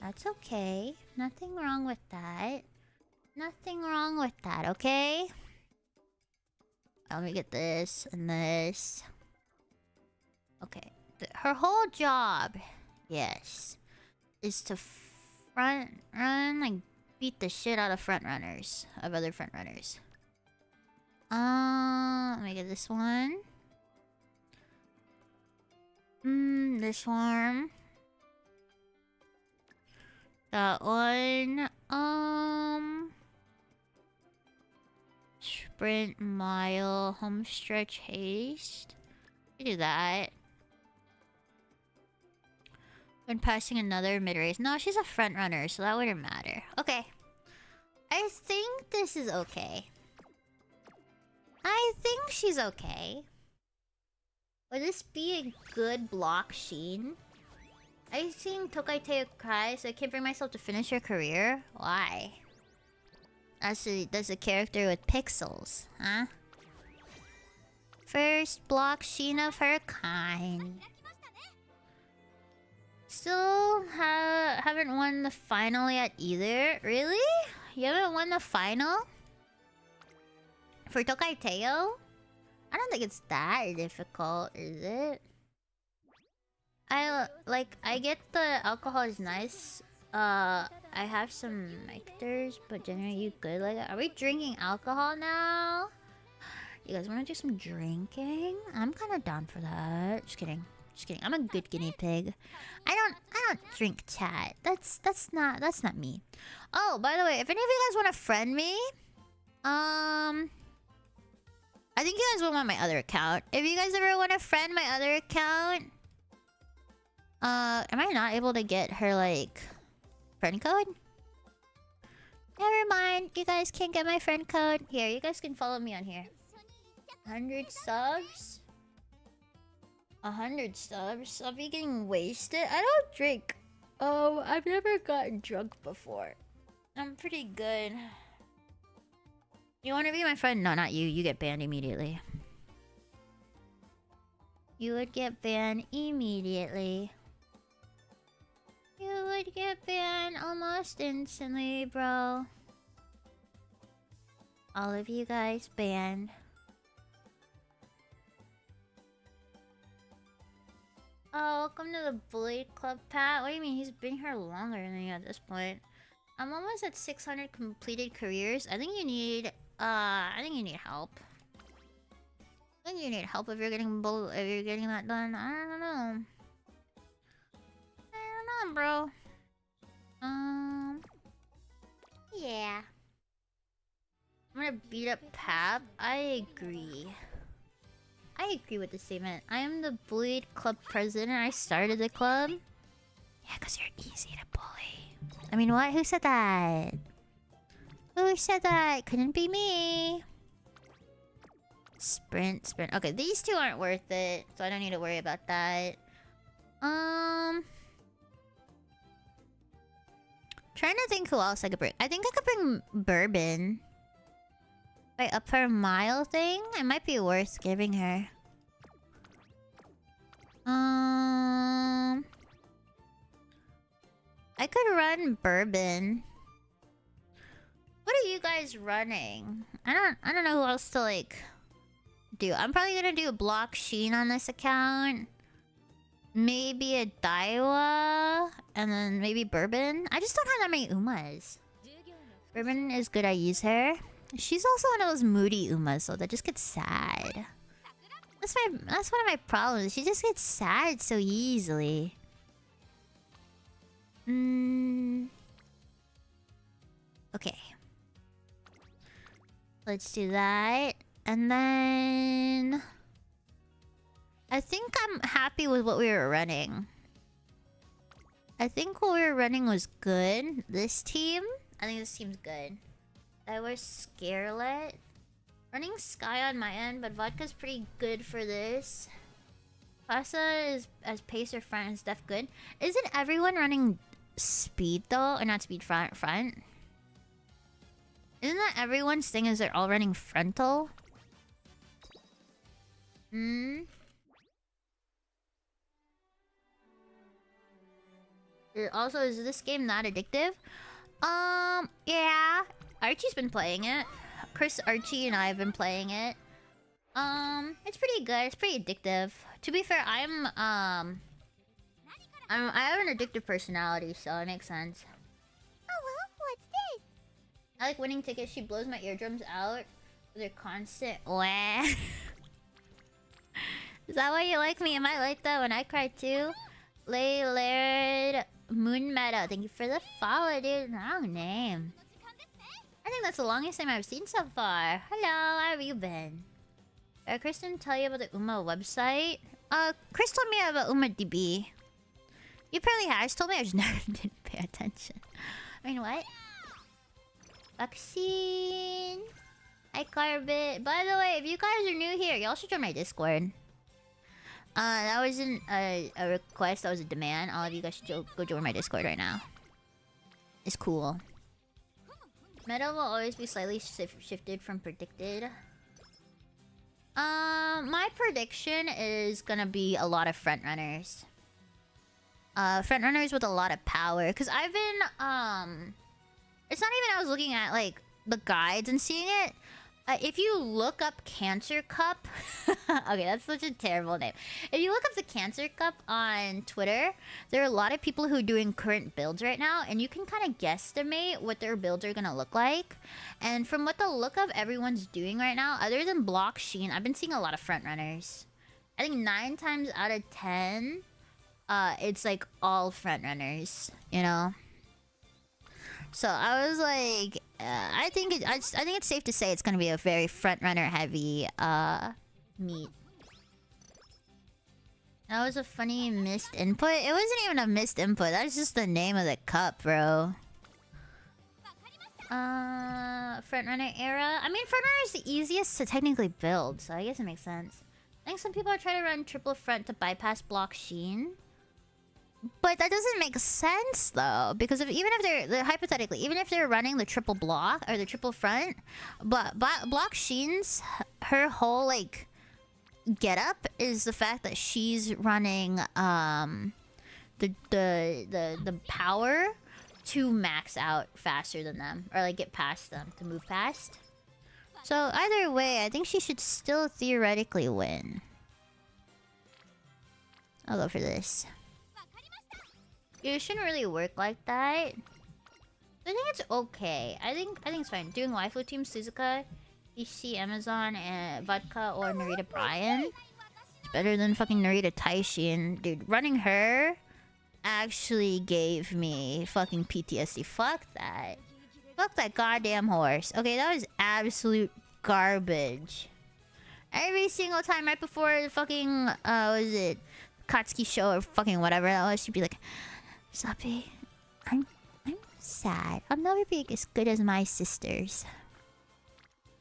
That's okay. Nothing wrong with that. Nothing wrong with that, okay? Let me get this and this. Okay. Her whole job, yes, is to front run, like beat the shit out of front runners, of other front runners. Let me get this one. This one. That one. Sprint, mile, home stretch, haste. We do that. When passing another mid-race. No, she's a front runner, so that wouldn't matter. Okay. I think this is okay. I think she's okay. Would this be a good block Sheen? I've seen Tokaiteo cry, so I can't bring myself to finish her career. Why? That's a character with pixels, huh? First block Sheen of her kind. Still haven't won the final yet either. Really? You haven't won the final? For Tokaiteo? I don't think it's that difficult, is it? I get the alcohol is nice. I have some nectars, but generally you good like that. Are we drinking alcohol now? You guys wanna do some drinking? I'm kinda down for that. Just kidding. Just kidding. I'm a good guinea pig. I don't drink, chat. That's not me. Oh, by the way, if any of you guys wanna friend me, I think you guys will want my other account. If you guys ever want to friend my other account, am I not able to get her like friend code? Never mind. You guys can't get my friend code. Here, you guys can follow me on here. 100 subs. 100 subs. I'll be getting wasted. I don't drink. Oh, I've never gotten drunk before. I'm pretty good. You want to be my friend? No, not you. You get banned immediately. You would get banned immediately. You would get banned almost instantly, bro. All of you guys banned. Oh, welcome to the Bully Club, Pat. What do you mean? He's been here longer than you at this point. I'm almost at 600 completed careers. I think you need help. I think you need help if you're getting that done. I don't know. I don't know, bro. Yeah. I'm gonna beat up Pap. I agree. I agree with the statement. I am the bullied club president. I started the club. Yeah, because you're easy to bully. I mean, what? Who said that? Who said that? Couldn't be me. Sprint, sprint. Okay, these two aren't worth it, so I don't need to worry about that. Trying to think who else I could bring. I think I could bring Bourbon. Wait, up her mile thing? It might be worth giving her. I could run Bourbon. What are you guys running? I don't know who else to like do. I'm probably gonna do a Block Sheen on this account. Maybe a Daiwa. And then maybe Bourbon. I just don't have that many Umas. Bourbon is good, I use her. She's also one of those moody Umas, so that just gets sad. That's one of my problems. She just gets sad so easily. Okay. Let's do that. And then I think I'm happy with what we were running. I think what we were running was good. This team? I think this team's good. I was Scarlet. Running Sky on my end, but Vodka's pretty good for this. Pasta is as pacer front and stuff good. Isn't everyone running speed though? Or not speed, front? Isn't that everyone's thing is they're all running frontal? Also, is this game not addictive? Yeah. Archie's been playing it. Chris, Archie, and I have been playing it. It's pretty good. It's pretty addictive. To be fair, I have an addictive personality, so it makes sense. Oh well, what's this? I like winning tickets. She blows my eardrums out with her constant wah. Is that why you like me? Am I like that when I cry too? Lay Laird Moon Meadow. Thank you for the follow, dude. Wrong name. I think that's the longest name I've seen so far. Hello, how have you been? Kristen tell you about the UMA website? Chris told me about UMADB. You probably has told me, I just never did pay attention. I mean, what? Vaccine. Hi, Carbit. By the way, if you guys are new here, y'all should join my Discord. That wasn't a request, that was a demand. All of you guys should go join my Discord right now. It's cool. Meta will always be slightly shifted from predicted. My prediction is gonna be a lot of frontrunners. Frontrunners with a lot of power. Because I've been, it's not even I was looking at, like, the guides and seeing it. If you look up Cancer Cup... okay, that's such a terrible name. If you look up the Cancer Cup on Twitter, there are a lot of people who are doing current builds right now, and you can kind of guesstimate what their builds are gonna look like. And from what the look of everyone's doing right now, other than Block Sheen, I've been seeing a lot of frontrunners. I think 9 times out of 10, it's like all frontrunners, you know? So I was like, I think it's safe to say it's gonna be a very frontrunner heavy meet. That was a funny missed input. It wasn't even a missed input. That's just the name of the cup, bro. Frontrunner era. I mean, frontrunner is the easiest to technically build, so I guess it makes sense. I think some people are trying to run triple front to bypass Block Sheen. But that doesn't make sense though, because even if they're hypothetically, even if they're running the triple block or the triple front, but Block Sheen's her whole like get up is the fact that she's running the power to max out faster than them, or like get past them, to move past. So either way, I think she should still theoretically win. I'll go for this. It shouldn't really work like that. I think it's okay. I think it's fine. Doing waifu team Suzuka, Ishii, Amazon, and Vodka, or Narita Bryan. It's better than fucking Narita Taishi. And dude, running her actually gave me fucking PTSD. Fuck that. Fuck that goddamn horse. Okay, that was absolute garbage. Every single time right before the fucking what is it? Katsuki show or fucking whatever that was, she'd be like, Sappy, I'm Sad. I'll never be as good as my sisters.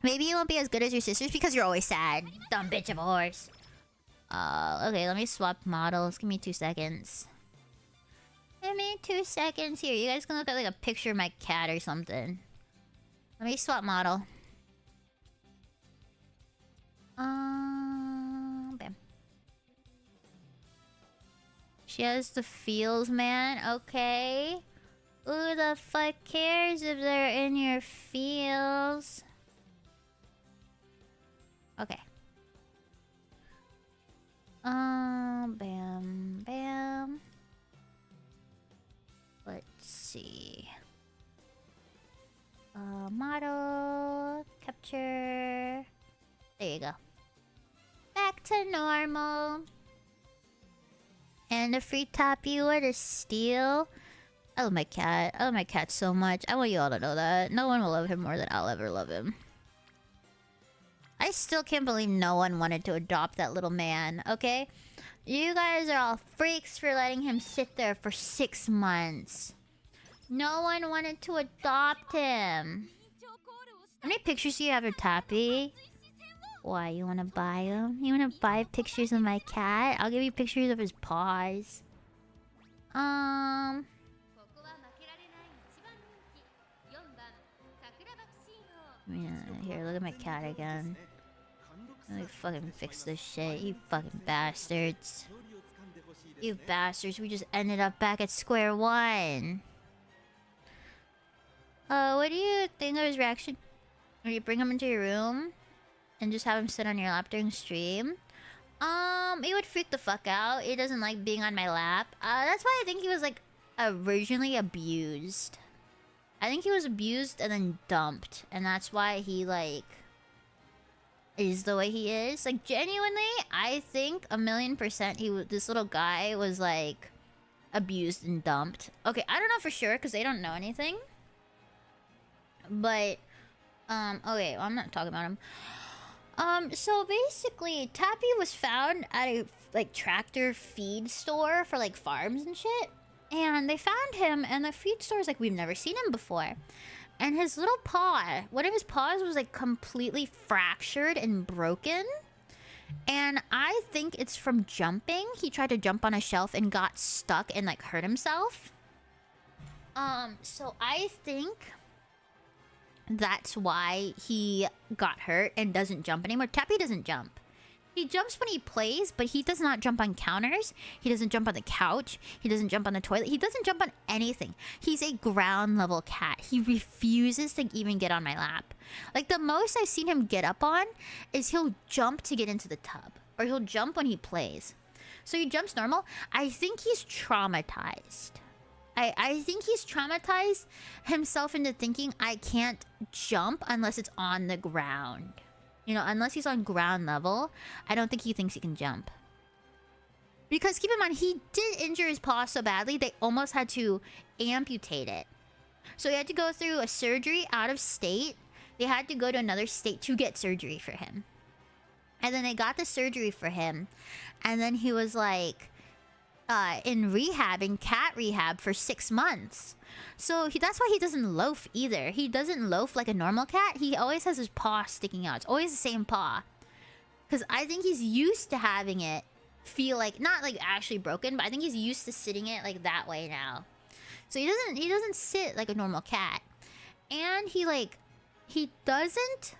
Maybe you won't be as good as your sisters because you're always sad. Dumb bitch of a horse. Okay, let me swap models. Give me 2 seconds. Give me 2 seconds here. You guys can look at like a picture of my cat or something. Let me swap model. Bam. She has the feels, man. Okay. Who the fuck cares if they're in your feels? Okay. Bam, bam. Let's see. Model capture. There you go. Back to normal. And a free Tappy, what a steal. I love my cat. I love my cat so much. I want you all to know that. No one will love him more than I'll ever love him. I still can't believe no one wanted to adopt that little man, okay? You guys are all freaks for letting him sit there for 6 months. No one wanted to adopt him. How many pictures do you have of Tappy? Why, you wanna buy him? You wanna buy pictures of my cat? I'll give you pictures of his paws. Yeah, here, look at my cat again. Let me fucking fix this shit, you fucking bastards. You bastards, we just ended up back at square one. What do you think of his reaction? Or you bring him into your room and just have him sit on your lap during stream? He would freak the fuck out. He doesn't like being on my lap. That's why I think he was like originally abused. I think he was abused and then dumped, and that's why he like is the way he is. Like genuinely, I think 1,000,000% this little guy was like abused and dumped. Okay, I don't know for sure because they don't know anything. But okay, well, I'm not talking about him. So basically, Tappy was found at a like tractor feed store for like farms and shit. And they found him, and the feed store's like, we've never seen him before. And his little paw, one of his paws was like completely fractured and broken. And I think it's from jumping. He tried to jump on a shelf and got stuck and like hurt himself. So I think that's why he got hurt and doesn't jump anymore. Tappy doesn't jump. He jumps when he plays, but he does not jump on counters. He doesn't jump on the couch. He doesn't jump on the toilet. He doesn't jump on anything. He's a ground level cat. He refuses to even get on my lap. Like the most I've seen him get up on is he'll jump to get into the tub. Or he'll jump when he plays. So he jumps normal. I think he's traumatized. I think he's traumatized himself into thinking I can't jump unless it's on the ground. You know, unless he's on ground level, I don't think he thinks he can jump. Because keep in mind, he did injure his paw so badly, they almost had to amputate it. So he had to go through a surgery out of state. They had to go to another state to get surgery for him. And then they got the surgery for him. And then he was like in rehab, in cat rehab for 6 months. So that's why he doesn't loaf either. He doesn't loaf like a normal cat. He always has his paw sticking out. It's always the same paw. Because I think he's used to having it feel like, not like actually broken, but I think he's used to sitting it like that way now. So he doesn't sit like a normal cat. And he doesn't,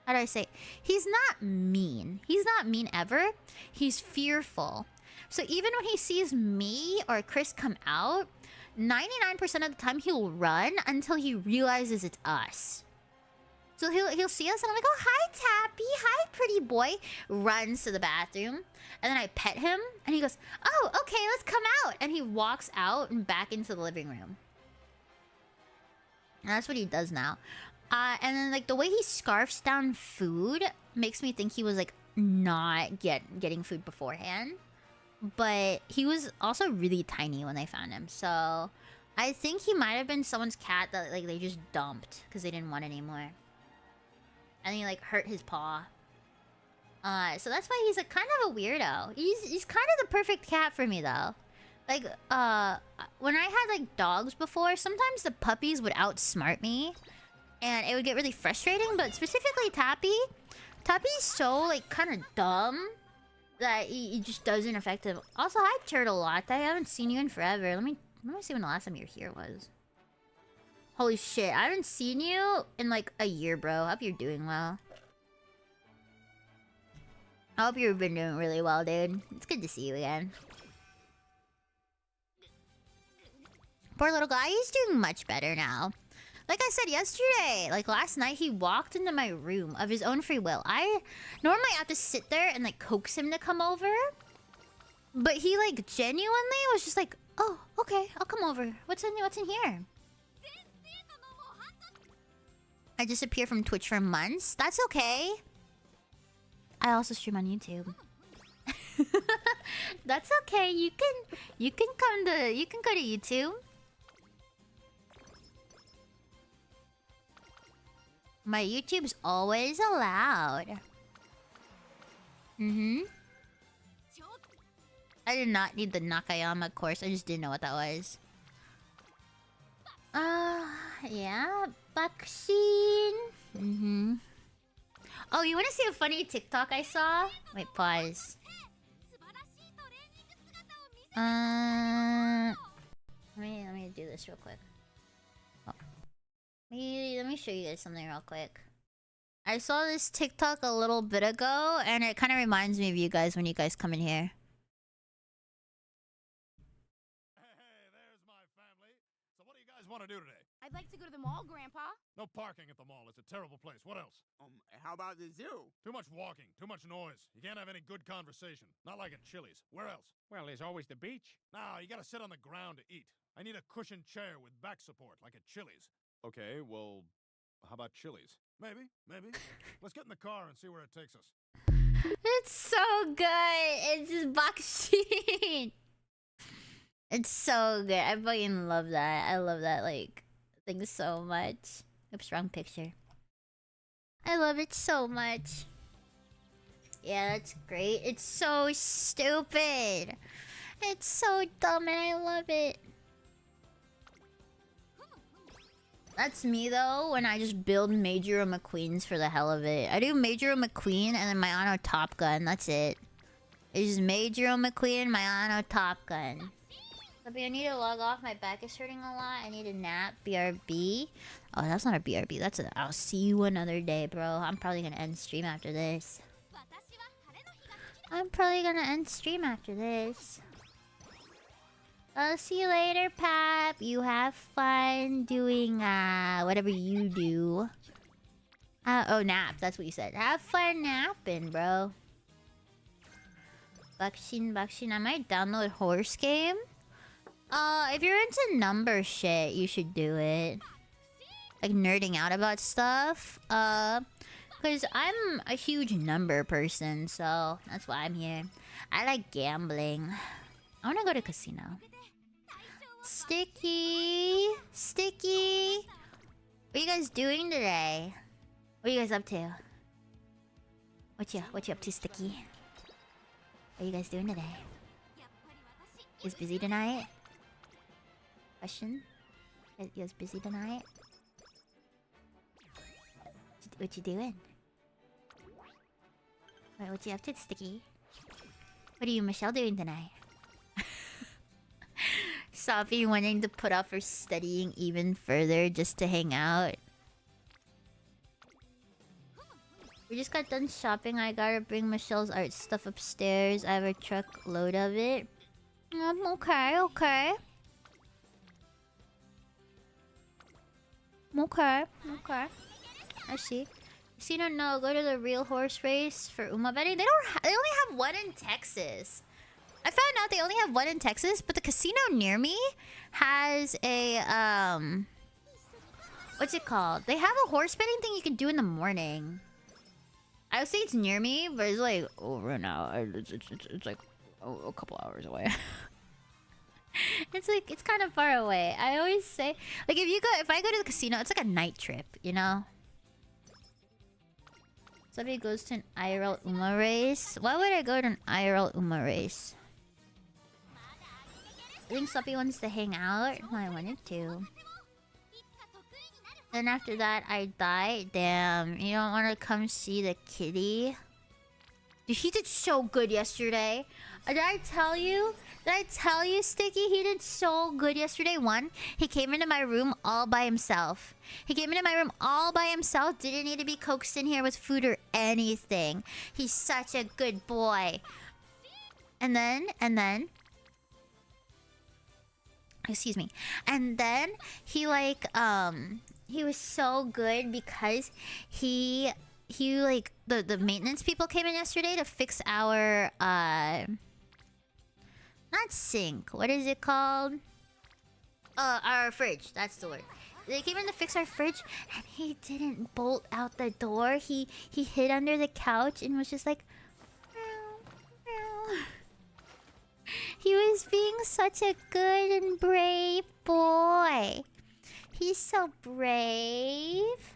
how do I say? He's not mean. He's not mean ever. He's fearful. So even when he sees me or Chris come out, 99% of the time he'll run until he realizes it's us. So he'll see us and I'm like, oh, hi, Tappy. Hi, pretty boy. Runs to the bathroom. And then I pet him and he goes, oh, okay, let's come out. And he walks out and back into the living room. And that's what he does now. And then like the way he scarfs down food makes me think he was like not getting food beforehand. But he was also really tiny when they found him. So I think he might have been someone's cat that like they just dumped because they didn't want anymore. And he like hurt his paw. So that's why he's like kind of a weirdo. He's kind of the perfect cat for me though. Like, when I had, like, dogs before, sometimes the puppies would outsmart me. And it would get really frustrating, but specifically Tappy. Tappy's so, like, kind of dumb that he just doesn't affect him. Also, hi, Turtle-Lot. I haven't seen you in forever. Let me see when the last time you were here was. Holy shit, I haven't seen you in, like, a year, bro. Hope you're doing well. I hope you've been doing really well, dude. It's good to see you again. Poor little guy, he's doing much better now. Like I said yesterday, like last night, he walked into my room of his own free will. I normally have to sit there and like coax him to come over. But he like genuinely was just like, oh, okay, I'll come over. What's in here? I disappeared from Twitch for months. That's okay. I also stream on YouTube. That's okay. You can go to YouTube. My YouTube's always allowed. I did not need the Nakayama course. I just didn't know what that was. Yeah, vaccine. Oh, you want to see a funny TikTok I saw? Wait, pause. Let me do this real quick. Oh. Let me show you guys something real quick. I saw this TikTok a little bit ago, and it kind of reminds me of you guys when you guys come in here. Hey, there's my family. So what do you guys want to do today? I'd like to go to the mall, Grandpa. No parking at the mall. It's a terrible place. What else? How about the zoo? Too much walking, too much noise. You can't have any good conversation. Not like at Chili's. Where else? Well, there's always the beach. No, you gotta sit on the ground to eat. I need a cushioned chair with back support, like at Chili's. Okay, well, how about Chili's? Maybe. Let's get in the car and see where it takes us. It's so good. It's just vaccine. It's so good. I fucking love that. I love that, like, thing so much. Oops, wrong picture. I love it so much. Yeah, that's great. It's so stupid. It's so dumb and I love it. That's me though, when I just build Major McQueens for the hell of it. I do Major McQueen and then my Auto Top Gun, that's it. It's just Major McQueen and my Auto Top Gun. I need to log off, my back is hurting a lot. I need a nap, BRB. Oh, that's not a BRB, that's a I'll see you another day, bro. I'm probably gonna end stream after this. I'll see you later, Pap. You have fun doing, whatever you do. Oh, nap. That's what you said. Have fun napping, bro. Vaccine. I might download Horse Game. If you're into number shit, you should do it. Like, nerding out about stuff. Because I'm a huge number person, so that's why I'm here. I like gambling. I want to go to casino. Sticky! What are you guys doing today? What are you guys up to? What you up to, Sticky? What are you guys doing today? You guys busy tonight? Question? You guys busy tonight? What you doing? Wait, what you up to, Sticky? What are you, Michelle, doing tonight? Sophie wanting to put off her studying even further just to hang out. We just got done shopping. I gotta bring Michelle's art stuff upstairs. I have a truckload of it. Okay. I see. Casino, no. Go to the real horse race for Uma betting. They only have one in Texas. I found out they only have one in Texas, but the casino near me has a what's it called? They have a horse betting thing you can do in the morning. I would say it's near me, but it's like over now. It's like a couple hours away. It's kind of far away. I always say, like, if I go to the casino, it's like a night trip, you know. Somebody goes to an IRL Uma race. Why would I go to an IRL Uma race? I think Suppy wants to hang out. Well, I wanted to. Then after that, I died. Damn, you don't want to come see the kitty? Dude, he did so good yesterday. Did I tell you? Did I tell you, Sticky? He did so good yesterday. One, he came into my room all by himself. He came into my room all by himself. Didn't need to be coaxed in here with food or anything. He's such a good boy. And then... Excuse me. And then, he like, he was so good because he like... The maintenance people came in yesterday to fix our, not sink. What is it called? Our fridge. That's the word. They came in to fix our fridge, and he didn't bolt out the door. He hid under the couch and was just like, meow, meow. He was being such a good and brave boy. He's so brave.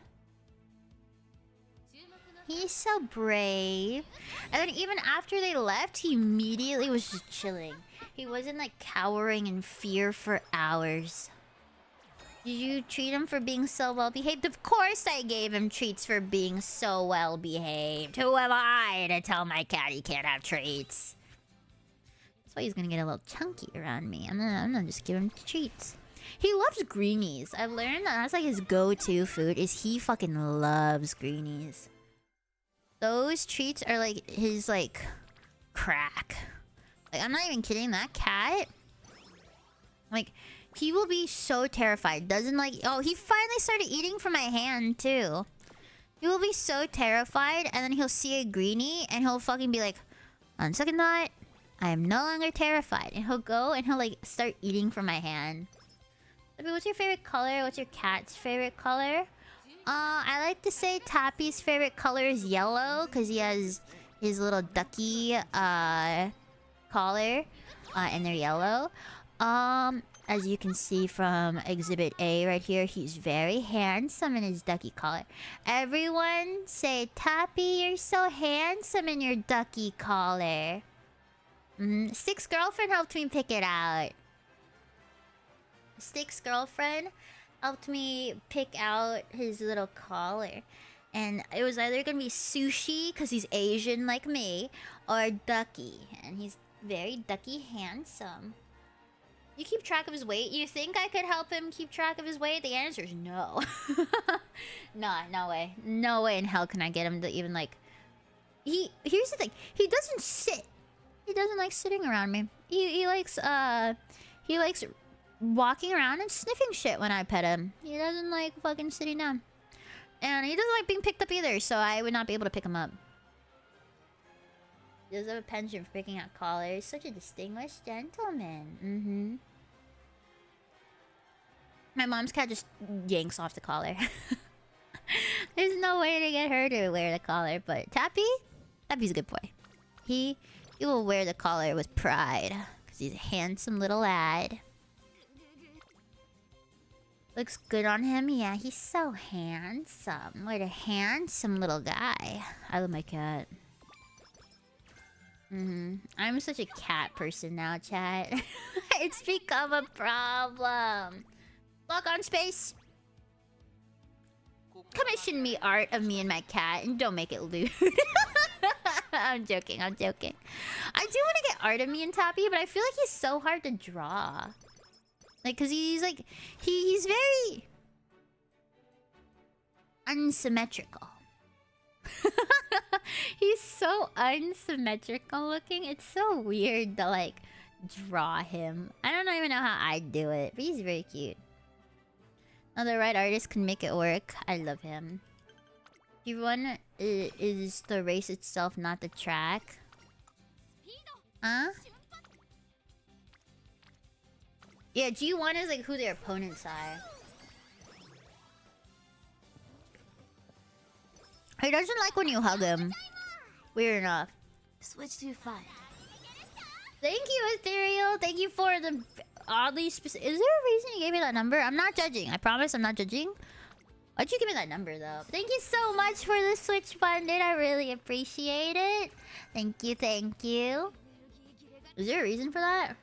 He's so brave. And then even after they left, he immediately was just chilling. He wasn't like cowering in fear for hours. Did you treat him for being so well behaved? Of course I gave him treats for being so well behaved. Who am I to tell my cat he can't have treats? That's why he's gonna get a little chunky around me. I'm gonna just give him treats. He loves greenies. I've learned that that's like his go-to food. Is he fucking loves greenies. Those treats are like his like crack. Like, I'm not even kidding. That cat, like, he will be so terrified. Doesn't like... Oh, he finally started eating from my hand, too. He will be so terrified, and then he'll see a greenie, and he'll fucking be like, on second thought, I am no longer terrified. And he'll go, and he'll, like, start eating from my hand. I mean, what's your favorite color? What's your cat's favorite color? I like to say Tappy's favorite color is yellow, because he has his little ducky, collar, and they're yellow. As you can see from Exhibit A right here, he's very handsome in his ducky collar. Everyone say, Tappy, you're so handsome in your ducky collar. Stick's girlfriend helped me pick it out. Stick's girlfriend helped me pick out his little collar. And it was either gonna be Sushi, because he's Asian like me, or Ducky. And he's very ducky handsome. You keep track of his weight? You think I could help him keep track of his weight? The answer is no. Nah, no way. No way in hell can I get him to even like... Here's the thing. He doesn't sit. He doesn't like sitting around me. He likes walking around and sniffing shit when I pet him. He doesn't like fucking sitting down. And he doesn't like being picked up either, so I would not be able to pick him up. He does have a penchant for picking out collars. Such a distinguished gentleman. My mom's cat just yanks off the collar. There's no way to get her to wear the collar, but Tappy's a good boy. He will wear the collar with pride, because he's a handsome little lad. Looks good on him. Yeah, he's so handsome. What a handsome little guy. I love my cat. I'm such a cat person now, chat. It's become a problem. Lock on space. Commission me art of me and my cat, and don't make it lewd. I'm joking. I do want to get art of me and Tappy, but I feel like he's so hard to draw. Like, cause he's like, he's very unsymmetrical. He's so unsymmetrical looking. It's so weird to like draw him. I don't even know how I'd do it, but he's very cute. Now the right artist can make it work. I love him. G1 is the race itself, not the track. Huh? Yeah, G1 is like who their opponents are. He doesn't like when you hug him. Weird enough. Switch to 5. Thank you, Ethereal. Thank you for the oddly specific... Is there a reason you gave me that number? I'm not judging. I promise I'm not judging. Why'd you give me that number, though? Thank you so much for the Switch funded. I really appreciate it. Thank you, thank you. Is there a reason for that?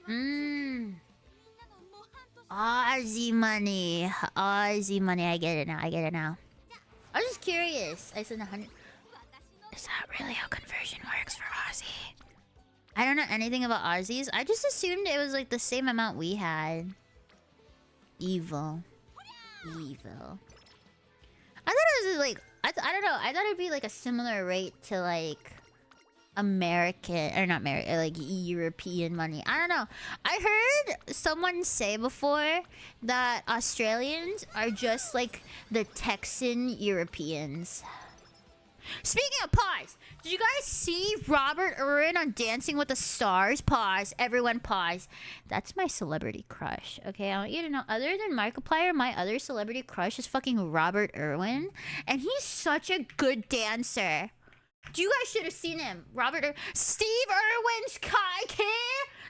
Mmm. Aussie money. Aussie money. I get it now. I get it now. I was just curious. I said 100. Is that really how conversion works for Aussie? I don't know anything about Aussies. I just assumed it was like the same amount we had. Evil. Evil. I thought it was like... I don't know. I thought it'd be like a similar rate to like... American... Or not American. Like European money. I don't know. I heard someone say before that Australians are just like the Texan Europeans. Speaking of pause, did you guys see Robert Irwin on Dancing with the Stars? Pause. Everyone pause. That's my celebrity crush. Okay, I want you to know, other than Markiplier, my other celebrity crush is fucking Robert Irwin. And he's such a good dancer. You guys should have seen him. Steve Irwin's kid?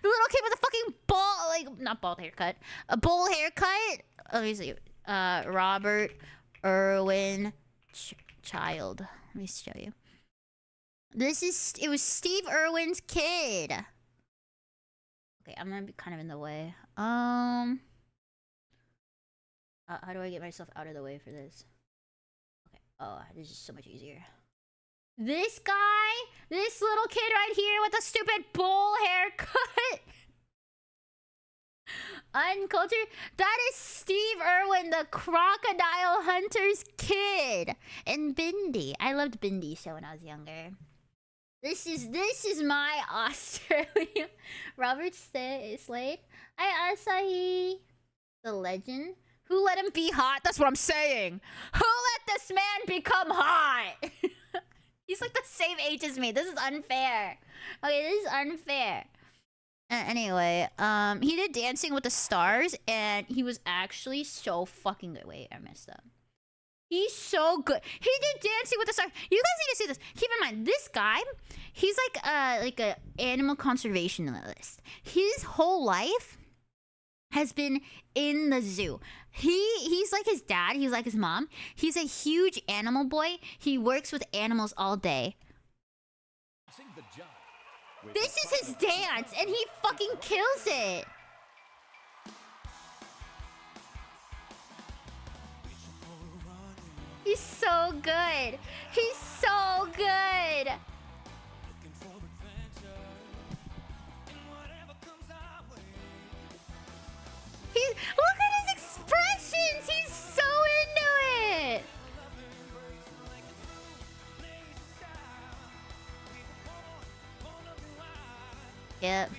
The little kid with a fucking ball, like, not bald haircut. A bowl haircut? Let me see. Robert Irwin child. Let me show you. It was Steve Irwin's kid. Okay, I'm gonna be kind of in the way. How do I get myself out of the way for this? Okay. Oh, this is so much easier. This guy, this little kid right here with a stupid bowl haircut. Uncultured. That is Steve Irwin, the crocodile hunter's kid. And Bindi. I loved Bindi show when I was younger. This is my Australia. Robert Slade. Hi, Asahi. The legend. Who let him be hot? That's what I'm saying. Who let this man become hot? He's like the same age as me. This is unfair. Okay, this is unfair. Anyway, he did Dancing with the Stars, and he was actually so fucking good. Wait, I messed up. He's so good. He did Dancing with the Stars. You guys need to see this. Keep in mind, this guy, he's like a animal conservationist. His whole life has been in the zoo. He's like his dad. He's like his mom. He's a huge animal boy. He works with animals all day. This is his dance, and he fucking kills it. He's so good. He's so good. Look at his expressions. He's so into it. Yep.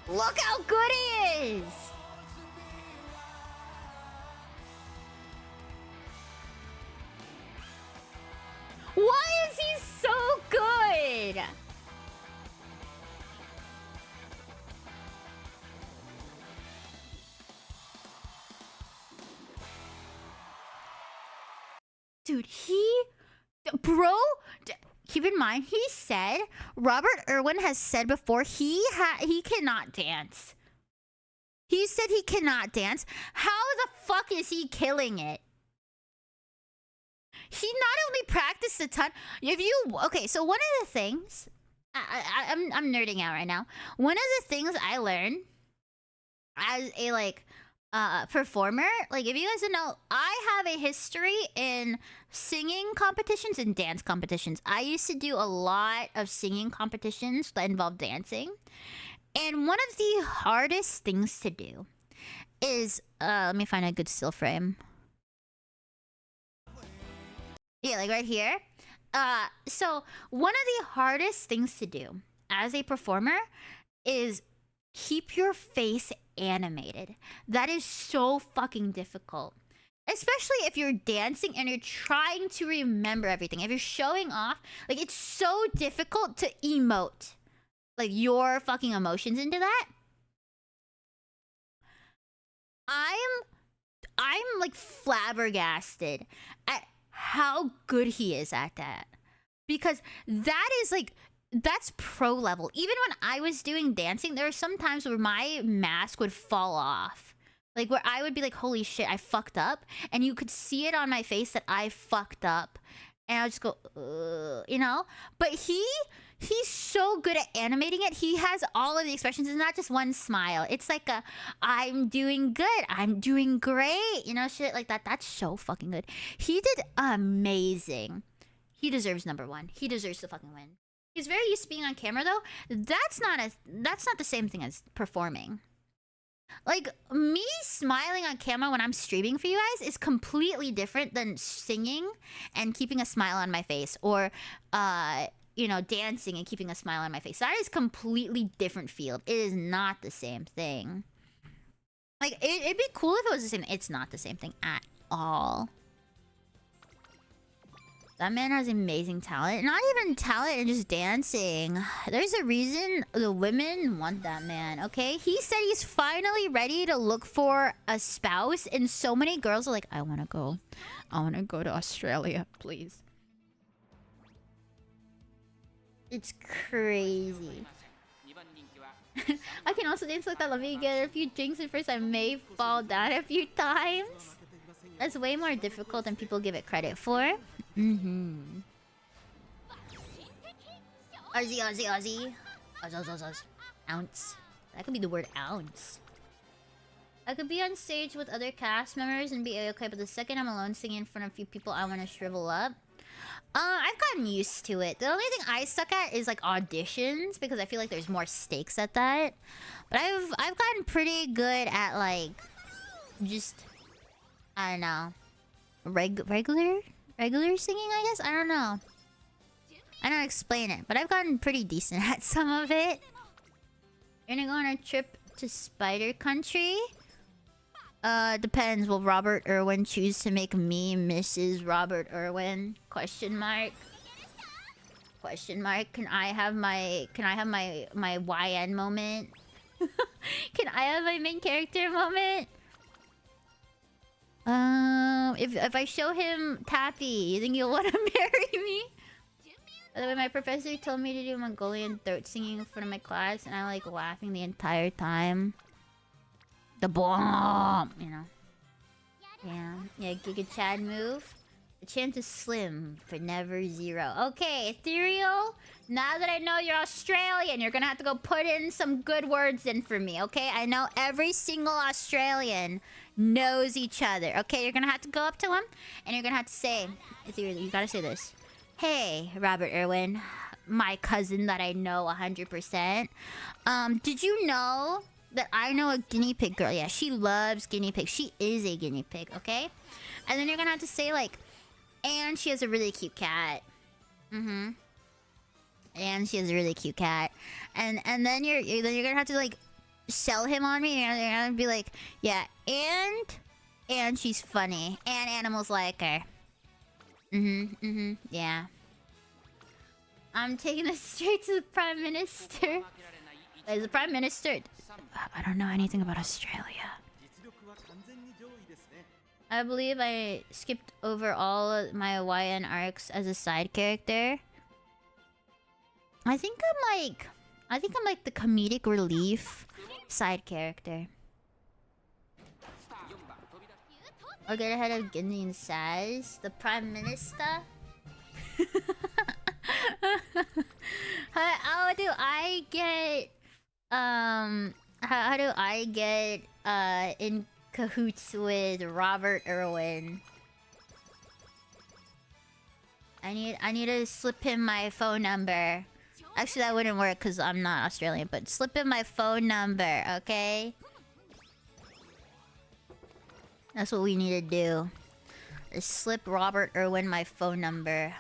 Look how good he is. Why is he so good? Dude, keep in mind, he said, Robert Irwin has said before, he cannot dance. He said he cannot dance. How the fuck is he killing it? He not only practiced a ton. Okay, so one of the things, I'm nerding out right now. One of the things I learned as a performer, like if you guys don't know, I have a history in singing competitions and dance competitions. I used to do a lot of singing competitions that involved dancing. And one of the hardest things to do is, let me find a good still frame. Yeah, like right here. So one of the hardest things to do as a performer is keep your face animated. That is so fucking difficult. Especially if you're dancing and you're trying to remember everything. If you're showing off, like it's so difficult to emote like your fucking emotions into that. I'm like flabbergasted at how good he is at that. Because that is like, that's pro level. Even when I was doing dancing, there were some times where my mask would fall off. Like, where I would be like, holy shit, I fucked up. And you could see it on my face that I fucked up. And I would just go, you know? But he's so good at animating it. He has all of the expressions. It's not just one smile. It's like a, I'm doing good. I'm doing great. You know, shit like that. That's so fucking good. He did amazing. He deserves #1. He deserves to fucking win. He's very used to being on camera, though. That's not the same thing as performing. Like, me smiling on camera when I'm streaming for you guys is completely different than singing and keeping a smile on my face, or you know, dancing and keeping a smile on my face. That is completely different field. It is not the same thing. Like, it'd be cool if it was the same. It's not the same thing at all. That man has amazing talent. Not even talent and just dancing. There's a reason the women want that man, okay? He said he's finally ready to look for a spouse, and so many girls are like, I wanna go to Australia, please. It's crazy. I can also dance like that. Let me get a few drinks at first. I may fall down a few times. That's way more difficult than people give it credit for. Mm-hmm. Aussie, Aussie, Aussie. Oz. Ounce. That could be the word ounce. I could be on stage with other cast members and be okay, but the second I'm alone singing in front of a few people, I want to shrivel up. I've gotten used to it. The only thing I suck at is like auditions, because I feel like there's more stakes at that. But I've gotten pretty good at like just, I don't know, regular singing, I guess. I don't know. I don't explain it, but I've gotten pretty decent at some of it. You're gonna go on a trip to Spider Country? Depends. Will Robert Irwin choose to make me Mrs. Robert Irwin? Question mark. Question mark. Can I have my YN moment? Can I have my main character moment? If I show him Tappy, you think he'll want to marry me? By the way, my professor told me to do Mongolian throat singing in front of my class, and I like laughing the entire time. The bomb, you know. Yeah, Giga Chad move. The chance is slim, but never zero. Okay, Ethereal. Now that I know you're Australian, you're gonna have to go put in some good words in for me, okay? I know every single Australian knows each other, okay? You're gonna have to go up to him, and you're gonna have to say, Ethereal, you gotta say this. Hey, Robert Irwin, my cousin that I know 100%. Did you know that I know a guinea pig girl? Yeah, she loves guinea pigs. She is a guinea pig, okay? And then you're gonna have to say like, and she has a really cute cat. Mm-hmm. And she has a really cute cat. And then you're gonna have to like sell him on me. You're gonna be like, yeah, and she's funny. And animals like her. Yeah. I'm taking this straight to the Prime Minister. Is the Prime Minister? I don't know anything about Australia. I believe I skipped over all of my YN arcs as a side character. I think I'm like the comedic relief side character. I'll get ahead of Guinea says the Prime Minister. How do I get how do I get in cahoots with Robert Irwin? I need to slip him my phone number. Actually, that wouldn't work because I'm not Australian, but slip him my phone number, okay? That's what we need to do. Is slip Robert Irwin my phone number.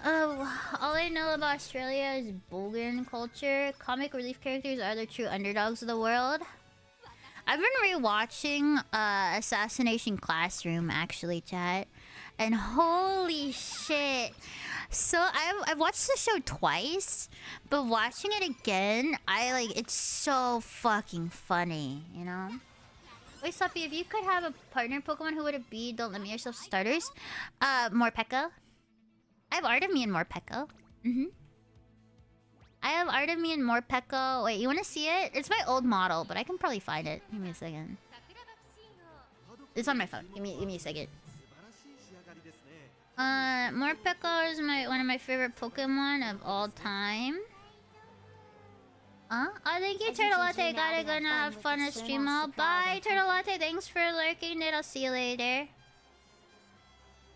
Oh, all I know about Australia is Bulgarian culture. Comic relief characters are the true underdogs of the world. I've been rewatching Assassination Classroom, actually, chat. And holy shit. So I've watched the show twice, but watching it again, it's so fucking funny, you know? Wait, Soppy, if you could have a partner Pokemon, who would it be? Don't limit yourself to starters. Morpeko. I have Artemie and Morpeko. I have art of me and Morpeko. Wait, you want to see it? It's my old model, but I can probably find it. Give me a second. It's on my phone. Give me a second. Morpeko is one of my favorite Pokemon of all time. Oh, thank you, Turtle Latte. Gonna have fun at stream all. Bye, Turtle Latte. Thanks for lurking, dude. I'll see you later.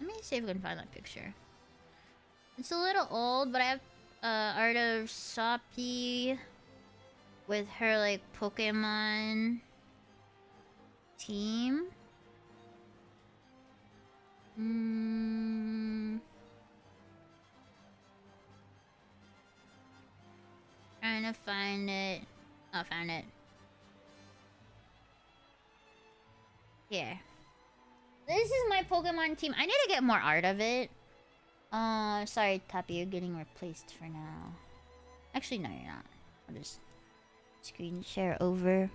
Let me see if we can find that picture. It's a little old, but I have art of Soppy with her like Pokemon team. Trying to find it. Oh, found it. Here. This is my Pokemon team. I need to get more art of it. Sorry, Tappy, you're getting replaced for now. Actually, no, you're not. I'll just screen share over.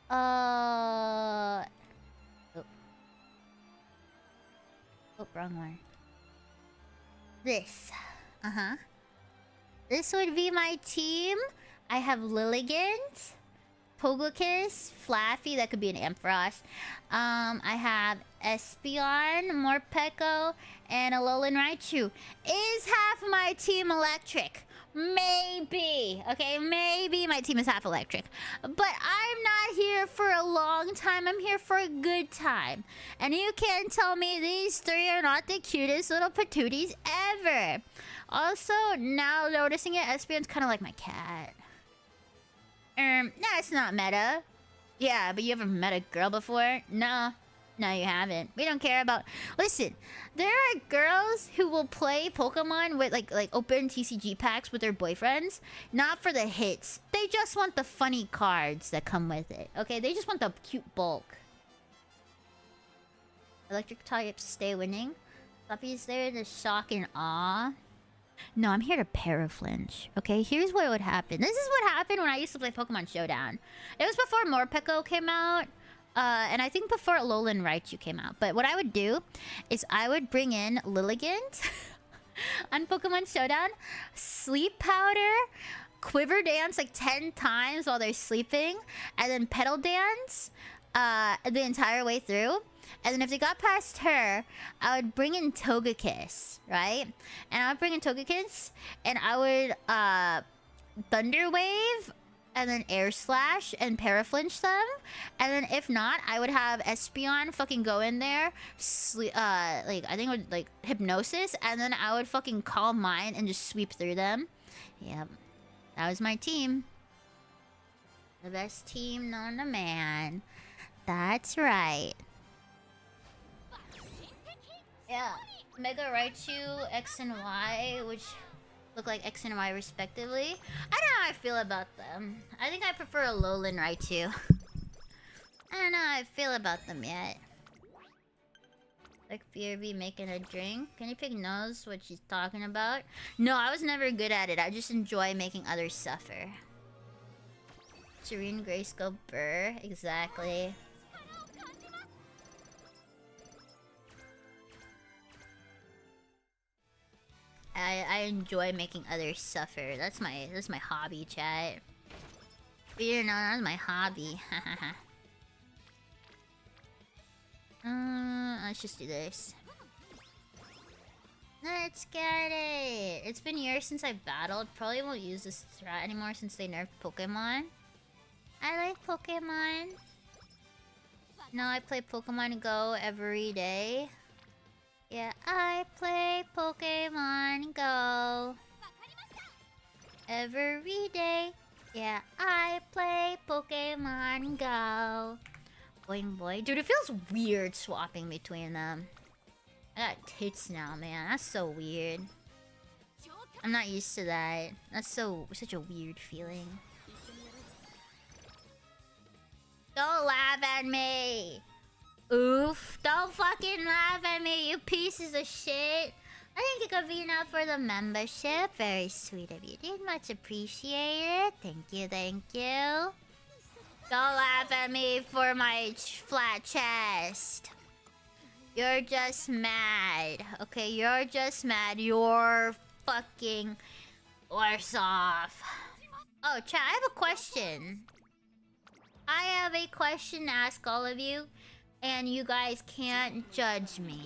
Oh, wrong one. This. This would be my team. I have Lilligant, Togekiss, Flaffy, that could be an Ampharos. I have Espeon, Morpeko, and Alolan Raichu. Is half my team electric? Maybe. Okay, maybe my team is half electric. But I'm not here for a long time. I'm here for a good time. And you can't tell me these three are not the cutest little patooties ever. Also, now noticing it, Espeon's kind of like my cat. That's not meta. Yeah, but you ever met a girl before? No. No, you haven't. We don't care about... Listen, there are girls who will play Pokemon with, like open TCG packs with their boyfriends. Not for the hits. They just want the funny cards that come with it. Okay? They just want the cute bulk. Electric types stay winning. Puppy's there to shock and awe. No, I'm here to paraflinch. Okay, here's what would happen. This is what happened when I used to play Pokemon Showdown. It was before Morpeko came out. And I think before Alolan Raichu came out. But what I would do is I would bring in Lilligant on Pokemon Showdown, Sleep Powder, Quiver Dance like 10 times while they're sleeping, and then Petal Dance the entire way through. And then if they got past her, I would bring in Togekiss, right? And I would bring in Togekiss, and I would Thunder Wave, and then Air Slash and Paraflinch them. And then if not, I would have Espeon fucking go in there, I think it would like Hypnosis, and then I would fucking call mine and just sweep through them. Yep, that was my team. The best team known to man. That's right. Yeah, Mega Raichu, X and Y, which look like X and Y respectively. I don't know how I feel about them. I think I prefer Alolan Raichu. I don't know how I feel about them yet. Like BRB making a drink. Can you pick knows what she's talking about? No, I was never good at it. I just enjoy making others suffer. Serene Grayskull Burr, exactly. I enjoy making others suffer. That's my hobby, chat. But you know, that's my hobby. Let's just do this. Let's get it. It's been years since I battled. Probably won't use this strat anymore since they nerfed Pokemon. I like Pokemon. Now I play Pokemon Go every day. Yeah, I play Pokemon Go every day. Yeah, I play Pokemon Go. Boing boy. Dude, it feels weird swapping between them. I got tits now, man. That's so weird. I'm not used to that. That's such a weird feeling. Don't laugh at me! Oof. Don't fucking laugh at me, you pieces of shit. I think Gavina for the membership. Very sweet of you, dude. Much appreciated. Thank you, thank you. Don't laugh at me for my flat chest. You're just mad. Okay, you're just mad. You're fucking worse off. Oh, chat, I have a question. I have a question to ask all of you, and you guys can't judge me.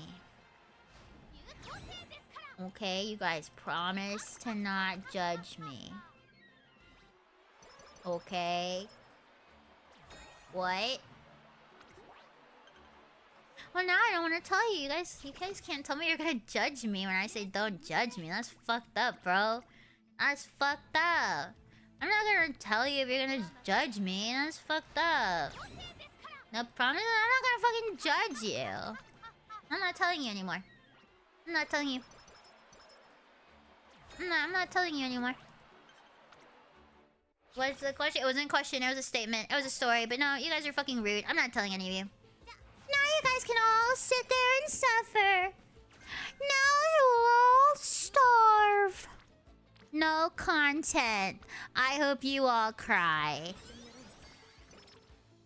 Okay, you guys promise to not judge me. Okay. What? Well, now I don't want to tell you. You guys can't tell me you're gonna judge me when I say don't judge me. That's fucked up, bro. That's fucked up. I'm not gonna tell you if you're gonna judge me. That's fucked up. No promise. I'm not gonna fucking judge you. I'm not telling you anymore. I'm not telling you. I'm not telling you anymore. What's the question? It wasn't a question. It was a statement. It was a story. But no, you guys are fucking rude. I'm not telling any of you. Now you guys can all sit there and suffer. Now you all starve. No content. I hope you all cry.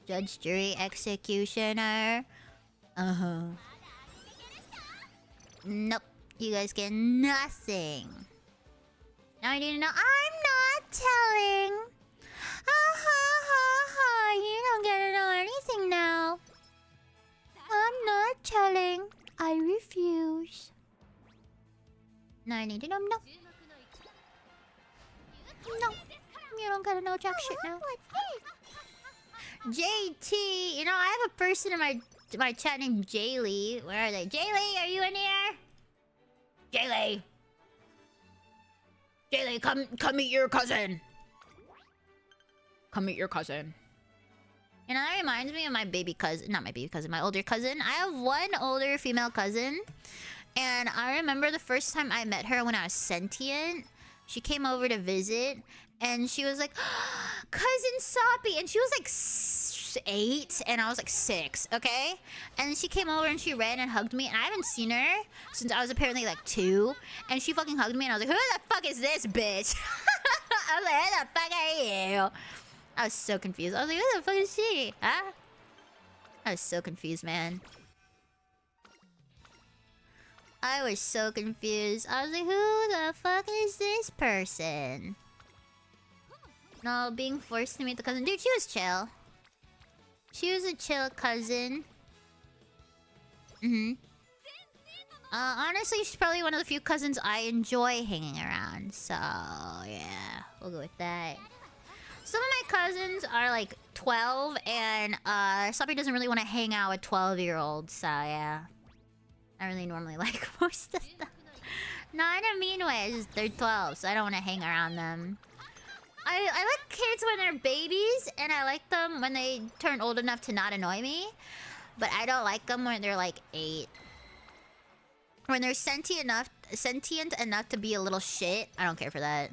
Judge, jury, executioner. Nope. You guys get nothing. Now I need to know. I'm not telling. You don't get to know anything now. I'm not telling. I refuse. Now I need to know. No. No. You don't gotta know jack shit now. JT. You know, I have a person in my chat named Jaylee. Where are they? Jaylee, are you in here? Jaylee. Jaylee, come meet your cousin. Come meet your cousin. You know, that reminds me of my baby cousin. Not my baby cousin, my older cousin. I have one older female cousin. And I remember the first time I met her when I was sentient. She came over to visit. And she was like, Cousin Soppy. And she was like 8. And I was like 6, okay? And she came over and she ran and hugged me. And I haven't seen her since I was apparently like 2. And she fucking hugged me. And I was like, who the fuck is this bitch? I was like, who the fuck are you? I was so confused. I was like, who the fuck is she? Huh? I was so confused, man. I was so confused. I was like, who the fuck is this person? No, being forced to meet the cousin. Dude, she was chill. She was a chill cousin. Honestly, she's probably one of the few cousins I enjoy hanging around. So, yeah. We'll go with that. Some of my cousins are like 12, and Soppy doesn't really want to hang out with 12-year-olds, so yeah. I really normally like most of them. Not in a mean way, it's just they're 12, so I don't want to hang around them. I like kids when they're babies, and I like them when they turn old enough to not annoy me. But I don't like them when they're like 8. When they're sentient enough to be a little shit, I don't care for that.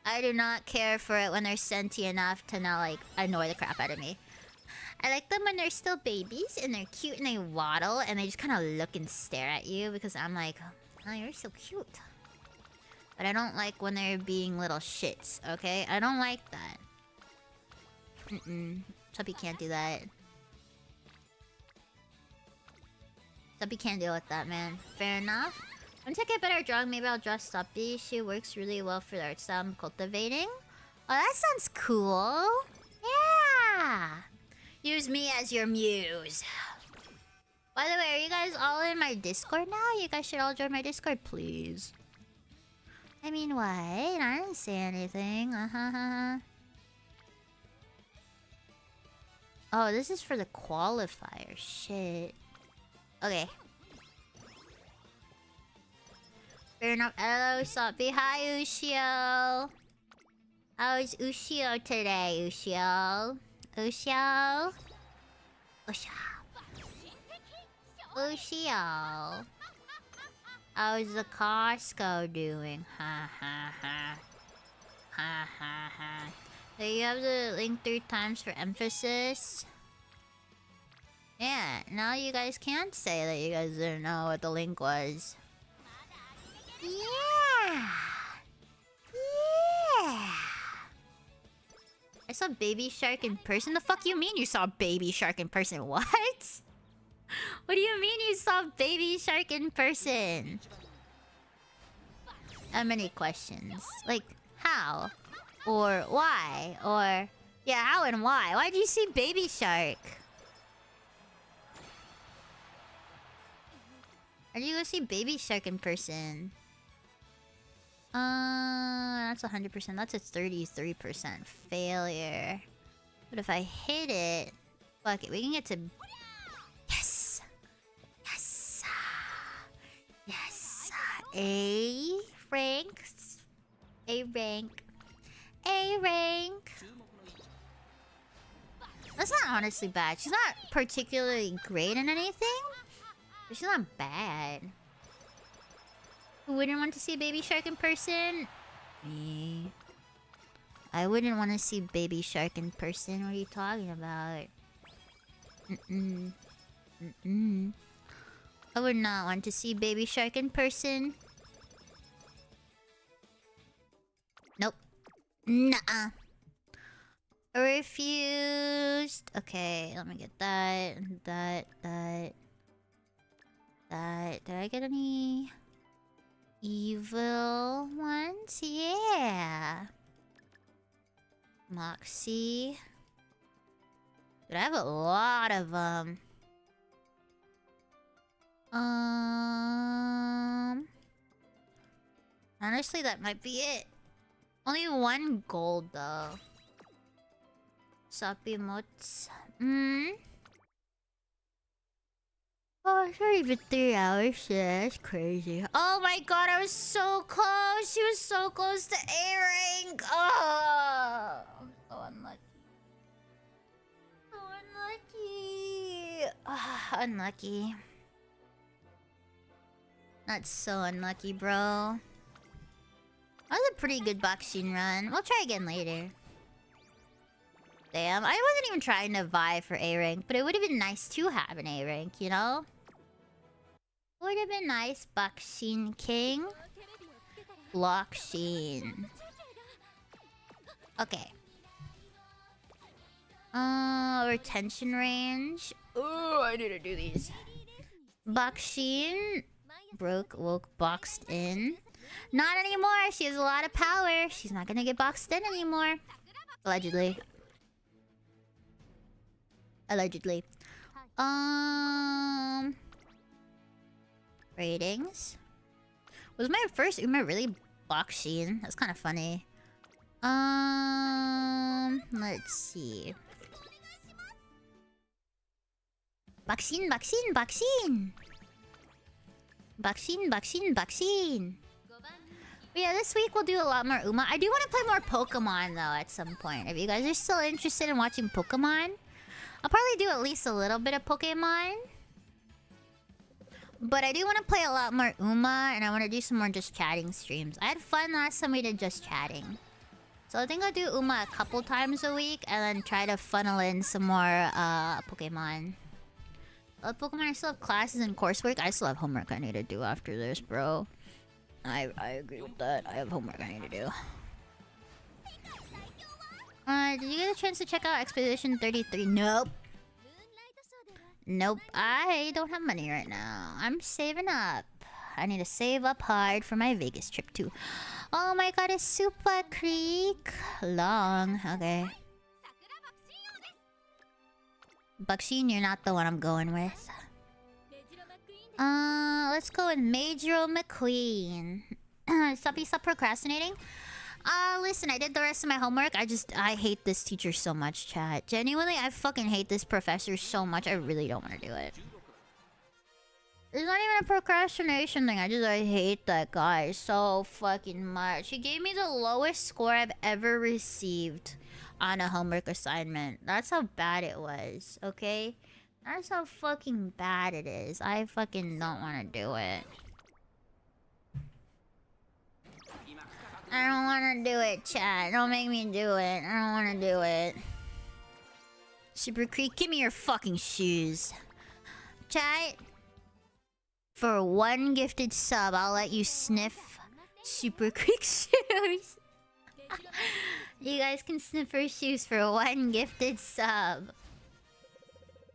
I do not care for it when they're sentient enough to not, like, annoy the crap out of me. I like them when they're still babies and they're cute and they waddle and they just kind of look and stare at you because I'm like, oh, you're so cute. But I don't like when they're being little shits, okay? I don't like that. Tuppy can't do that. Tuppy can't deal with that, man. Fair enough. Once I get better at drawing, maybe I'll draw Tuppy. She works really well for the art style I'm cultivating. Oh, that sounds cool. Yeah! Use me as your muse. By the way, are you guys all in my Discord now? You guys should all join my Discord, please. I mean, what? I didn't say anything. Oh, this is for the qualifier. Shit. Okay. Fair enough. Hello, Soppy. Hi, Ushio. How's Ushio today, Ushio? Ushio? Ushio. How's the Costco doing? Ha ha ha. Ha ha ha. Do you have the link 3 times for emphasis? Yeah, now you guys can't say that you guys didn't know what the link was. Yeah! Yeah! I saw Baby Shark in person? The fuck you mean you saw Baby Shark in person? What? What do you mean you saw Baby Shark in person? many questions. Like, how? Or why? Or... Yeah, how and why? Why did you see Baby Shark? Why did you go see Baby Shark in person? That's 100%. That's a 33% failure. But if I hit it... Fuck it, we can get to... Yes! Yes! Yes! A rank. A rank. A rank. That's not honestly bad. She's not particularly great in anything. But she's not bad. Who wouldn't want to see Baby Shark in person? Me. I wouldn't want to see Baby Shark in person. What are you talking about? I would not want to see Baby Shark in person. Nope. Nuh-uh. Refused. Okay, let me get that. Did I get any evil ones? Yeah. Moxie. Dude, I have a lot of them. Honestly, that might be it. Only one gold though. Soppy mots. Oh, it's not even 3 hours. Shit, that's crazy. Oh my god, I was so close. She was so close to A rank. Oh, so unlucky. So unlucky. Unlucky. That's so unlucky, bro. That was a pretty good boxing run. We'll try again later. Damn, I wasn't even trying to vie for A rank, but it would have been nice to have an A rank, you know? Would have been nice, boxing king. Blockchain. Okay. Retention range. Oh, I need to do these. Boxing. Broke, woke, boxed in. Not anymore. She has a lot of power. She's not gonna get boxed in anymore. Allegedly. Allegedly. Ratings. Was my first Uma really boxing? That's kind of funny. Let's see. Boxing. But yeah, this week we'll do a lot more Uma. I do want to play more Pokemon though at some point. If you guys are still interested in watching Pokemon, I'll probably do at least a little bit of Pokemon. But I do want to play a lot more Uma, and I want to do some more just chatting streams. I had fun last time we did just chatting. So I think I'll do Uma a couple times a week, and then try to funnel in some more Pokemon. Pokemon, I still have classes and coursework. I still have homework I need to do after this, bro. I agree with that. I have homework I need to do. Did you get a chance to check out Expedition 33? Nope. Nope. I don't have money right now. I'm saving up. I need to save up hard for my Vegas trip too. Oh my god, it's Super Creek. Long. Okay. Buckshin, you're not the one I'm going with. Let's go with Major McQueen. Stop procrastinating. Listen, I did the rest of my homework. I hate this teacher so much, chat. Genuinely, I fucking hate this professor so much. I really don't want to do it. It's not even a procrastination thing. I hate that guy so fucking much. He gave me the lowest score I've ever received on a homework assignment. That's how bad it was, okay? That's how fucking bad it is. I fucking don't want to do it. I don't want to do it, chat. Don't make me do it. I don't want to do it. Super Creek, give me your fucking shoes. Chat. For one gifted sub, I'll let you sniff Super Creek shoes. You guys can sniff her shoes for one gifted sub.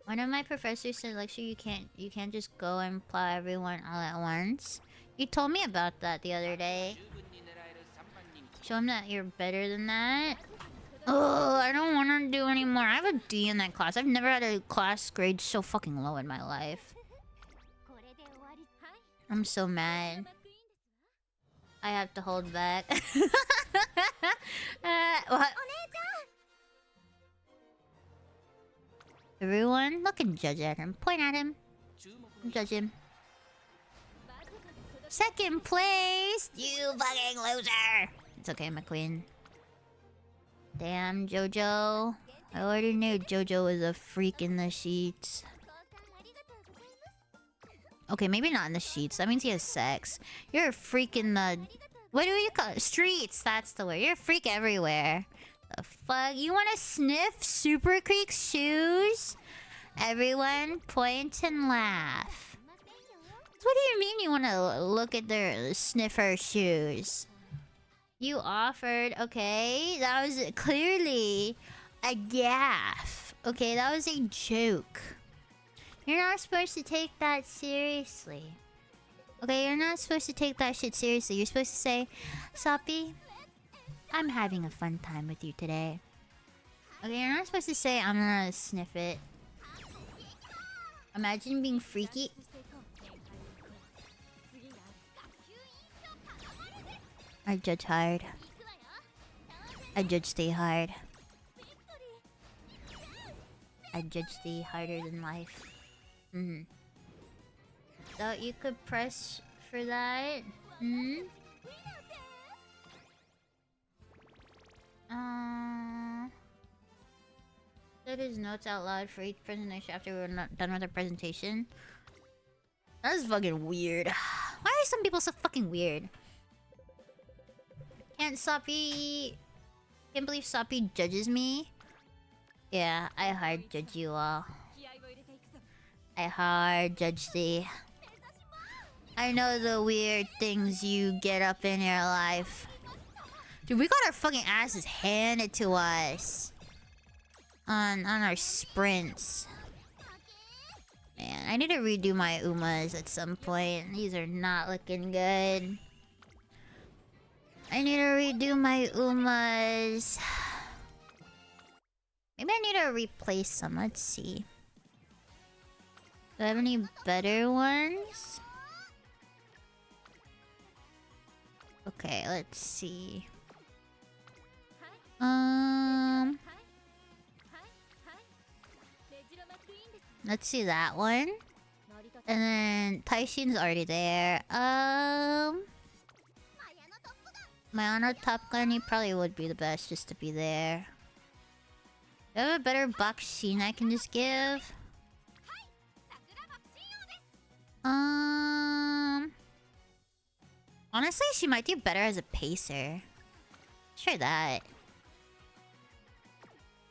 One of my professors said, lecture, you can't just go and plow everyone all at once. You told me about that the other day. Show him that you're better than that. Oh, I don't want to do anymore. I have a D in that class. I've never had a class grade so fucking low in my life. I'm so mad. I have to hold back. What? Everyone, look and judge at him. Point at him. Judge him. Second place! You fucking loser! It's okay, McQueen. Damn, Jojo. I already knew Jojo was a freak in the sheets. Okay, maybe not in the sheets. That means he has sex. You're a freak in the... What do you call it? Streets, that's the word. You're a freak everywhere. The fuck? You wanna sniff Super Creek's shoes? Everyone, point and laugh. What do you mean you wanna look at their sniffer shoes? You offered, okay? That was clearly a gaffe. Okay, that was a joke. You're not supposed to take that seriously. Okay, you're not supposed to take that shit seriously. You're supposed to say, Soppy, I'm having a fun time with you today. Okay, you're not supposed to say, I'm gonna sniff it. Imagine being freaky. I judge hard. I judge stay hard. I judge stay harder than life. So you could press for that. Said his notes out loud for each presentation after we were not done with our presentation. That is fucking weird. Why are some people so fucking weird? Can't believe Soppy judges me. Yeah, I hard judge you all. I hard judge thee. I know the weird things you get up in your life. Dude, we got our fucking asses handed to us. On our sprints. Man, I need to redo my umas at some point. These are not looking good. I need to redo my umas. Maybe I need to replace some. Let's see. Do I have any better ones? Okay, let's see. Let's see that one. And then Taishin's already there. Mayana Top Gun, he probably would be the best just to be there. Do I have a better Bakushin I can just give? Honestly, she might do better as a pacer. Let's try that.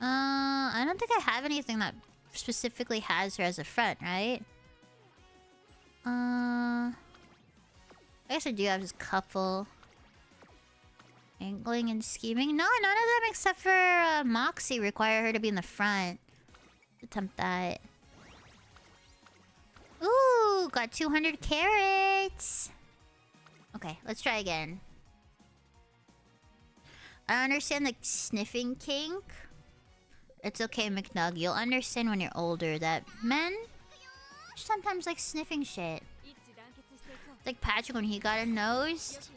I don't think I have anything that specifically has her as a front, right? I guess I do have this couple. Angling and scheming? No, none of them except for Moxie require her to be in the front. Attempt that. Ooh, got 200 carrots. Okay, let's try again. I understand the sniffing kink. It's okay, McNug. You'll understand when you're older that men sometimes like sniffing shit. Like Patrick when he got a nose.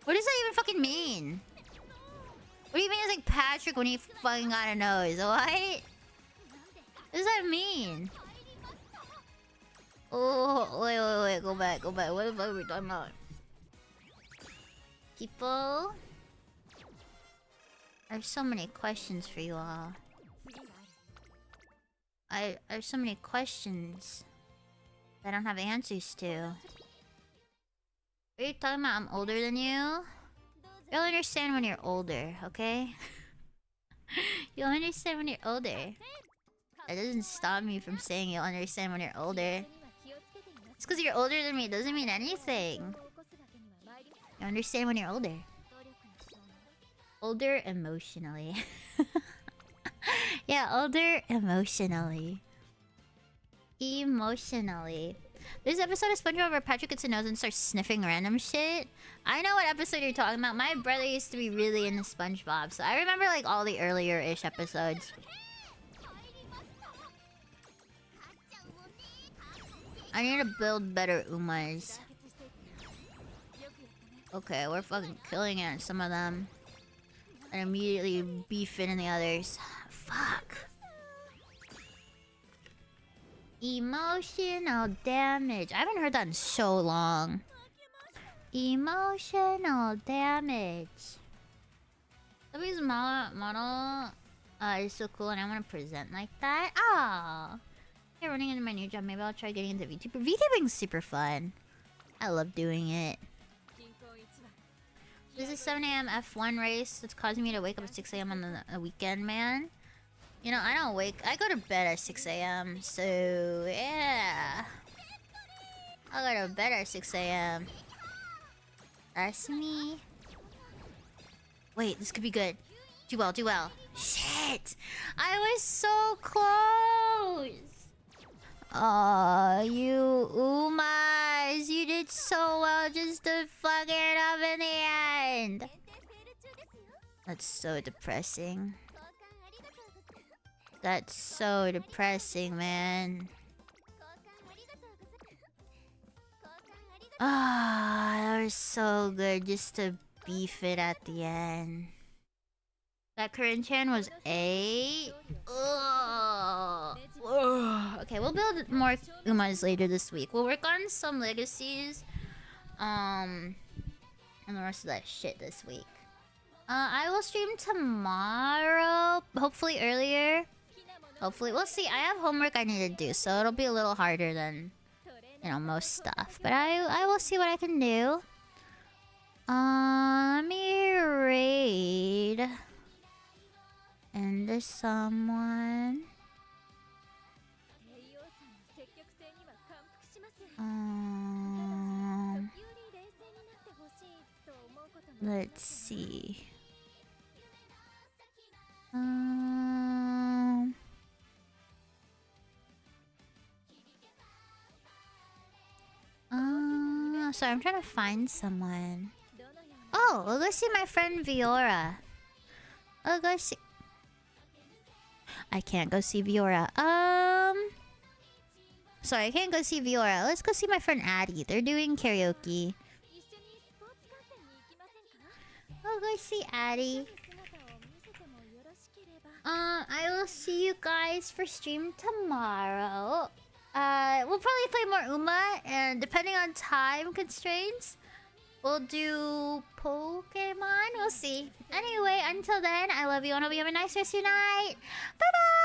What does that even fucking mean? What do you mean it's like Patrick when he fucking got a nose? What? What does that mean? Oh, wait. Go back. What the fuck are we talking about? People... I have so many questions for you all. I have so many questions that I don't have answers to. Are you talking about I'm older than you? You'll understand when you're older, okay? You'll understand when you're older. That doesn't stop me from saying you'll understand when you're older. It's because you're older than me, it doesn't mean anything. You understand when you're older. Older emotionally. Yeah, older emotionally. Emotionally. There's an episode of SpongeBob where Patrick gets a nose and starts sniffing random shit. I know what episode you're talking about. My brother used to be really into SpongeBob, so I remember like all the earlier-ish episodes. I need to build better Umas. Okay, we're fucking killing it on some of them. And immediately beefing in the others. Fuck. Emotional damage. I haven't heard that in so long. Emotional damage. Tappy's model is so cool and I want to present like that. Ah. Yeah, running into my new job. Maybe I'll try getting into VTuber. VTubing's super fun. I love doing it. This is 7 AM F1 race that's causing me to wake up at 6 AM on the weekend, man. You know, I don't wake... I go to bed at 6 AM, so... yeah. I go to bed at 6 AM. That's me. Wait, this could be good. Do well, do well. Shit! I was so close! Aw, you Umas! You did so well just to fuck it up in the end! That's so depressing. That's so depressing, man. Ah, that was so good just to beef it at the end. That Corinne-chan was 8. Ugh. Ugh. Okay, we'll build more Umas later this week. We'll work on some legacies. And the rest of that shit this week. I will stream tomorrow. Hopefully earlier. Hopefully. We'll see. I have homework I need to do, so it'll be a little harder than, you know, most stuff. But I will see what I can do. Let me raid. And there's someone. Let's see. Sorry, I'm trying to find someone. Oh, we'll go see my friend Viora. I'll go see. I can't go see Viora. Sorry, I can't go see Viora. Let's go see my friend Addie. They're doing karaoke. I'll go see Addie. I will see you guys for stream tomorrow. We'll probably play more Uma, and depending on time constraints, we'll do Pokemon. We'll see. Anyway, until then, I love you and I hope you have a nice rest of your night. Bye bye!